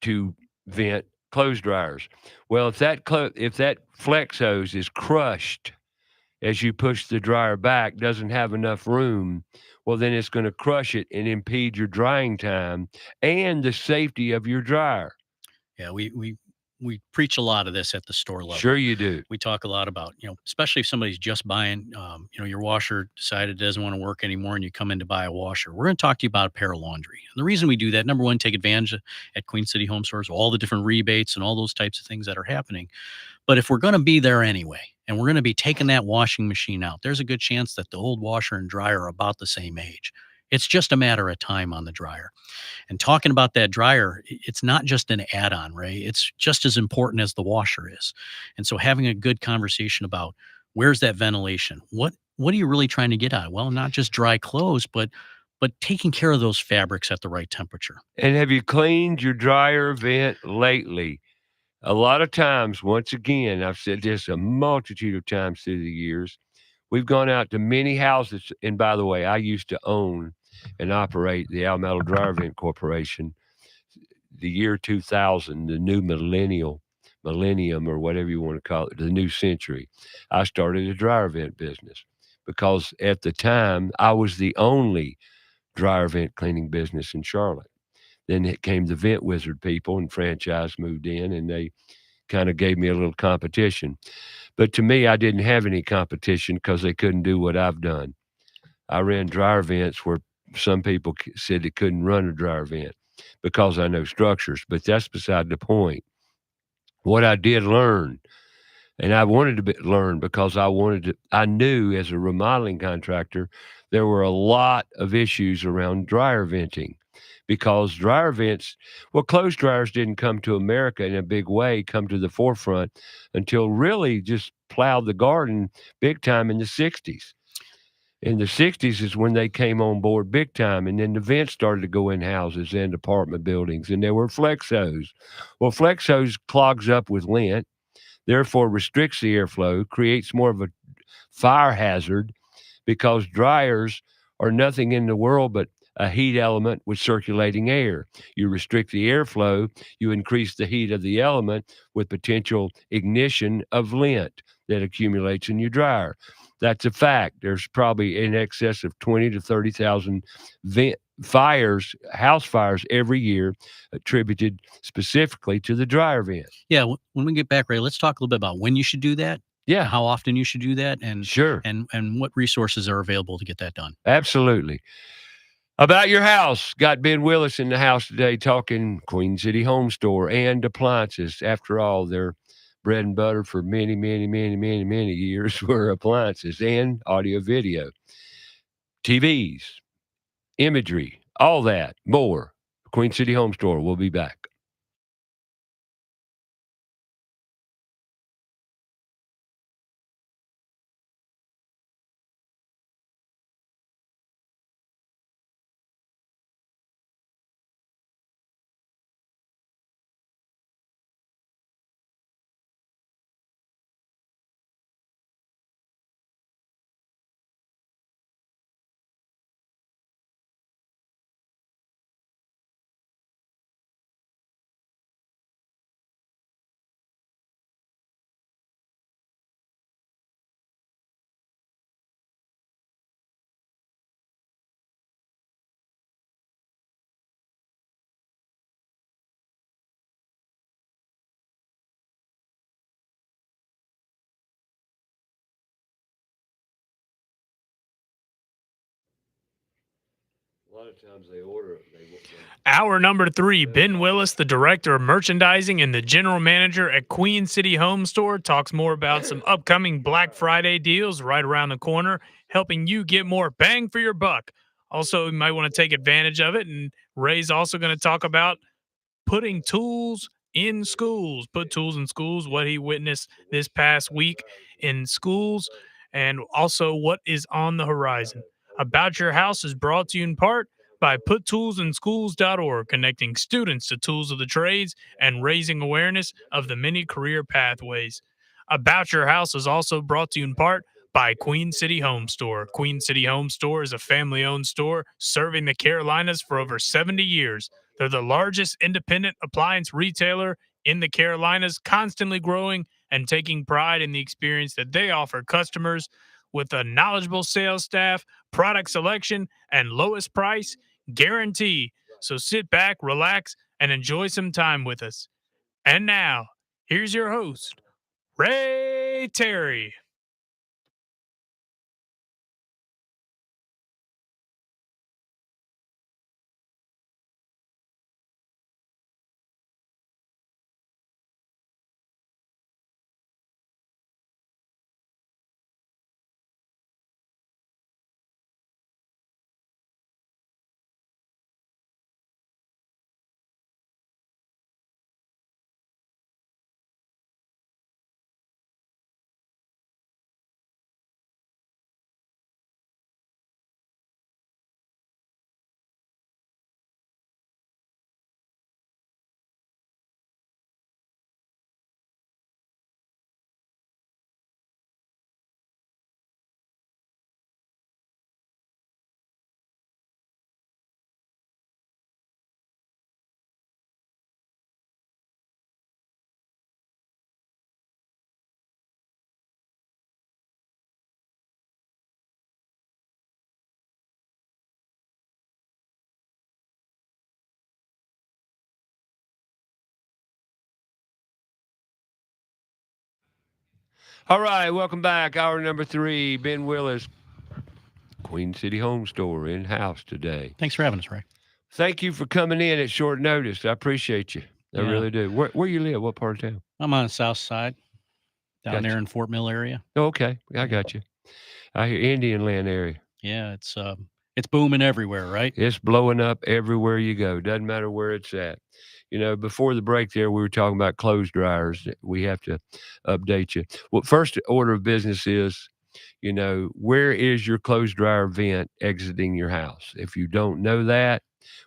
Speaker 1: to vent clothes dryers. Well, if that flex hose is crushed as you push the dryer back, doesn't have enough room, well, then it's going to crush it and impede your drying time and the safety of your dryer.
Speaker 3: Yeah, we preach a lot of this at the store level.
Speaker 1: Sure you do.
Speaker 3: We talk a lot about, especially if somebody's just buying, your washer decided it doesn't want to work anymore and you come in to buy a washer. We're going to talk to you about a pair of laundry. And the reason we do that, number one, take advantage at Queen City Home Stores, all the different rebates and all those types of things that are happening. But if we're going to be there anyway, and we're going to be taking that washing machine out, there's a good chance that the old washer and dryer are about the same age. It's just a matter of time on the dryer. And talking about that dryer, it's not just an add-on, Ray. It's just as important as the washer is. And so having a good conversation about where's that ventilation? What are you really trying to get at? Well, not just dry clothes, but taking care of those fabrics at the right temperature.
Speaker 1: And have you cleaned your dryer vent lately? A lot of times, once again, I've said this a multitude of times through the years, we've gone out to many houses. And by the way, I used to own and operate the Almetal Dryer Vent Corporation. The year 2000, the new millennium or whatever you want to call it, the new century, I started a dryer vent business because at the time I was the only dryer vent cleaning business in Charlotte. Then it came the Vent Wizard people and franchise moved in and they kind of gave me a little competition. But to me, I didn't have any competition because they couldn't do what I've done. I ran dryer vents where some people said they couldn't run a dryer vent because I know structures, but that's beside the point. What I did learn, and I wanted to learn because I knew as a remodeling contractor, there were a lot of issues around dryer venting because dryer vents, well, clothes dryers didn't come to America in a big way, come to the forefront until really just plowed the garden big time in the 60s. In the 60s is when they came on board big time, and then the vents started to go in houses and apartment buildings, and there were flex hose. Well, flex hose clogs up with lint, therefore restricts the airflow, creates more of a fire hazard because dryers are nothing in the world but a heat element with circulating air. You restrict the airflow, you increase the heat of the element with potential ignition of lint that accumulates in your dryer. That's a fact. There's probably in excess of 20 to 30,000 fires, house fires every year attributed specifically to the dryer vent.
Speaker 3: Yeah, when we get back, Ray, let's talk a little bit about when you should do that,
Speaker 1: Yeah,
Speaker 3: how often you should do that, and
Speaker 1: sure.
Speaker 3: and what resources are available to get that done.
Speaker 1: Absolutely. About your house. Got Ben Willis in the house today talking Queen City Home Store and appliances. After all, their bread and butter for many, many, many, many, many years were appliances and audio video, TVs, imagery, all that, more. Queen City Home Store. We'll be back. A lot of times they order it.
Speaker 2: Hour number 3, Ben Willis, the Director of Merchandising and the General Manager at Queen City Home Store, talks more about some upcoming Black Friday deals right around the corner, helping you get more bang for your buck. Also, you might want to take advantage of it. And Ray's also going to talk about putting tools in schools, put tools in schools, what he witnessed this past week in schools, and also what is on the horizon. About Your House is brought to you in part by PutToolsInSchools.org, connecting students to tools of the trades and raising awareness of the many career pathways. About Your House is also brought to you in part by Queen City Home Store. Queen City Home Store is a family-owned store serving the Carolinas for over 70 years. They're the largest independent appliance retailer in the Carolinas, constantly growing and taking pride in the experience that they offer customers with a knowledgeable sales staff, product selection, and lowest price guarantee. So sit back, relax, and enjoy some time with us. And now, here's your host, Ray Terry.
Speaker 1: All right, welcome back. Hour number 3. Ben Willis, Queen City Home Store, in house today.
Speaker 3: Thanks for having us, Ray.
Speaker 1: Thank you for coming in at short notice. I appreciate you. I
Speaker 3: Yeah.
Speaker 1: really do. Where you live? What part of town?
Speaker 3: I'm on the south side, down
Speaker 1: Gotcha.
Speaker 3: there in Fort Mill area.
Speaker 1: Oh, okay, I got you. I hear Indian Land area.
Speaker 3: Yeah, it's booming everywhere, right?
Speaker 1: It's blowing up everywhere you go. Doesn't matter where it's at. You know, before the break there, we were talking about clothes dryers. We have to update you. Well, first order of business is, you know, where is your clothes dryer vent exiting your house? If you don't know that,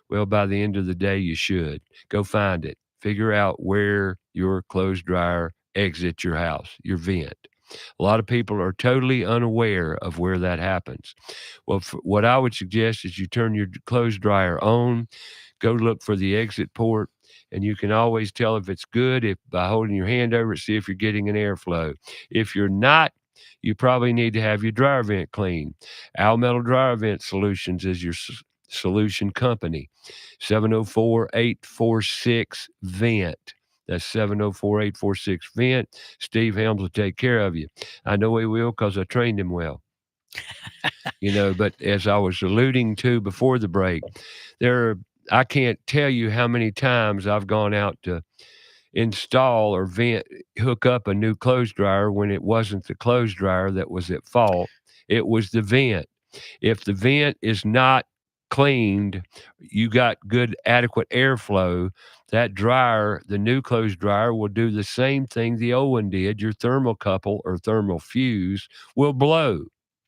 Speaker 1: well, by the end of the day, you should. Go find it. Figure out where your clothes dryer exits your house, your vent. A lot of people are totally unaware of where that happens. Well, what I would suggest is you turn your clothes dryer on, go look for the exit port, and you can always tell if it's good by holding your hand over it, see if you're getting an airflow. If you're not, you probably need to have your dryer vent cleaned. Al Metal Dryer Vent Solutions is your solution company. 704-846-VENT. That's 704-846-VENT. Steve Helms will take care of you. I know he will because I trained him well. You know, but as I was alluding to before the break, I can't tell you how many times I've gone out to install or hook up a new clothes dryer when it wasn't the clothes dryer that was at fault. It was the vent. If the vent is not cleaned, you got good, adequate airflow, that dryer, the new clothes dryer, will do the same thing the old one did. Your thermocouple or thermal fuse will blow.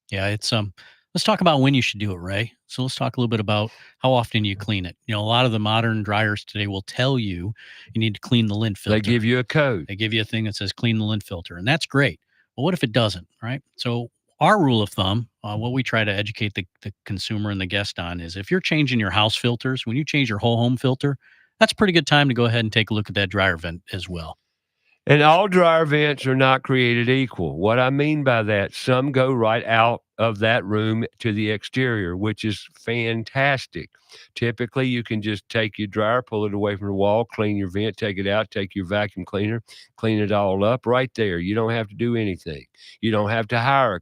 Speaker 3: Yeah, let's talk about when you should do it, Ray. So let's talk a little bit about how often you clean it. You know, a lot of the modern dryers today will tell you need to clean the lint filter.
Speaker 1: They give you a code.
Speaker 3: They give you a thing that says clean the lint filter, and that's great. But what if it doesn't, right? So our rule of thumb, what we try to educate the consumer and the guest on is if you're changing your house filters, when you change your whole home filter, that's a pretty good time to go ahead and take a look at that dryer vent as well.
Speaker 1: And all dryer vents are not created equal. What I mean by that, some go right out of that room to the exterior, which is fantastic. Typically, you can just take your dryer, pull it away from the wall, clean your vent, take it out, take your vacuum cleaner, clean it all up right there. You don't have to do anything. You don't have to hire a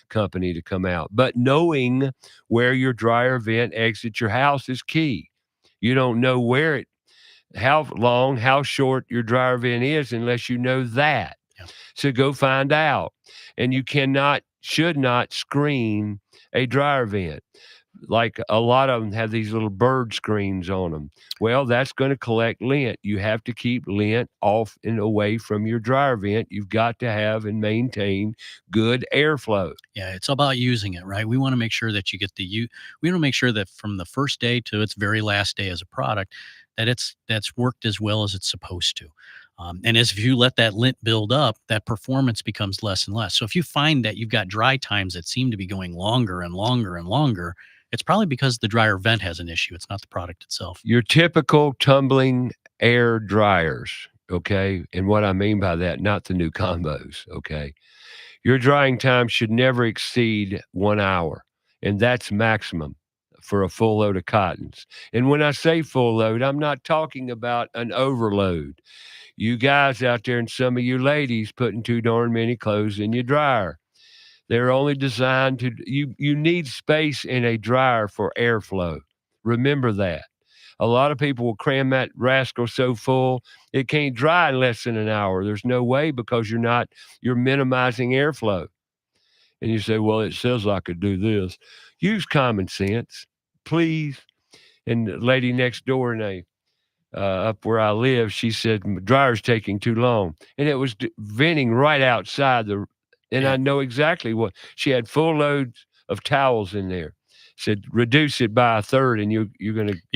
Speaker 1: company to come out. But knowing where your dryer vent exits your house is key. You don't know how long, how short your dryer vent is unless you know that.
Speaker 3: Yeah.
Speaker 1: So go find out. And you should not screen a dryer vent. Like a lot of them have these little bird screens on them. Well, that's going to collect lint. You have to keep lint off and away from your dryer vent. You've got to have and maintain good airflow.
Speaker 3: Yeah, it's about using it, right? We want to make sure that you get we want to make sure that from the first day to its very last day as a product, that's worked as well as it's supposed to. And if you let that lint build up, that performance becomes less and less. So if you find that you've got dry times that seem to be going longer and longer and longer, it's probably because the dryer vent has an issue. It's not the product itself.
Speaker 1: Your typical tumbling air dryers, okay? And what I mean by that, not the new combos, okay? Your drying time should never exceed 1 hour, and that's maximum for a full load of cottons. And when I say full load, I'm not talking about an overload. You guys out there and some of you ladies putting too darn many clothes in your dryer. They're only designed to, you need space in a dryer for airflow. Remember that. A lot of people will cram that rascal so full, it can't dry in less than an hour. There's no way because you're minimizing airflow. And you say, well, it says I could do this. Use common sense, please. And the lady next door up where I live, she said, my dryer's taking too long. And it was venting right outside and I know exactly what. She had full loads of towels in there. Said reduce it by a third, and
Speaker 3: your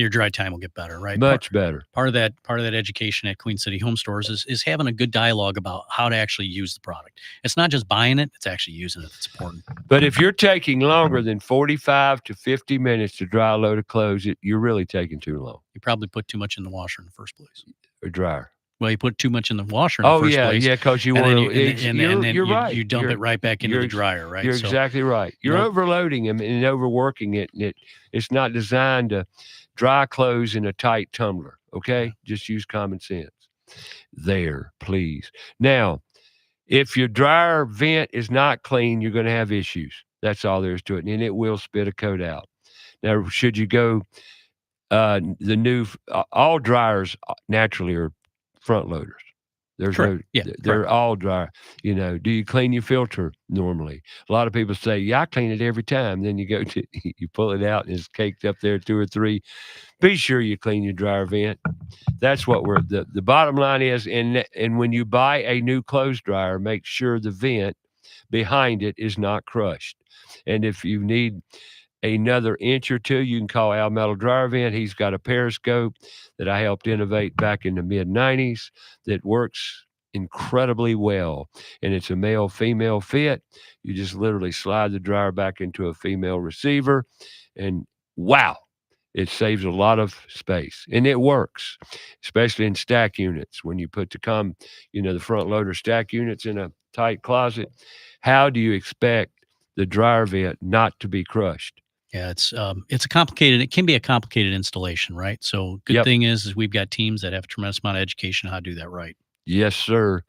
Speaker 3: dry time will get better, right?
Speaker 1: Much better.
Speaker 3: Part of that education at Queen City Home Stores is having a good dialogue about how to actually use the product. It's not just buying it; it's actually using it. That's important.
Speaker 1: But if you're taking longer than 45 to 50 minutes to dry a load of clothes, you're really taking too long.
Speaker 3: You probably put too much in the washer in the first place.
Speaker 1: Or dryer.
Speaker 3: Well, you put too much in the washer in the first place.
Speaker 1: Yeah, because you want to.
Speaker 3: You're
Speaker 1: right.
Speaker 3: You dump it right back into the dryer, right?
Speaker 1: You're exactly right. You're overloading them and overworking it, and it's not designed to dry clothes in a tight tumbler. Okay, just use common sense. There, please. Now, If your dryer vent is not clean, you're going to have issues. That's all there is to it, and it will spit a coat out. Now, should you go all dryers naturally are front loaders. There's
Speaker 3: Correct. Yeah,
Speaker 1: they're
Speaker 3: correct.
Speaker 1: all dry. Do you clean your filter normally? A lot of people say, yeah, I clean it every time. Then you go to, you pull it out and it's caked up there 2 or 3. Be sure you clean your dryer vent. That's what the bottom line is. And when you buy a new clothes dryer, make sure the vent behind it is not crushed. And if you need another inch or 2, you can call Al Metal Dryer Vent. He's got a periscope that I helped innovate back in the mid-90s that works incredibly well. And it's a male-female fit. You just literally slide the dryer back into a female receiver, and wow, it saves a lot of space. And it works, especially in stack units. When you put the front loader stack units in a tight closet, how do you expect the dryer vent not to be crushed?
Speaker 3: Yeah, it can be a complicated installation, right? So good
Speaker 1: Yep.
Speaker 3: thing is we've got teams that have a tremendous amount of education on how to do that right.
Speaker 1: Yes, sir.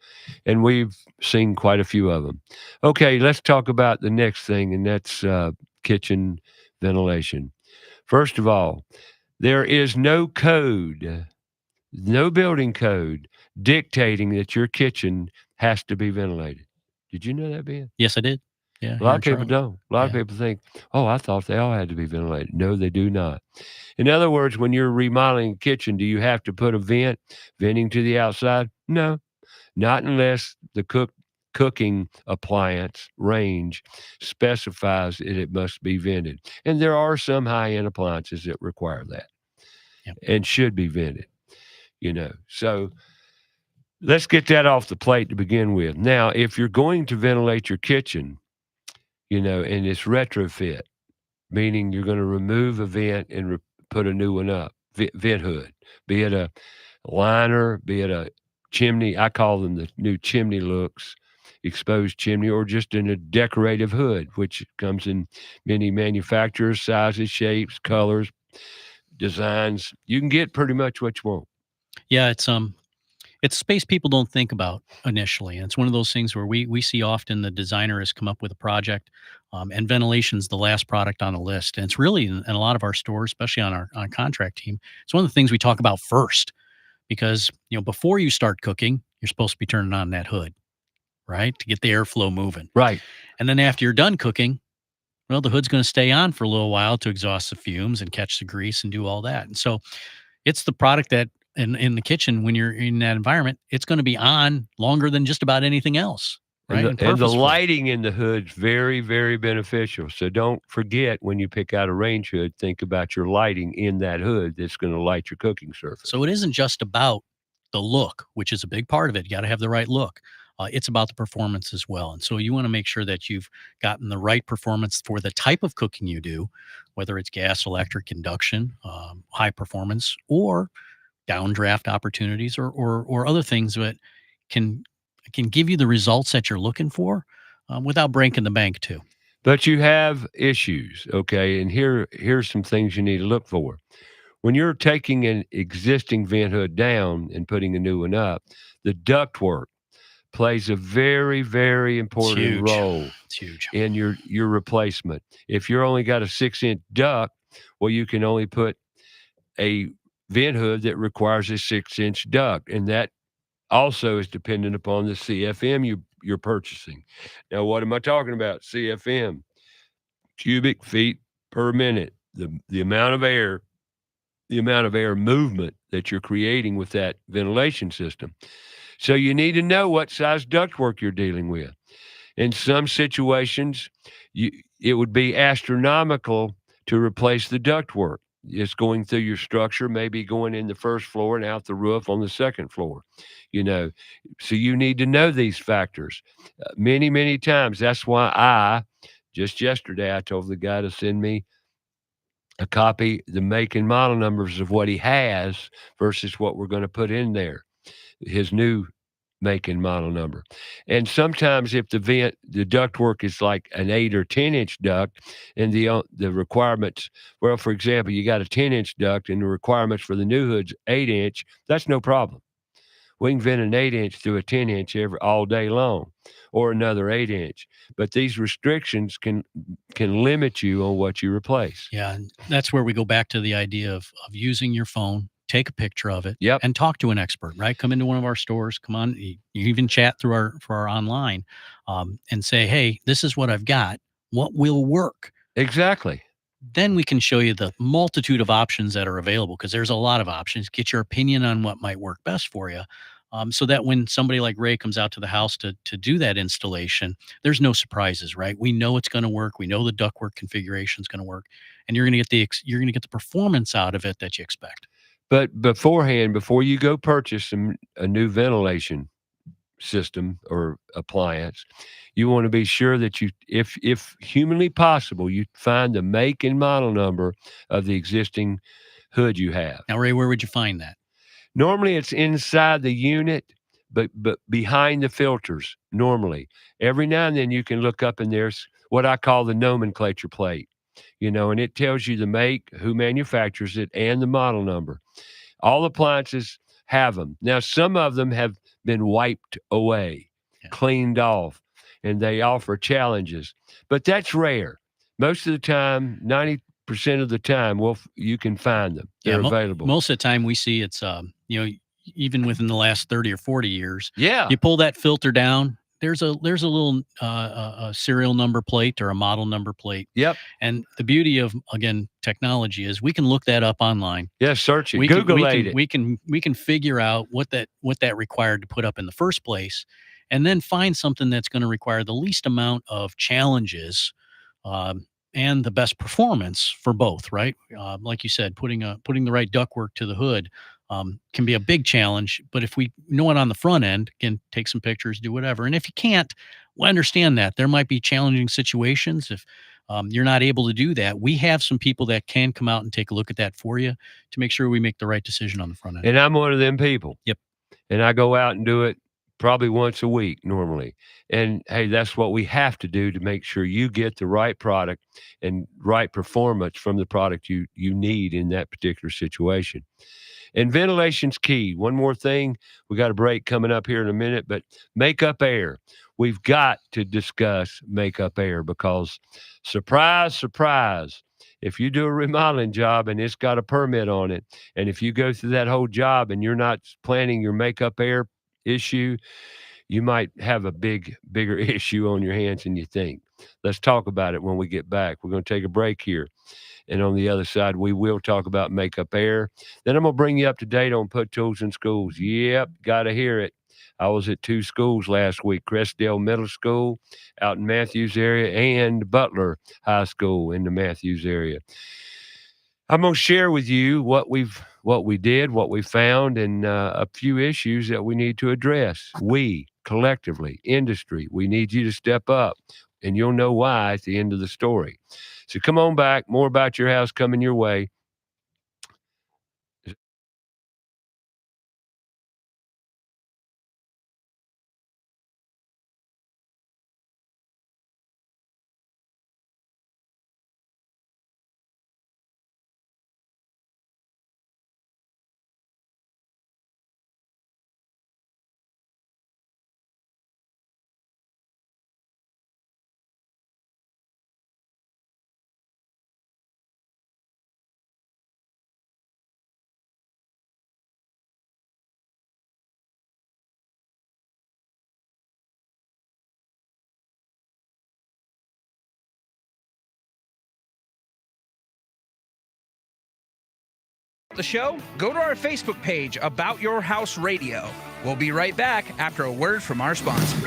Speaker 1: And we've seen quite a few of them. Okay, let's talk about the next thing, and that's kitchen ventilation. First of all, there is no code, no building code dictating that your kitchen has to be ventilated. Did you know that, Ben?
Speaker 3: Yes, I did. Yeah,
Speaker 1: A lot of
Speaker 3: here
Speaker 1: people
Speaker 3: in
Speaker 1: don't. A lot of
Speaker 3: Yeah.
Speaker 1: people think, oh, I thought they all had to be ventilated. No, they do not. In other words, when you're remodeling a kitchen, do you have to put a venting to the outside? No, not unless the cooking appliance range specifies that it must be vented. And there are some high-end appliances that require that
Speaker 3: Yep.
Speaker 1: and should be vented, So let's get that off the plate to begin with. Now, if you're going to ventilate your kitchen, and it's retrofit, meaning you're going to remove a vent and put a new one up, vent hood, be it a liner, be it a chimney. I call them the new chimney looks, exposed chimney, or just in a decorative hood, which comes in many manufacturers, sizes, shapes, colors, designs. You can get pretty much what you want.
Speaker 3: Yeah, it's space people don't think about initially. And it's one of those things where we see often the designer has come up with a project, and ventilation's the last product on the list. And it's really in a lot of our stores, especially on our contract team, it's one of the things we talk about first, because before you start cooking, you're supposed to be turning on that hood, right, to get the airflow moving.
Speaker 1: Right.
Speaker 3: And then after you're done cooking, well, the hood's going to stay on for a little while to exhaust the fumes and catch the grease and do all that. And so it's the product that in the kitchen, when you're in that environment, it's going to be on longer than just about anything else. Right.
Speaker 1: And the lighting in the hood's very, very beneficial. So don't forget, when you pick out a range hood, think about your lighting in that hood that's going to light your cooking surface.
Speaker 3: So it isn't just about the look, which is a big part of it. You got to have the right look. It's about the performance as well. And so you want to make sure that you've gotten the right performance for the type of cooking you do, whether it's gas, electric, induction, high performance, or downdraft opportunities, or other things that can give you the results that you're looking for, without breaking the bank too.
Speaker 1: But you have issues, okay? And here's some things you need to look for. When you're taking an existing vent hood down and putting a new one up, the ductwork plays a very, very important role
Speaker 3: It's huge.
Speaker 1: in your replacement. If you're only got a 6-inch duct, well, you can only put a vent hood that requires a 6-inch duct, and that also is dependent upon the CFM you're purchasing. Now, what am I talking about? CFM, cubic feet per minute, the amount of air movement that you're creating with that ventilation system. So you need to know what size ductwork you're dealing with. In some situations, it would be astronomical to replace the ductwork. It's going through your structure, maybe going in the first floor and out the roof on the second floor, So you need to know these factors. Many, many times. That's why just yesterday, I told the guy to send me a copy, the make and model numbers of what he has versus what we're going to put in there, his new make and model number. And sometimes if the ductwork is like an 8 or 10-inch duct, and the requirements, well, for example, you got a 10-inch duct and the requirements for the new hood's 8-inch, that's no problem. We can vent an 8-inch through a 10-inch all day long, or another 8-inch. But these restrictions can limit you on what you replace.
Speaker 3: Yeah, and that's where we go back to the idea of using your phone, take a picture of it,
Speaker 1: Yep.
Speaker 3: and talk to an expert. Right, come into one of our stores. Come on, you even chat through our online, and say, "Hey, this is what I've got. What will work?"
Speaker 1: Exactly.
Speaker 3: Then we can show you the multitude of options that are available, because there's a lot of options. Get your opinion on what might work best for you, so that when somebody like Ray comes out to the house to do that installation, there's no surprises. Right, we know it's going to work. We know the ductwork configuration is going to work, and you're going to get the performance out of it that you expect.
Speaker 1: But beforehand, before you go purchase a new ventilation system or appliance, you want to be sure that you, if humanly possible, you find the make and model number of the existing hood you have.
Speaker 3: Now, Ray, where would you find that?
Speaker 1: Normally, it's inside the unit, but behind the filters. Normally, every now and then you can look up, and there's what I call the nomenclature plate. And it tells you the make, who manufactures it, and the model number. All appliances have them. Now, some of them have been wiped away, cleaned off, and they offer challenges. But that's rare. Most of the time, 90% of the time, you can find them. They're available.
Speaker 3: Most of the time we see it's, even within the last 30 or 40 years,
Speaker 1: Yeah.
Speaker 3: you pull that filter down, there's a little a serial number plate or a model number plate.
Speaker 1: Yep.
Speaker 3: And the beauty of, again, technology is we can look that up online.
Speaker 1: Yeah, search it.
Speaker 3: We
Speaker 1: Google it.
Speaker 3: We can figure out what that required to put up in the first place, and then find something that's going to require the least amount of challenges, and the best performance for both. Right, like you said, putting the right ductwork to the hood can be a big challenge. But if we know it on the front end, again, take some pictures, do whatever. And if you can't, we understand that there might be challenging situations. If you're not able to do that, we have some people that can come out and take a look at that for you to make sure we make the right decision on the front end.
Speaker 1: And I'm one of them people.
Speaker 3: Yep.
Speaker 1: And I go out and do it probably once a week normally. And hey, that's what we have to do to make sure you get the right product and right performance from the product you need in that particular situation. And ventilation's key. One more thing, we got a break coming up here in a minute, but makeup air. We've got to discuss makeup air because, surprise, surprise, if you do a remodeling job and it's got a permit on it, and if you go through that whole job and you're not planning your makeup air issue, you might have a bigger issue on your hands than you think. Let's talk about it when we get back. We're going to take a break here. And on the other side, we will talk about makeup air. Then I'm going to bring you up to date on put tools in schools. Yep, got to hear it. I was at 2 schools last week, Crestdale Middle School out in Matthews area and Butler High School in the Matthews area. I'm going to share with you what we did, what we found, and a few issues that we need to address. We, collectively, industry, we need you to step up, and you'll know why at the end of the story. So come on back. More About Your House coming your way.
Speaker 4: The show? Go to our Facebook page, About Your House Radio. We'll be right back after a word from our sponsor.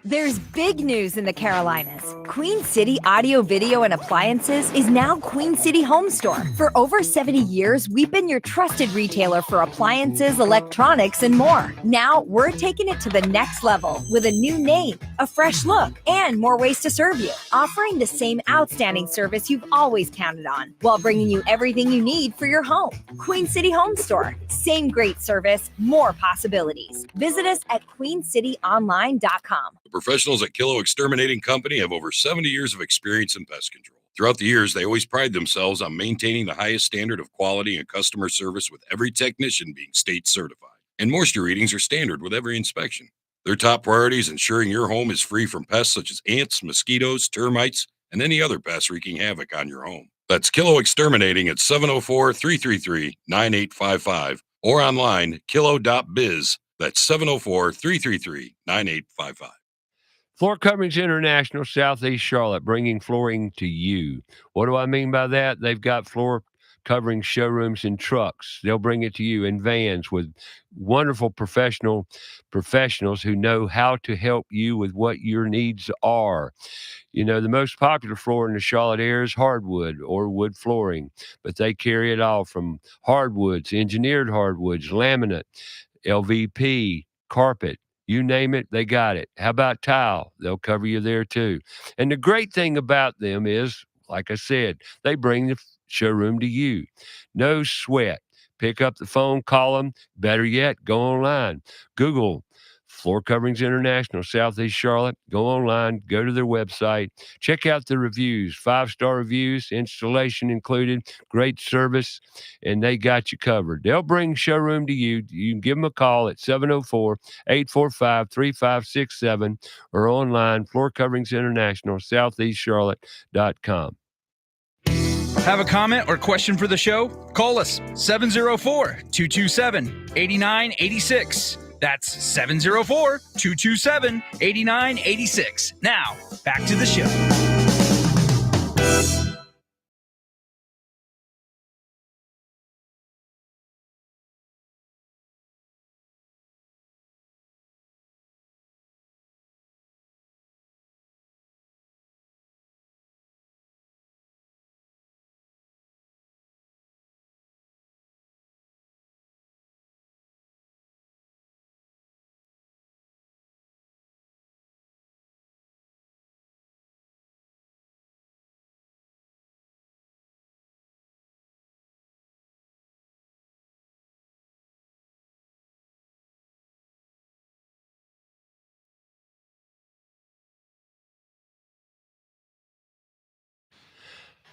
Speaker 5: There's big news in the Carolinas. Queen City Audio, Video, and Appliances is now Queen City Home Store. For over 70 years, we've been your trusted retailer for appliances, electronics, and more. Now, we're taking it to the next level with a new name, a fresh look, and more ways to serve you. Offering the same outstanding service you've always counted on, while bringing you everything you need for your home. Queen City Home Store. Same great service, more possibilities. Visit us at queencityonline.com.
Speaker 8: The professionals at Kilo Exterminating Company have over 70 years of experience in pest control. Throughout the years, they always pride themselves on maintaining the highest standard of quality and customer service, with every technician being state certified. and moisture readings are standard with every inspection. Their top priority is ensuring your home is free from pests such as ants, mosquitoes, termites, and any other pests wreaking havoc on your home. That's Kilo Exterminating at 704-333-9855 or online kilo.biz. That's 704-333-9855.
Speaker 1: Floor Coverings International, Southeast Charlotte, bringing flooring to you. What do I mean by that? They've got floor covering showrooms in trucks. They'll bring it to you in vans with wonderful professionals who know how to help you with what your needs are. You know, the most popular floor in the Charlotte area is hardwood or wood flooring, but they carry it all from hardwoods, engineered hardwoods, laminate, LVP, carpet. You name it, they got it. How about tile? They'll cover you there too. And the great thing about them is, like I said, they bring the showroom to you. No sweat. Pick up the phone, call them. Better yet, go online. Google Floor Coverings International, Southeast Charlotte. Go online, go to their website, check out the reviews, 5-star reviews, installation included, great service, and they got you covered. They'll bring showroom to you. You can give them a call at 704-845-3567 or online, Floor Coverings International, SoutheastCharlotte.com.
Speaker 4: Have a comment or question for the show? Call us 704-227-8986. That's 704-227-8986. Now, back to the show.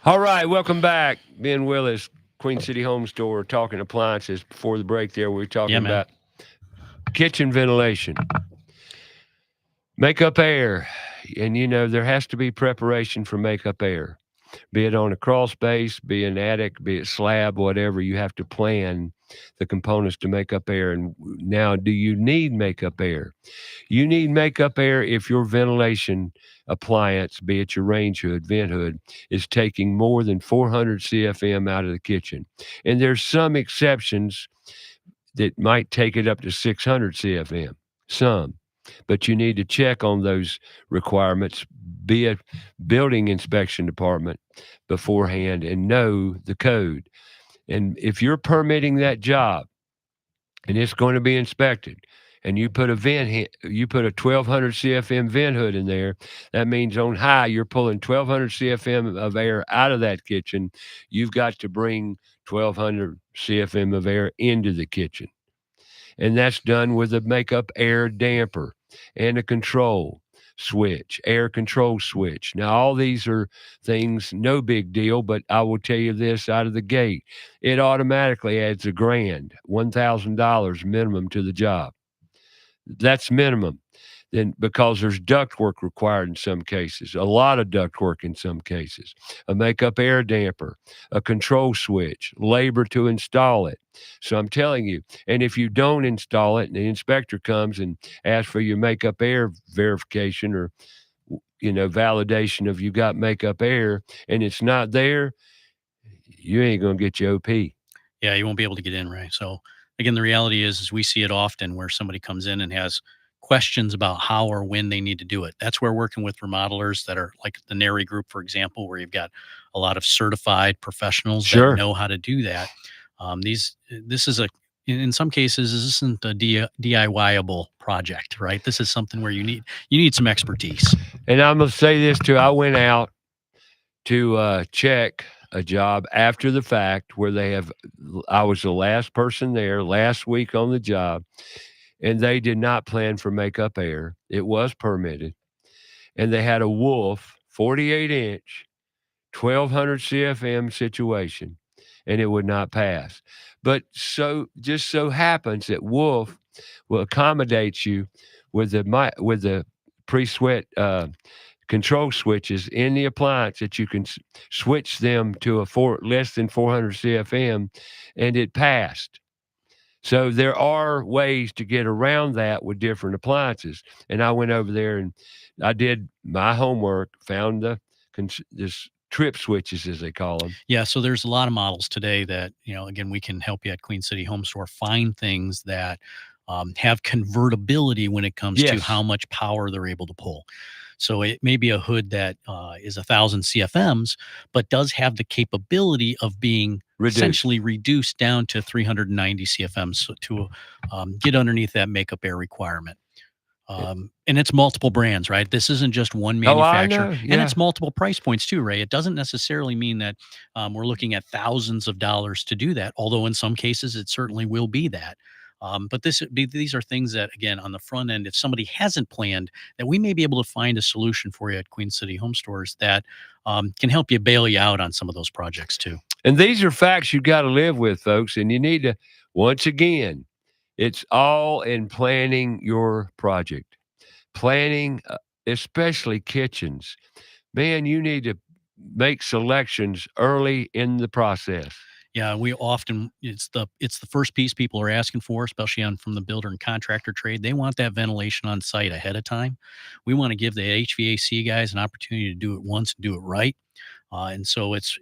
Speaker 1: All right, welcome back. Ben Willis, Queen City Home Store, talking appliances. Before the break there, we were talking about kitchen ventilation, makeup air. And, you know, there has to be preparation for makeup air, be it on a crawl space, be it an attic, be it slab, whatever. You have to plan the components to make up air. And now, do you need makeup air? You need makeup air if your ventilation appliance, be it your range hood, vent hood, is taking more than 400 CFM out of the kitchen. And there's some exceptions that might take it up to 600 CFM, some. But you need to check on those requirements, be a building inspection department beforehand, and know the code. And if you're permitting that job and it's going to be inspected, and you put a 1200 CFM vent hood in there, that means on high, you're pulling 1200 CFM of air out of that kitchen. You've got to bring 1200 CFM of air into the kitchen. And that's done with a makeup air damper and a control switch, air control switch. Now, all these are things, no big deal, but I will tell you this out of the gate. It automatically adds $1,000, $1,000 minimum to the job. That's minimum. Then because there's duct work required in some cases, a lot of duct work in some cases, a makeup air damper, a control switch, labor to install it. So I'm telling you, and if you don't install it and the inspector comes and asks for your makeup air verification or, you know, validation of you got makeup air and it's not there, you ain't going to get your OP.
Speaker 3: Yeah, you won't be able to get in, right? So again, the reality is we see it often where somebody comes in and has questions about how or when they need to do it. That's where working with remodelers that are like the NARI group, for example, where you've got a lot of certified professionals that know how to do that. This is in some cases, this isn't a DIY-able project, right? This is something where you need some expertise.
Speaker 1: And I'm going to say this too. I went out to check a job after the fact where I was the last person there last week on the job, and they did not plan for makeup air. It was permitted. And they had a Wolf 48-inch, 1200 CFM situation, and it would not pass. But just so happens that Wolf will accommodate you with the pre-sweat control switches in the appliance that you can switch them to less than 400 CFM, and it passed. So there are ways to get around that with different appliances. And I went over there and I did my homework, found this trip switches, as they call them.
Speaker 3: Yeah, so there's a lot of models today that, again, we can help you at Queen City Home Store find things that have convertibility when it comes to
Speaker 1: Yes.
Speaker 3: how much power they're able to pull. So it may be a hood that is 1,000 CFMs, but does have the capability of being essentially reduced down to 390 CFMs to get underneath that makeup air requirement. And it's multiple brands, right? This isn't just one
Speaker 1: Oh, I
Speaker 3: manufacturer,
Speaker 1: know,
Speaker 3: and
Speaker 1: yeah.
Speaker 3: it's multiple price points too, Ray. It doesn't necessarily mean that we're looking at thousands of dollars to do that, although in some cases it certainly will be that. But these are things that, again, on the front end, if somebody hasn't planned, that we may be able to find a solution for you at Queen City Home Stores that can help you bail you out on some of those projects too.
Speaker 1: And these are facts you got to live with, folks. And you need to, once again, it's all in planning your project. Planning, especially kitchens. Man, you need to make selections early in the process.
Speaker 3: Yeah, we often it's the first piece people are asking for, especially from the builder and contractor trade. They want that ventilation on site ahead of time. We want to give the HVAC guys an opportunity to do it once and do it right. And so it's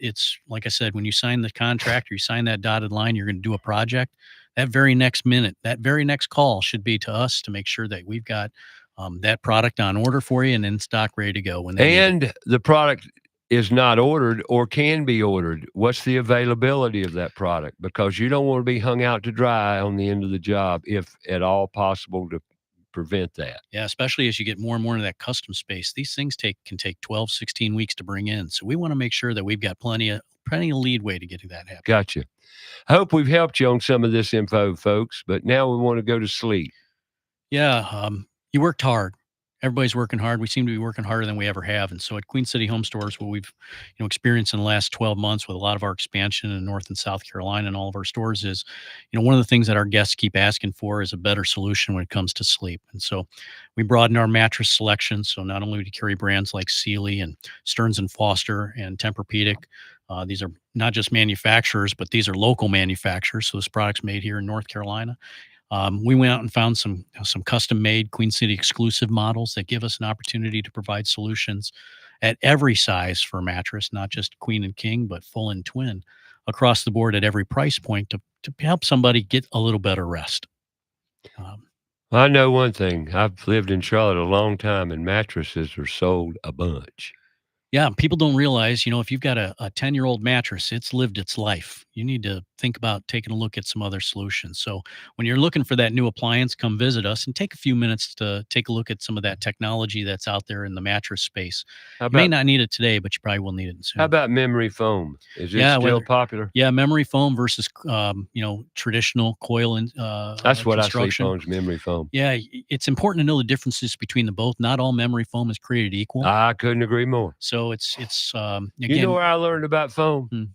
Speaker 3: like I said, when you sign the contract or you sign that dotted line, you're going to do a project. That very next minute, that very next call should be to us to make sure that we've got that product on order for you and in stock, ready to go when they need it.
Speaker 1: And the product is not ordered or can be ordered. What's the availability of that product? Because you don't want to be hung out to dry on the end of the job, if at all possible, to prevent that.
Speaker 3: Yeah, especially as you get more and more into that custom space. These things can take 12, 16 weeks to bring in. So we want to make sure that we've got plenty of leadway to get that happen.
Speaker 1: Gotcha. I hope we've helped you on some of this info, folks, but now we want to go to sleep.
Speaker 3: Yeah, you worked hard. Everybody's working hard. We seem to be working harder than we ever have. And so at Queen City Home Stores, what we've experienced in the last 12 months with a lot of our expansion in North and South Carolina and all of our stores is, one of the things that our guests keep asking for is a better solution when it comes to sleep. And so we broadened our mattress selection. So not only do we carry brands like Sealy and Stearns & Foster and Tempur-Pedic, these are not just manufacturers, but these are local manufacturers. So this product's made here in North Carolina. We went out and found some custom-made Queen City exclusive models that give us an opportunity to provide solutions at every size for a mattress, not just queen and king, but full and twin, across the board at every price point to help somebody get a little better rest.
Speaker 1: I know one thing. I've lived in Charlotte a long time, and mattresses are sold a bunch.
Speaker 3: Yeah, people don't realize, if you've got a 10-year-old mattress, it's lived its life. You need to think about taking a look at some other solutions. So when you're looking for that new appliance, come visit us and take a few minutes to take a look at some of that technology that's out there in the mattress space. You may not need it today, but you probably will need it soon.
Speaker 1: How about memory foam? Is it still popular?
Speaker 3: Yeah, memory foam versus traditional coil and
Speaker 1: that's what
Speaker 3: construction.
Speaker 1: I sleep on, is memory foam.
Speaker 3: Yeah, it's important to know the differences between the both. Not all memory foam is created equal.
Speaker 1: I couldn't agree more.
Speaker 3: So it's again,
Speaker 1: you know where I learned about foam?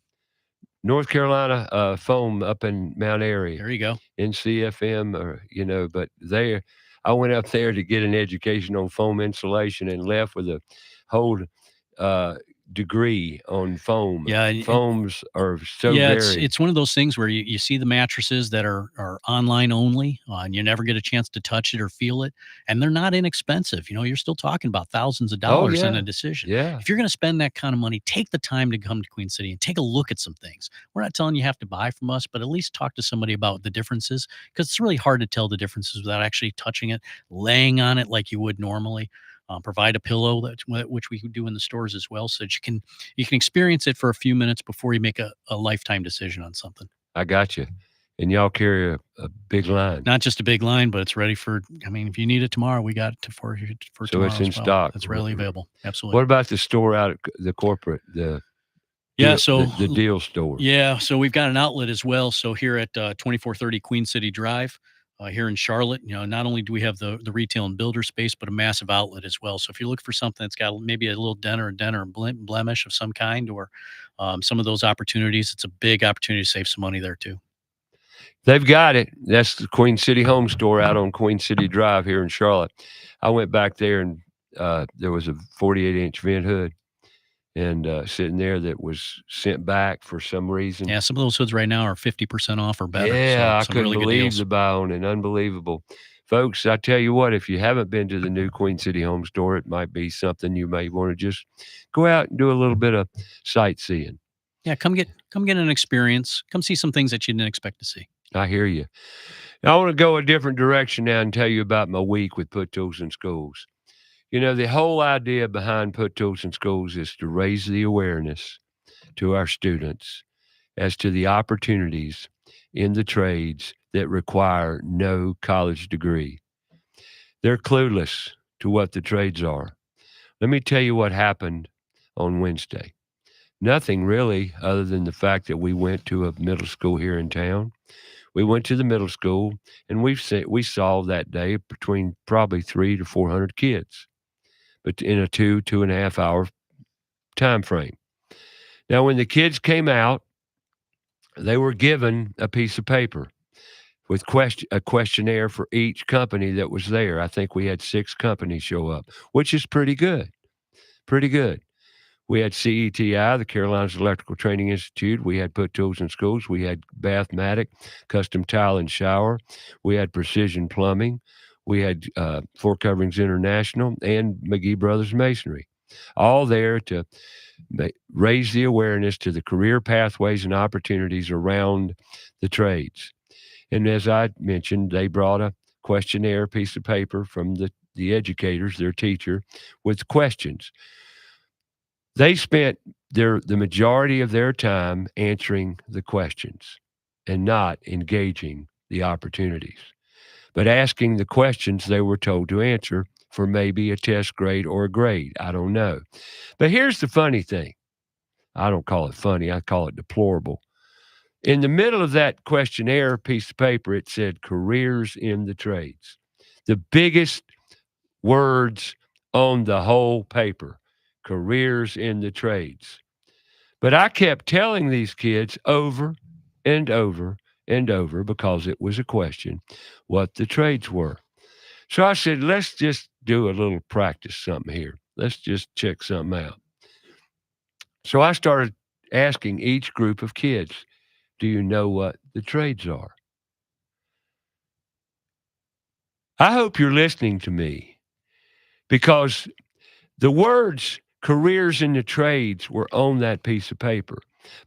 Speaker 1: North Carolina foam up in Mount Airy.
Speaker 3: There you go.
Speaker 1: NCFM, or but I went up there to get an education on foam insulation and left with a whole degree on foam.
Speaker 3: Yeah,
Speaker 1: foams are so
Speaker 3: it's one of those things where you see the mattresses that are online only, and you never get a chance to touch it or feel it, and they're not inexpensive. You're still talking about thousands of dollars in a decision.
Speaker 1: Yeah.
Speaker 3: If you're going to spend that kind of money, take the time to come to Queen City and take a look at some things. We're not telling you have to buy from us, but at least talk to somebody about the differences, because it's really hard to tell the differences without actually touching it, laying on it like you would normally. Provide a pillow, which we do in the stores as well, so that you can experience it for a few minutes before you make a lifetime decision on something.
Speaker 1: I got you. And y'all carry a big line.
Speaker 3: Not just a big line, but it's ready for, if you need it tomorrow, we got it for
Speaker 1: so
Speaker 3: tomorrow.
Speaker 1: So it's in stock.
Speaker 3: It's readily available. Absolutely.
Speaker 1: What about the store out at the corporate, the deal store?
Speaker 3: Yeah, so we've got an outlet as well. So here at 2430 Queen City Drive, here in Charlotte, not only do we have the retail and builder space, but a massive outlet as well. So if you're looking for something that's got maybe a little dent or blemish of some kind, or some of those opportunities, it's a big opportunity to save some money there too.
Speaker 1: They've got it. That's the Queen City Home Store out on Queen City Drive here in Charlotte. I went back there and there was a 48-inch vent hood and sitting there that was sent back for some reason.
Speaker 3: Yeah, some of those hoods right now are 50% off or better.
Speaker 1: Yeah,
Speaker 3: so
Speaker 1: I
Speaker 3: some
Speaker 1: couldn't
Speaker 3: really good
Speaker 1: believe
Speaker 3: deals.
Speaker 1: the buy on it. Unbelievable. Folks, I tell you what, if you haven't been to the new Queen City Home Store, it might be something you may want to just go out and do a little bit of sightseeing.
Speaker 3: Yeah, come get an experience. Come see some things that you didn't expect to see.
Speaker 1: I hear you. Now, I want to go a different direction now and tell you about my week with Put Tools in Schools. You know, the whole idea behind Put Tools in Schools is to raise the awareness to our students as to the opportunities in the trades that require no college degree. They're clueless to what the trades are. Let me tell you what happened on Wednesday. Nothing really, other than the fact that we went to a middle school here in town. We went to the middle school, and we saw that day between probably 300 to 400 kids, but in a 2.5 hour time frame. Now, when the kids came out, they were given a piece of paper with a questionnaire for each company that was there. I think we had 6 companies show up, which is pretty good. Pretty good. We had CETI, the Carolinas Electrical Training Institute. We had Put Tools in Schools. We had Bathmatic, Custom Tile and Shower. We had Precision Plumbing. We had Floor Coverings International and McGee Brothers Masonry, all there to raise the awareness to the career pathways and opportunities around the trades. And as I mentioned, they brought a questionnaire piece of paper from the educators, their teacher, with questions. They spent the majority of their time answering the questions and not engaging the opportunities, but asking the questions they were told to answer for maybe a test grade or a grade. I don't know. But here's the funny thing. I don't call it funny. I call it deplorable. In the middle of that questionnaire piece of paper, it said careers in the trades. The biggest words on the whole paper, careers in the trades. But I kept telling these kids over and over and over, because it was a question, what the trades were. So I said, let's just do a little practice something here. Let's just check something out. So I started asking each group of kids, do you know what the trades are? I hope you're listening to me, because the words careers in the trades were on that piece of paper.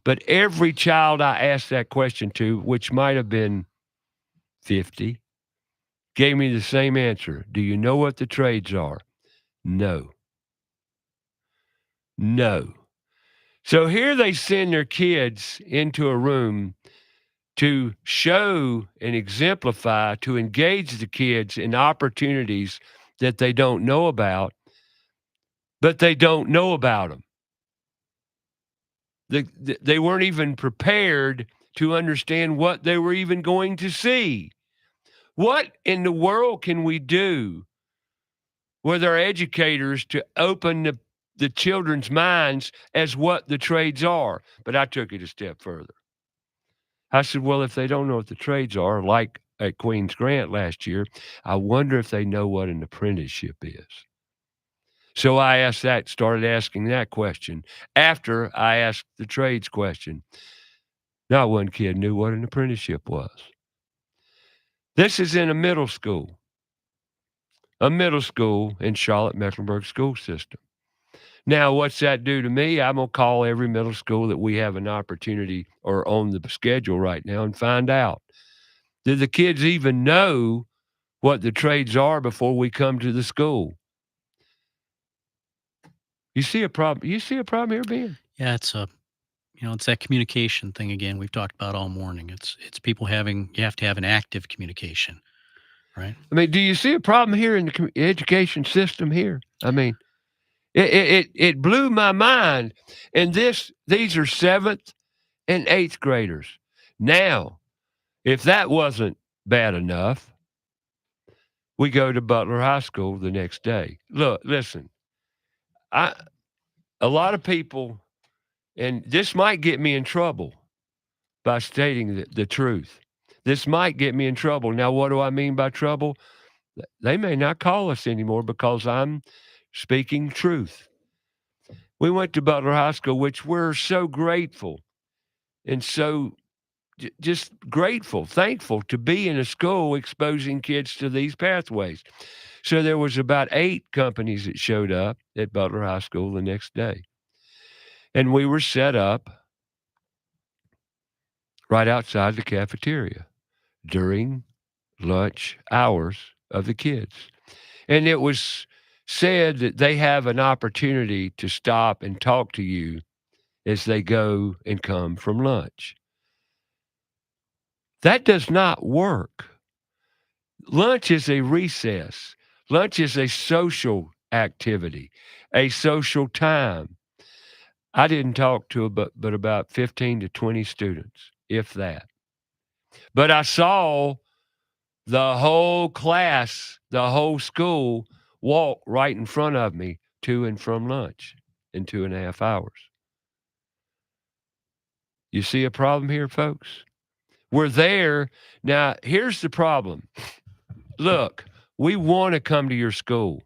Speaker 1: But every child I asked that question to, which might have been 50, gave me the same answer. Do you know what the trades are? No. No. So here they send their kids into a room to show and exemplify, to engage the kids in opportunities that they don't know about, but they don't know about them. They weren't even prepared to understand what they were even going to see. What in the world can we do with our educators to open the children's minds as what the trades are? But I took it a step further. I said, well, if they don't know what the trades are, like at Queen's Grant last year, I wonder if they know what an apprenticeship is. So I started asking that question after I asked the trades question. Not one kid knew what an apprenticeship was. This is in a middle school in Charlotte-Mecklenburg school system. Now, what's that do to me? I'm going to call every middle school that we have an opportunity or on the schedule right now and find out. Do the kids even know what the trades are before we come to the school? You see a problem? You see a problem here, Ben?
Speaker 3: Yeah, it's that communication thing again we've talked about all morning. It's people you have to have an active communication, right?
Speaker 1: I mean, do you see a problem here in the education system here? I mean, it blew my mind. And these are 7th and 8th graders. Now, if that wasn't bad enough, we go to Butler High School the next day. Look, listen, a lot of people, and this might get me in trouble by stating the truth. This might get me in trouble. Now, what do I mean by trouble? They may not call us anymore because I'm speaking truth. We went to Butler High School, which we're so grateful and so just grateful, thankful to be in a school exposing kids to these pathways. So there was about 8 companies that showed up at Butler High School the next day. And we were set up right outside the cafeteria during lunch hours of the kids. And it was said that they have an opportunity to stop and talk to you as they go and come from lunch. That does not work. Lunch is a recess. Lunch is a social activity, a social time. I didn't talk to but about 15 to 20 students, if that. But I saw the whole class, the whole school walk right in front of me to and from lunch in 2.5 hours. You see a problem here, folks? We're there. Now, here's the problem. Look, we want to come to your school.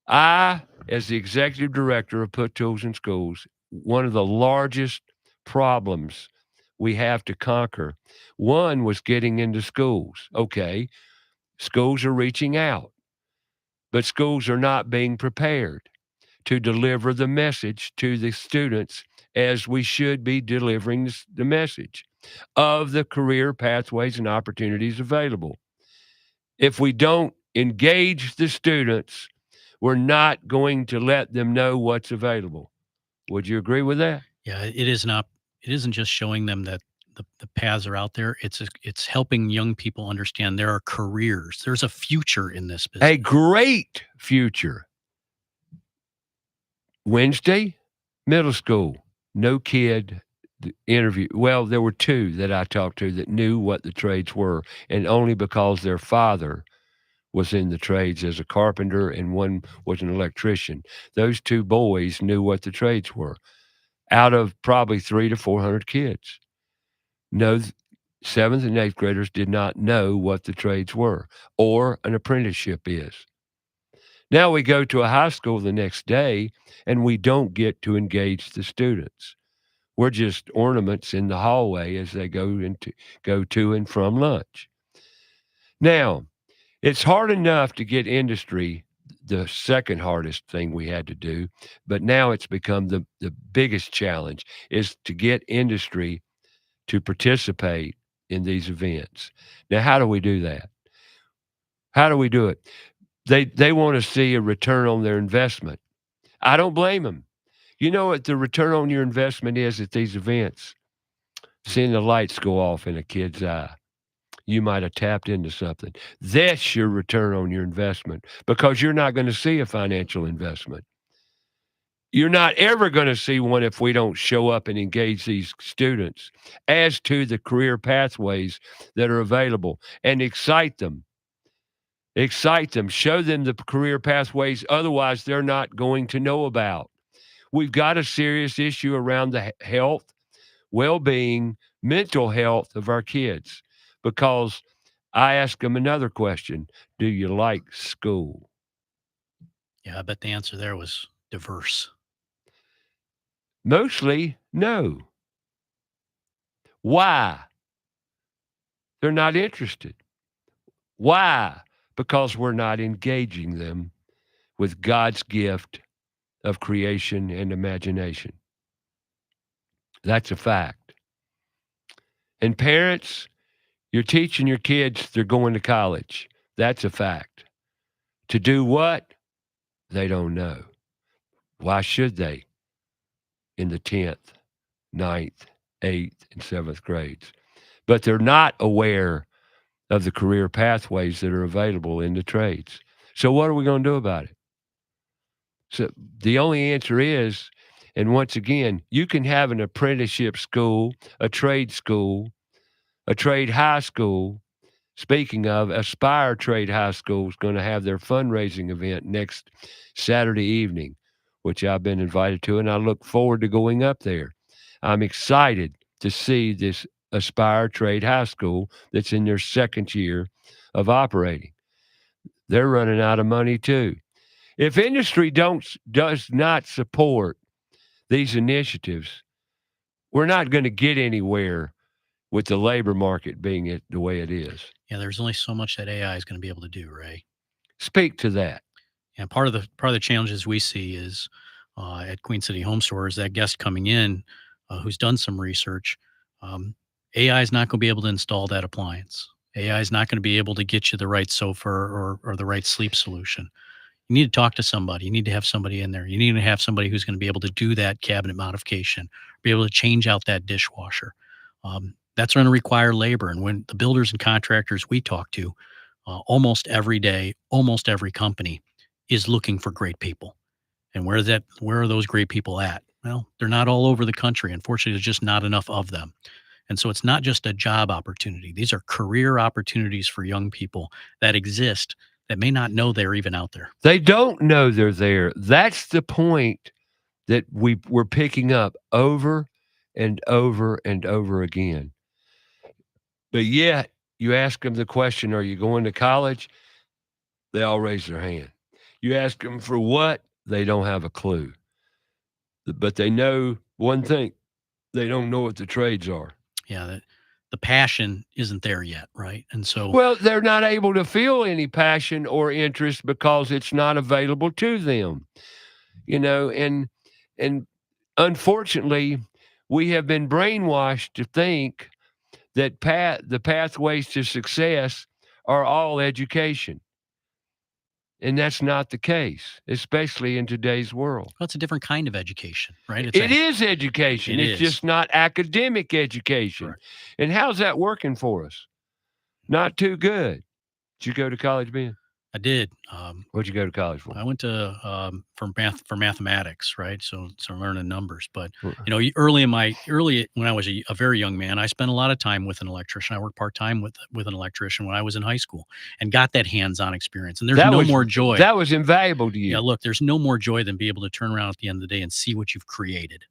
Speaker 1: I, as the executive director of Put Tools in Schools, one of the largest problems we have to conquer, one was getting into schools. Okay, schools are reaching out, but schools are not being prepared to deliver the message to the students as we should be delivering the message of the career pathways and opportunities available. If we don't engage the students, we're not going to let them know what's available. Would you agree with that?
Speaker 3: Yeah, it isn't just showing them that the paths are out there. It's helping young people understand there are careers. There's a future in this business.
Speaker 1: A great future. Wednesday, middle school, no kid interview. Well, there were 2 that I talked to that knew what the trades were, and only because their father was in the trades as a carpenter and one was an electrician. Those 2 boys knew what the trades were. Out of probably 300 to 400 kids. No, 7th and 8th graders did not know what the trades were or an apprenticeship is. Now we go to a high school the next day and we don't get to engage the students. We're just ornaments in the hallway as they go to and from lunch. Now, it's hard enough to get industry, the second hardest thing we had to do, but now it's become the biggest challenge is to get industry to participate in these events. Now, how do we do that? How do we do it? They want to see a return on their investment. I don't blame them. You know what the return on your investment is at these events? Seeing the lights go off in a kid's eye. You might have tapped into something. That's your return on your investment because you're not going to see a financial investment. You're not ever going to see one if we don't show up and engage these students as to the career pathways that are available and excite them. Excite them, show them the career pathways. Otherwise, they're not going to know about. We've got a serious issue around the health, well-being, mental health of our kids because I ask them another question. Do you like school?
Speaker 3: Yeah, I bet the answer there was diverse.
Speaker 1: Mostly, no. Why? They're not interested. Why? Because we're not engaging them with God's gift of creation and imagination. That's a fact. And parents, you're teaching your kids they're going to college. That's a fact. To do what? They don't know. Why should they? In the 10th, 9th, 8th, and 7th grades. But they're not aware of the career pathways that are available in the trades. So what are we going to do about it? So the only answer is, and once again, you can have an apprenticeship school, a trade high school. Speaking of, Aspire Trade High School is going to have their fundraising event next Saturday evening, which I've been invited to, and I look forward to going up there. I'm excited to see this Aspire Trade High School that's in their second year of operating. They're running out of money too. If industry does not support these initiatives, we're not going to get anywhere with the labor market being the way it is.
Speaker 3: Yeah, there's only so much that AI is going to be able to do, Ray.
Speaker 1: Speak to that.
Speaker 3: And part of the challenges we see is at Queen City Home Store is that guest coming in who's done some research. AI is not going to be able to install that appliance. AI is not going to be able to get you the right sofa or the right sleep solution. You need to talk to somebody. You need to have somebody in there. You need to have somebody who's going to be able to do that cabinet modification, be able to change out that dishwasher. That's going to require labor. And when the builders and contractors we talk to, almost every day, almost every company is looking for great people. And where are those great people at? Well, they're not all over the country. Unfortunately, there's just not enough of them. And so it's not just a job opportunity. These are career opportunities for young people that exist that may not know they're even out there.
Speaker 1: They don't know they're there. That's the point that we're picking up over and over and over again. But yet, you ask them the question, are you going to college? They all raise their hand. You ask them for what? They don't have a clue. But they know one thing. They don't know what the trades are.
Speaker 3: Yeah, the passion isn't there yet, right? And so,
Speaker 1: well, they're not able to feel any passion or interest because it's not available to them, and unfortunately, we have been brainwashed to think that the pathways to success are all education. And that's not the case, especially in today's world.
Speaker 3: Well, it's a different kind of education, right?
Speaker 1: It is education. It's just not academic education.
Speaker 3: Correct.
Speaker 1: And how's that working for us? Not too good. Did you go to college, Ben?
Speaker 3: I did.
Speaker 1: What'd you go to college for?
Speaker 3: I went to for mathematics, right? So learning numbers. But
Speaker 1: Right.
Speaker 3: early when I was a very young man, I spent a lot of time with an electrician. I worked part time with an electrician when I was in high school, and got that hands on experience. And there's more joy.
Speaker 1: That was invaluable to you.
Speaker 3: Yeah, look, there's no more joy than be able to turn around at the end of the day and see what you've created,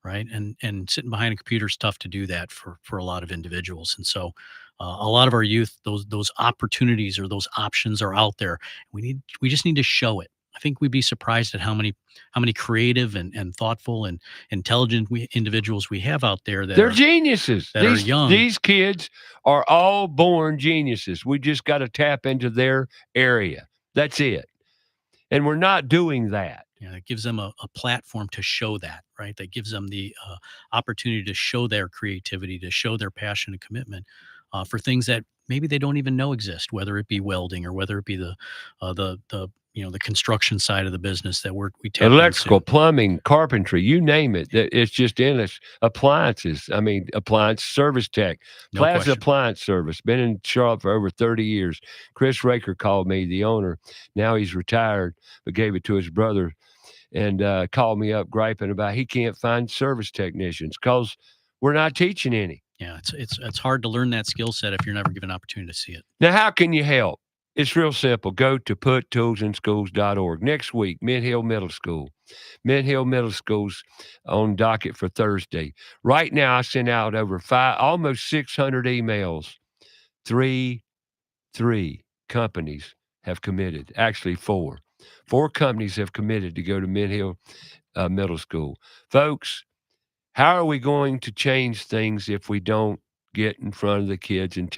Speaker 3: right? And sitting behind a computer is tough to do that for a lot of individuals. And so, a lot of our youth, those opportunities or those options are out there. We just need to show it. I think we'd be surprised at how many creative and thoughtful and intelligent individuals we have out there
Speaker 1: they're geniuses.
Speaker 3: That are young.
Speaker 1: These kids are all born geniuses. We just got to tap into their area. That's it. And we're not doing that.
Speaker 3: Yeah, it gives them a platform to show that, right? That gives them the opportunity to show their creativity, to show their passion and commitment for things that maybe they don't even know exist, whether it be welding or whether it be the construction side of the business that we tap
Speaker 1: electrical,
Speaker 3: into.
Speaker 1: plumbing, carpentry, you name it. It's just in us. Appliances. I mean, appliance service tech,
Speaker 3: No
Speaker 1: Plaza
Speaker 3: question.
Speaker 1: Appliance Service. Been in Charlotte for over 30 years. Chris Raker called me, the owner. Now he's retired, but gave it to his brother, and called me up griping about he can't find service technicians because we're not teaching any.
Speaker 3: Yeah, it's hard to learn that skill set if you're never given an opportunity to see it.
Speaker 1: Now, how can you help? It's real simple. Go to puttoolsinschools.org. Next week, Mint Hill Middle School. Mint Hill Middle School's on docket for Thursday. Right now, I sent out over almost 600 emails. Three companies have committed. Actually, four. 4 companies have committed to go to Mint Hill Middle School. Folks, how are we going to change things if we don't get in front of the kids and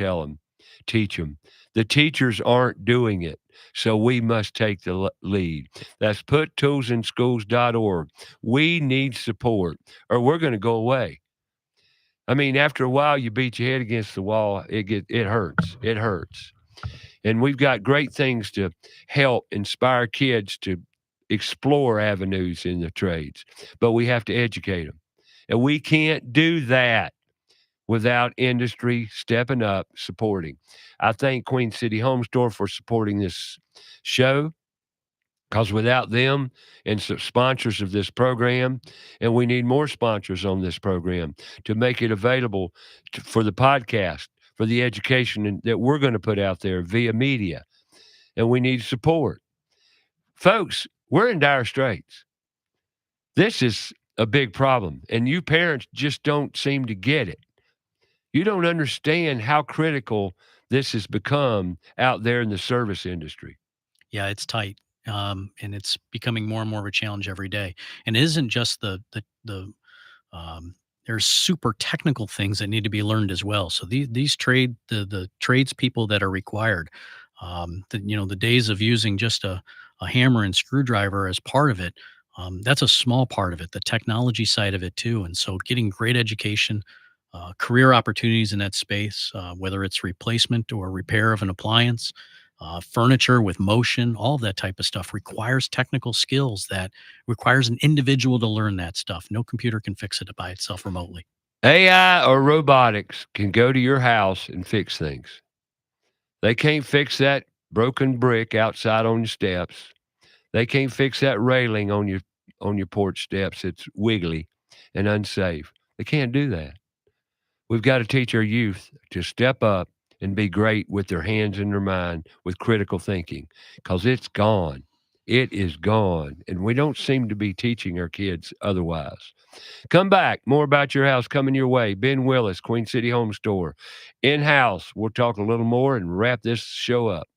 Speaker 1: teach them? The teachers aren't doing it, so we must take the lead. That's puttoolsinschools.org. We need support, or we're going to go away. I mean, after a while, you beat your head against the wall. It hurts. It hurts. And we've got great things to help inspire kids to explore avenues in the trades, but we have to educate them. And we can't do that without industry stepping up, supporting. I thank Queen City Home Store for supporting this show, because without them and sponsors of this program, and we need more sponsors on this program to make it available for the podcast, for the education that we're going to put out there via media, and we need support. Folks, we're in dire straits. This is a big problem, and you parents just don't seem to get it. You don't understand how critical this has become out there in the service industry.
Speaker 3: Yeah, it's tight. And it's becoming more and more of a challenge every day. And it isn't just the there's super technical things that need to be learned as well. So these the tradespeople that are required, the days of using just a hammer and screwdriver as part of it, that's a small part of it. The technology side of it too, and so getting great education, career opportunities in that space, whether it's replacement or repair of an appliance, furniture with motion, all of that type of stuff requires technical skills that requires an individual to learn that stuff. No computer can fix it by itself remotely.
Speaker 1: AI or robotics can go to your house and fix things. They can't fix that broken brick outside on your steps. They can't fix that railing on your porch steps. It's wiggly and unsafe. They can't do that. We've got to teach our youth to step up and be great with their hands and their mind with critical thinking, because it's gone. It is gone. And we don't seem to be teaching our kids otherwise. Come back. More about your house coming your way. Ben Willis, Queen City Home Store. In-house. We'll talk a little more and wrap this show up.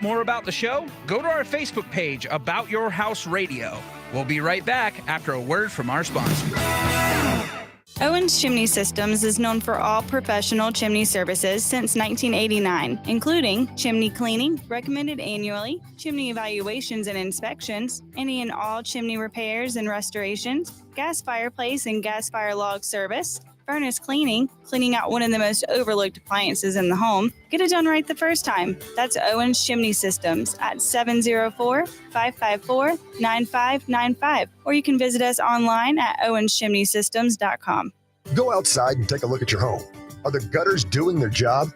Speaker 4: More about the show? Go to our Facebook page, About Your House Radio. We'll be right back after a word from our sponsor.
Speaker 7: Owens Chimney Systems is known for all professional chimney services since 1989, including chimney cleaning, recommended annually, chimney evaluations and inspections, any and all chimney repairs and restorations, gas fireplace and gas fire log service, furnace cleaning, cleaning out one of the most overlooked appliances in the home. Get it done right the first time. That's Owens Chimney Systems at 704-554-9595. Or you can visit us online at owenschimneysystems.com.
Speaker 6: Go outside and take a look at your home. Are the gutters doing their job?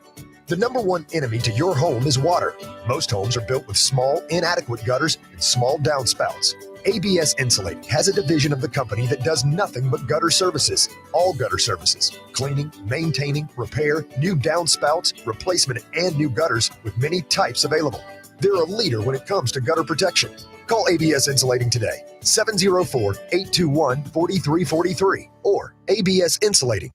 Speaker 6: The number one enemy to your home is water. Most homes are built with small, inadequate gutters and small downspouts. ABS Insulating has a division of the company that does nothing but gutter services. All gutter services: cleaning, maintaining, repair, new downspouts, replacement, and new gutters with many types available. They're a leader when it comes to gutter protection. Call ABS Insulating today, 704-821-4343 or ABS Insulating.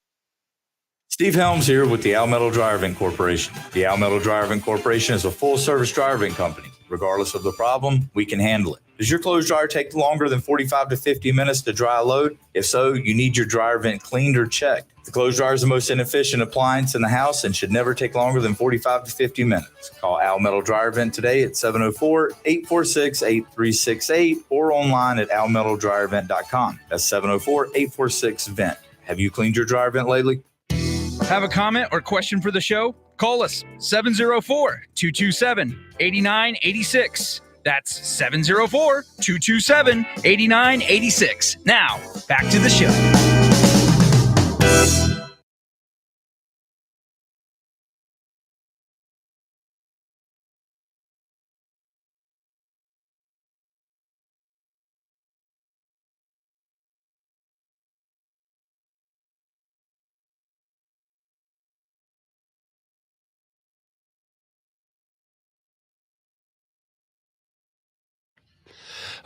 Speaker 10: Steve Helms here with the Al Metal Driving Corporation. The Al Metal Driving Corporation is a full-service driving company. Regardless of the problem, we can handle it. Does your clothes dryer take longer than 45 to 50 minutes to dry a load? If so, you need your dryer vent cleaned or checked. The clothes dryer is the most inefficient appliance in the house and should never take longer than 45 to 50 minutes. Call Al Metal Dryer Vent today at 704-846-8368 or online at almetaldryervent.com. That's 704-846-VENT. Have you cleaned your dryer vent lately?
Speaker 4: Have a comment or question for the show? Call us 704-227-8986. That's 704-227-8986. Now, back to the show.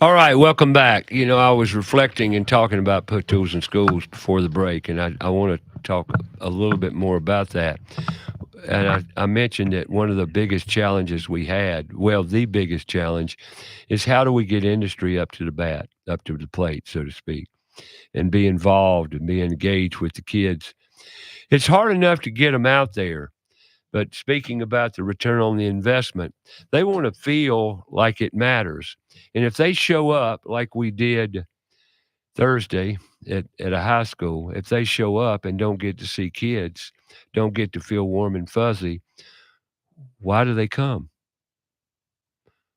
Speaker 1: All right, welcome back. You know, I was reflecting and talking about put tools in schools before the break, and I want to talk a little bit more about that. And I mentioned that one of the biggest challenges we had, well, the biggest challenge, is how do we get industry up to the plate, so to speak, and be involved and be engaged with the kids. It's hard enough to get them out there. But speaking about the return on the investment, they want to feel like it matters. And if they show up like we did Thursday at a high school, if they show up and don't get to see kids, don't get to feel warm and fuzzy, why do they come?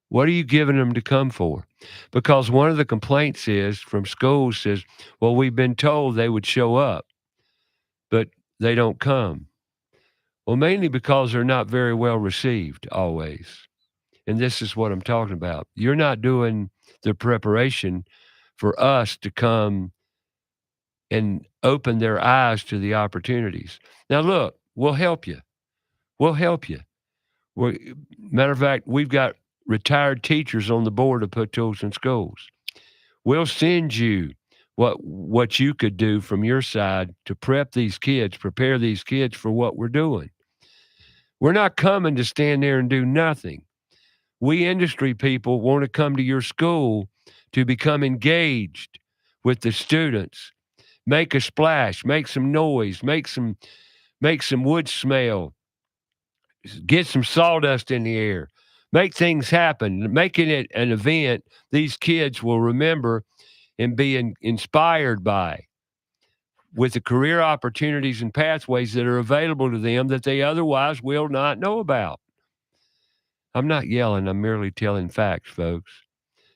Speaker 1: What are you giving them to come for? Because one of the complaints is from schools says, well, we've been told they would show up, but they don't come. Well, mainly because they're not very well received always. And this is what I'm talking about. You're not doing the preparation for us to come and open their eyes to the opportunities. Now, look, we'll help you. We'll help you. Matter of fact, we've got retired teachers on the board of Put Tools in Schools. We'll send you what you could do from your side to prepare these kids for what we're doing. We're not coming to stand there and do nothing. We industry people want to come to your school to become engaged with the students, make a splash, make some noise, make some wood smell, get some sawdust in the air, make things happen, making it an event these kids will remember and be inspired by, with the career opportunities and pathways that are available to them that they otherwise will not know about. I'm not yelling. I'm merely telling facts, folks.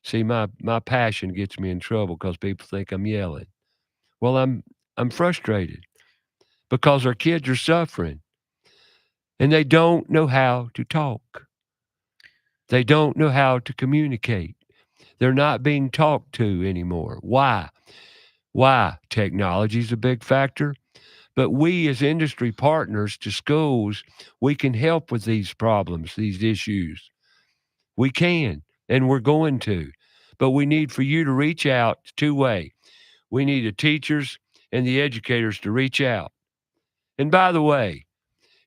Speaker 1: See, my passion gets me in trouble because people think I'm yelling. Well, I'm frustrated because our kids are suffering and they don't know how to talk. They don't know how to communicate. They're not being talked to anymore. Why? Technology is a big factor. But we as industry partners to schools, we can help with these problems, these issues. We can, and we're going to. But we need for you to reach out two-way. We need the teachers and the educators to reach out. And by the way,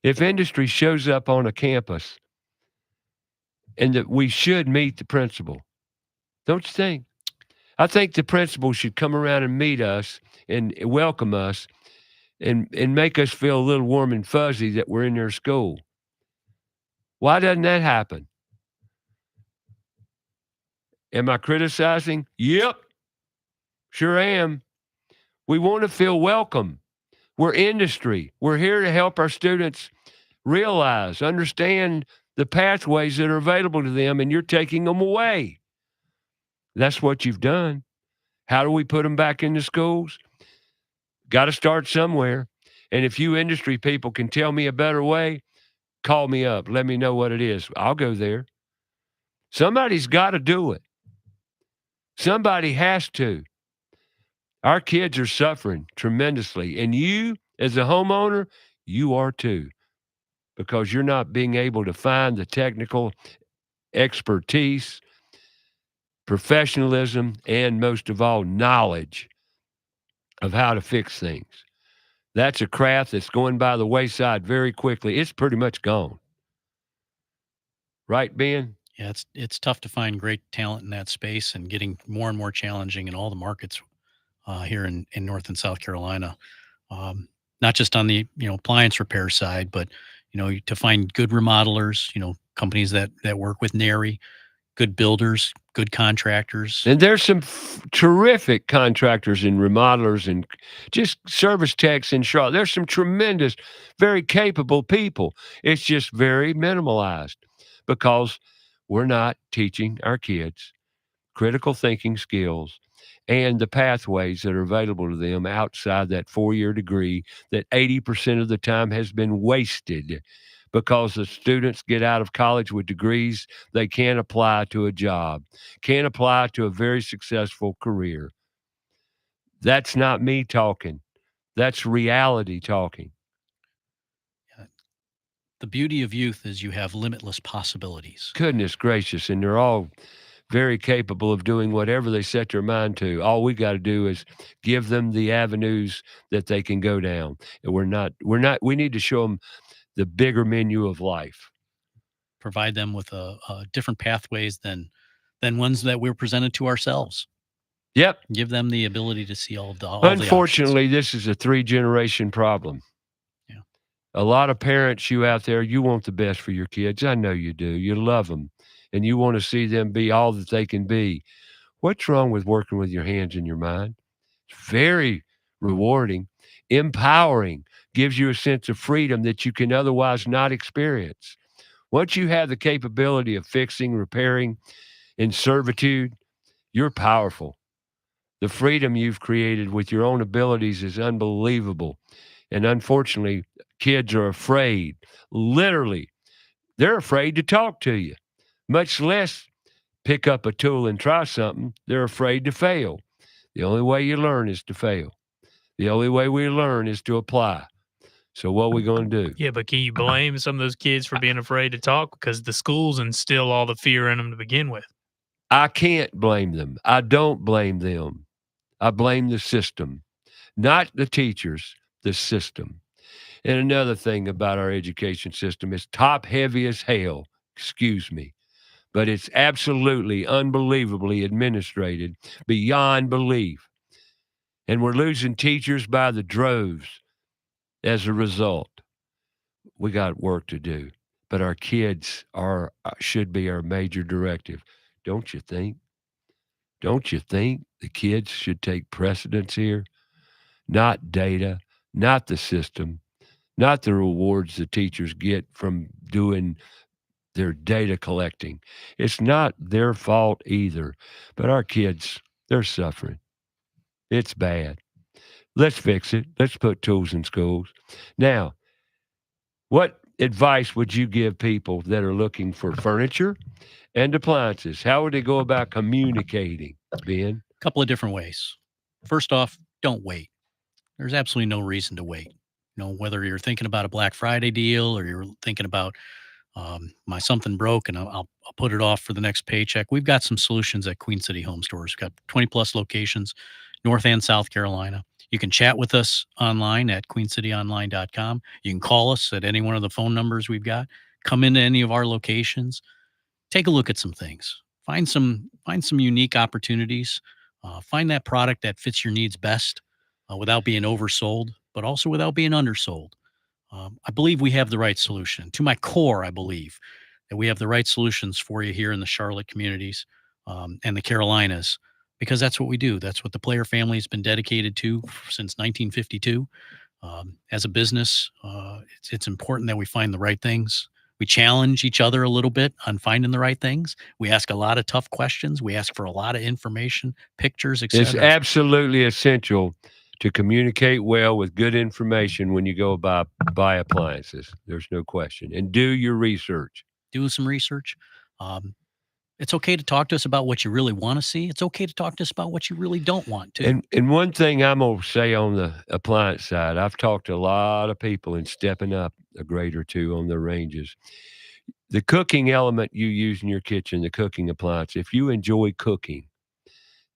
Speaker 1: if industry shows up on a campus and that we should meet the principal, don't you think? I think the principal should come around and meet us and welcome us and make us feel a little warm and fuzzy that we're in their school. Why doesn't that happen? Am I criticizing? Yep, sure am. We want to feel welcome. We're industry. We're here to help our students realize, understand the pathways that are available to them, and you're taking them away. That's what you've done. How do we put them back into schools? Got to start somewhere. And if you industry people can tell me a better way, call me up. Let me know what it is. I'll go there. Somebody's got to do it. Somebody has to. Our kids are suffering tremendously. And you, as a homeowner, you are too. Because you're not being able to find the technical expertise, professionalism, and most of all, knowledge of how to fix things. That's a craft that's going by the wayside very quickly. It's pretty much gone. Right, Ben?
Speaker 3: Yeah, it's tough to find great talent in that space, and getting more and more challenging in all the markets here in North and South Carolina. Not just on the appliance repair side, but to find good remodelers, companies that work with NARI, good builders, good contractors.
Speaker 1: And there's some terrific contractors and remodelers and just service techs in Charlotte. There's some tremendous, very capable people. It's just very minimalized because we're not teaching our kids critical thinking skills and the pathways that are available to them outside that 4-year degree that 80% of the time has been wasted because the students get out of college with degrees they can't apply to a job, can't apply to a very successful career. That's not me talking. That's reality talking.
Speaker 3: The beauty of youth is you have limitless possibilities.
Speaker 1: Goodness gracious, and they're all very capable of doing whatever they set their mind to. All we got to do is give them the avenues that they can go down. And we need to show them the bigger menu of life.
Speaker 3: Provide them with different pathways than ones that we're presented to ourselves.
Speaker 1: Yep.
Speaker 3: Give them the ability to see all
Speaker 1: Unfortunately, this is a 3-generation problem.
Speaker 3: Yeah.
Speaker 1: A lot of parents, you out there, you want the best for your kids. I know you do. You love them. And you want to see them be all that they can be. What's wrong with working with your hands and your mind? It's very rewarding, empowering, gives you a sense of freedom that you can otherwise not experience. Once you have the capability of fixing, repairing in servitude, you're powerful. The freedom you've created with your own abilities is unbelievable. And unfortunately, kids are afraid. Literally, they're afraid to talk to you, much less pick up a tool and try something. They're afraid to fail. The only way you learn is to fail. The only way we learn is to apply. So what are we going to do?
Speaker 2: Yeah, but can you blame some of those kids for being afraid to talk? Because the schools instill all the fear in them to begin with.
Speaker 1: I can't blame them. I don't blame them. I blame the system, not the teachers, the system. And another thing about our education system is top heavy as hell, excuse me, but it's absolutely unbelievably administrated beyond belief. And we're losing teachers by the droves as a result. We got work to do, but our kids should be our major directive. Don't you think? Don't you think the kids should take precedence here? Not data, not the system, not the rewards the teachers get from doing their data collecting. It's not their fault either, but our kids, they're suffering. It's bad. Let's fix it. Let's put tools in schools. Now, what advice would you give people that are looking for furniture and appliances? How would they go about communicating, Ben?
Speaker 3: A couple of different ways. First off, don't wait. There's absolutely no reason to wait. Whether you're thinking about a Black Friday deal or you're thinking about my something broke and I'll put it off for the next paycheck. We've got some solutions at Queen City Home Stores. We've got 20 plus locations, North and South Carolina. You can chat with us online at queencityonline.com. You can call us at any one of the phone numbers we've got. Come into any of our locations. Take a look at some things. Find some unique opportunities. Find that product that fits your needs best without being oversold, but also without being undersold. I believe we have the right solution. To my core, I believe that we have the right solutions for you here in the Charlotte communities and the Carolinas, because that's what we do. That's what the Player family has been dedicated to since 1952. As a business, it's important that we find the right things. We challenge each other a little bit on finding the right things. We ask a lot of tough questions. We ask for a lot of information, pictures, etc.
Speaker 1: It's absolutely essential to communicate well with good information when you go buy appliances. There's no question. And do your research.
Speaker 3: Do some research. It's okay to talk to us about what you really want to see. It's okay to talk to us about what you really don't want to.
Speaker 1: And one thing I'm going to say on the appliance side, I've talked to a lot of people in stepping up a grade or two on their ranges. The cooking element you use in your kitchen, the cooking appliance, if you enjoy cooking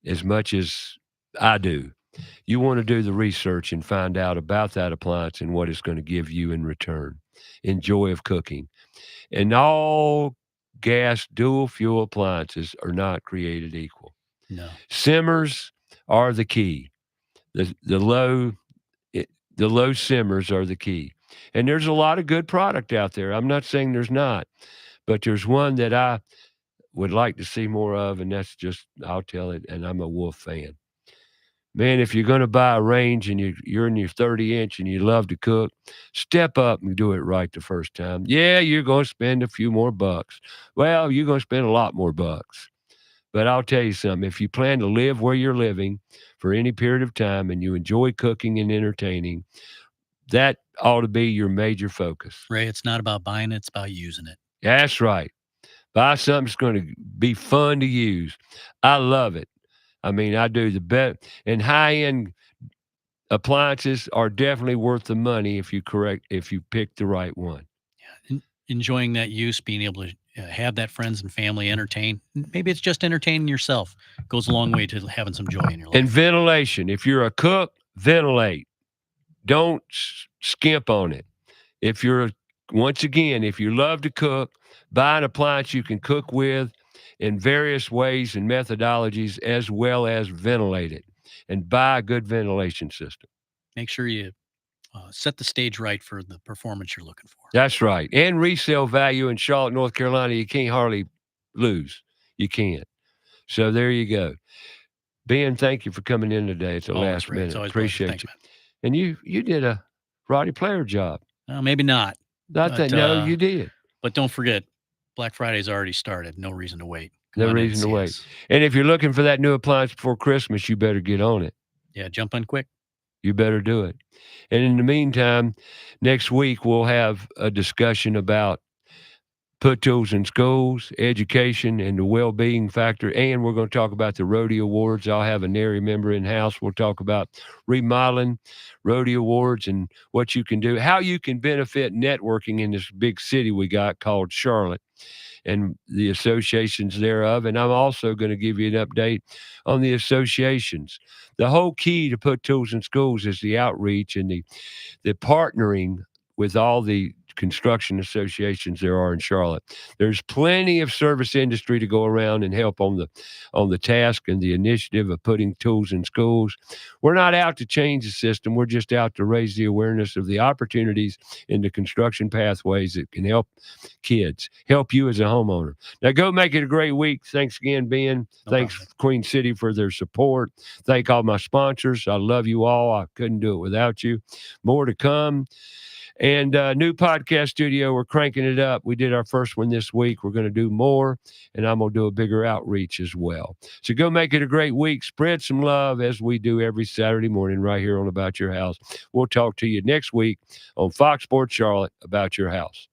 Speaker 1: as much as I do, you want to do the research and find out about that appliance and what it's going to give you in return. Enjoy of cooking. And all gas dual fuel appliances are not created equal.
Speaker 3: No.
Speaker 1: Simmers are the key. The low simmers are the key. And there's a lot of good product out there. I'm not saying there's not, but there's one that I would like to see more of, and that's just, I'll tell it, and I'm a Wolf fan. Man, if you're going to buy a range and you're in your 30-inch and you love to cook, step up and do it right the first time. Yeah, you're going to spend a few more bucks. Well, you're going to spend a lot more bucks. But I'll tell you something. If you plan to live where you're living for any period of time and you enjoy cooking and entertaining, that ought to be your major focus.
Speaker 3: Ray, it's not about buying it. It's about using it.
Speaker 1: That's right. Buy something that's going to be fun to use. I love it. I mean, I do the best, and high-end appliances are definitely worth the money if you pick the right one.
Speaker 3: Yeah, enjoying that use, being able to have that friends and family entertain. Maybe it's just entertaining yourself. Goes a long way to having some joy in your life.
Speaker 1: And ventilation. If you're a cook, ventilate. Don't skimp on it. Once again, if you love to cook, buy an appliance you can cook with in various ways and methodologies, as well as ventilate it, and buy a good ventilation system.
Speaker 3: Make sure you set the stage right for the performance you're looking for.
Speaker 1: That's right. And resale value in Charlotte, North Carolina, you can't hardly lose. You can't. So there you go. Ben, thank you for coming in today at the
Speaker 3: Always,
Speaker 1: last
Speaker 3: Ray. It's
Speaker 1: minute.
Speaker 3: always a pleasure.
Speaker 1: Appreciate
Speaker 3: Thanks,
Speaker 1: you.
Speaker 3: man.
Speaker 1: And you did a Roddy Player job.
Speaker 3: Maybe not.
Speaker 1: Not
Speaker 3: But,
Speaker 1: that, no, you did.
Speaker 3: But don't forget, Black Friday's already started. No reason to wait. Come
Speaker 1: No
Speaker 3: on in and
Speaker 1: reason to
Speaker 3: see
Speaker 1: wait.
Speaker 3: us.
Speaker 1: And if you're looking for that new appliance before Christmas, you better get on it.
Speaker 3: Yeah, jump on quick.
Speaker 1: You better do it. And in the meantime, next week we'll have a discussion about put tools in schools, education, and the well-being factor. And we're going to talk about the Rodeo Awards. I'll have a NARI member in-house. We'll talk about remodeling, Rodeo Awards, and what you can do, how you can benefit networking in this big city we got called Charlotte and the associations thereof. And I'm also going to give you an update on the associations. The whole key to put tools in schools is the outreach and the partnering with all the construction associations there are in Charlotte. There's plenty of service industry to go around and help on the task and the initiative of putting tools in schools. We're not out to change the system. We're just out to raise the awareness of the opportunities in the construction pathways that can help kids, help you as a homeowner. Now go make it a great week. Thanks again, Ben.
Speaker 3: No
Speaker 1: Thanks,
Speaker 3: problem.
Speaker 1: Queen City, for their support. Thank all my sponsors. I love you all. I couldn't do it without you. More to come. And new podcast studio, we're cranking it up. We did our first one this week. We're going to do more, and I'm going to do a bigger outreach as well. So go make it a great week. Spread some love as we do every Saturday morning right here on About Your House. We'll talk to you next week on Fox Sports Charlotte about your house.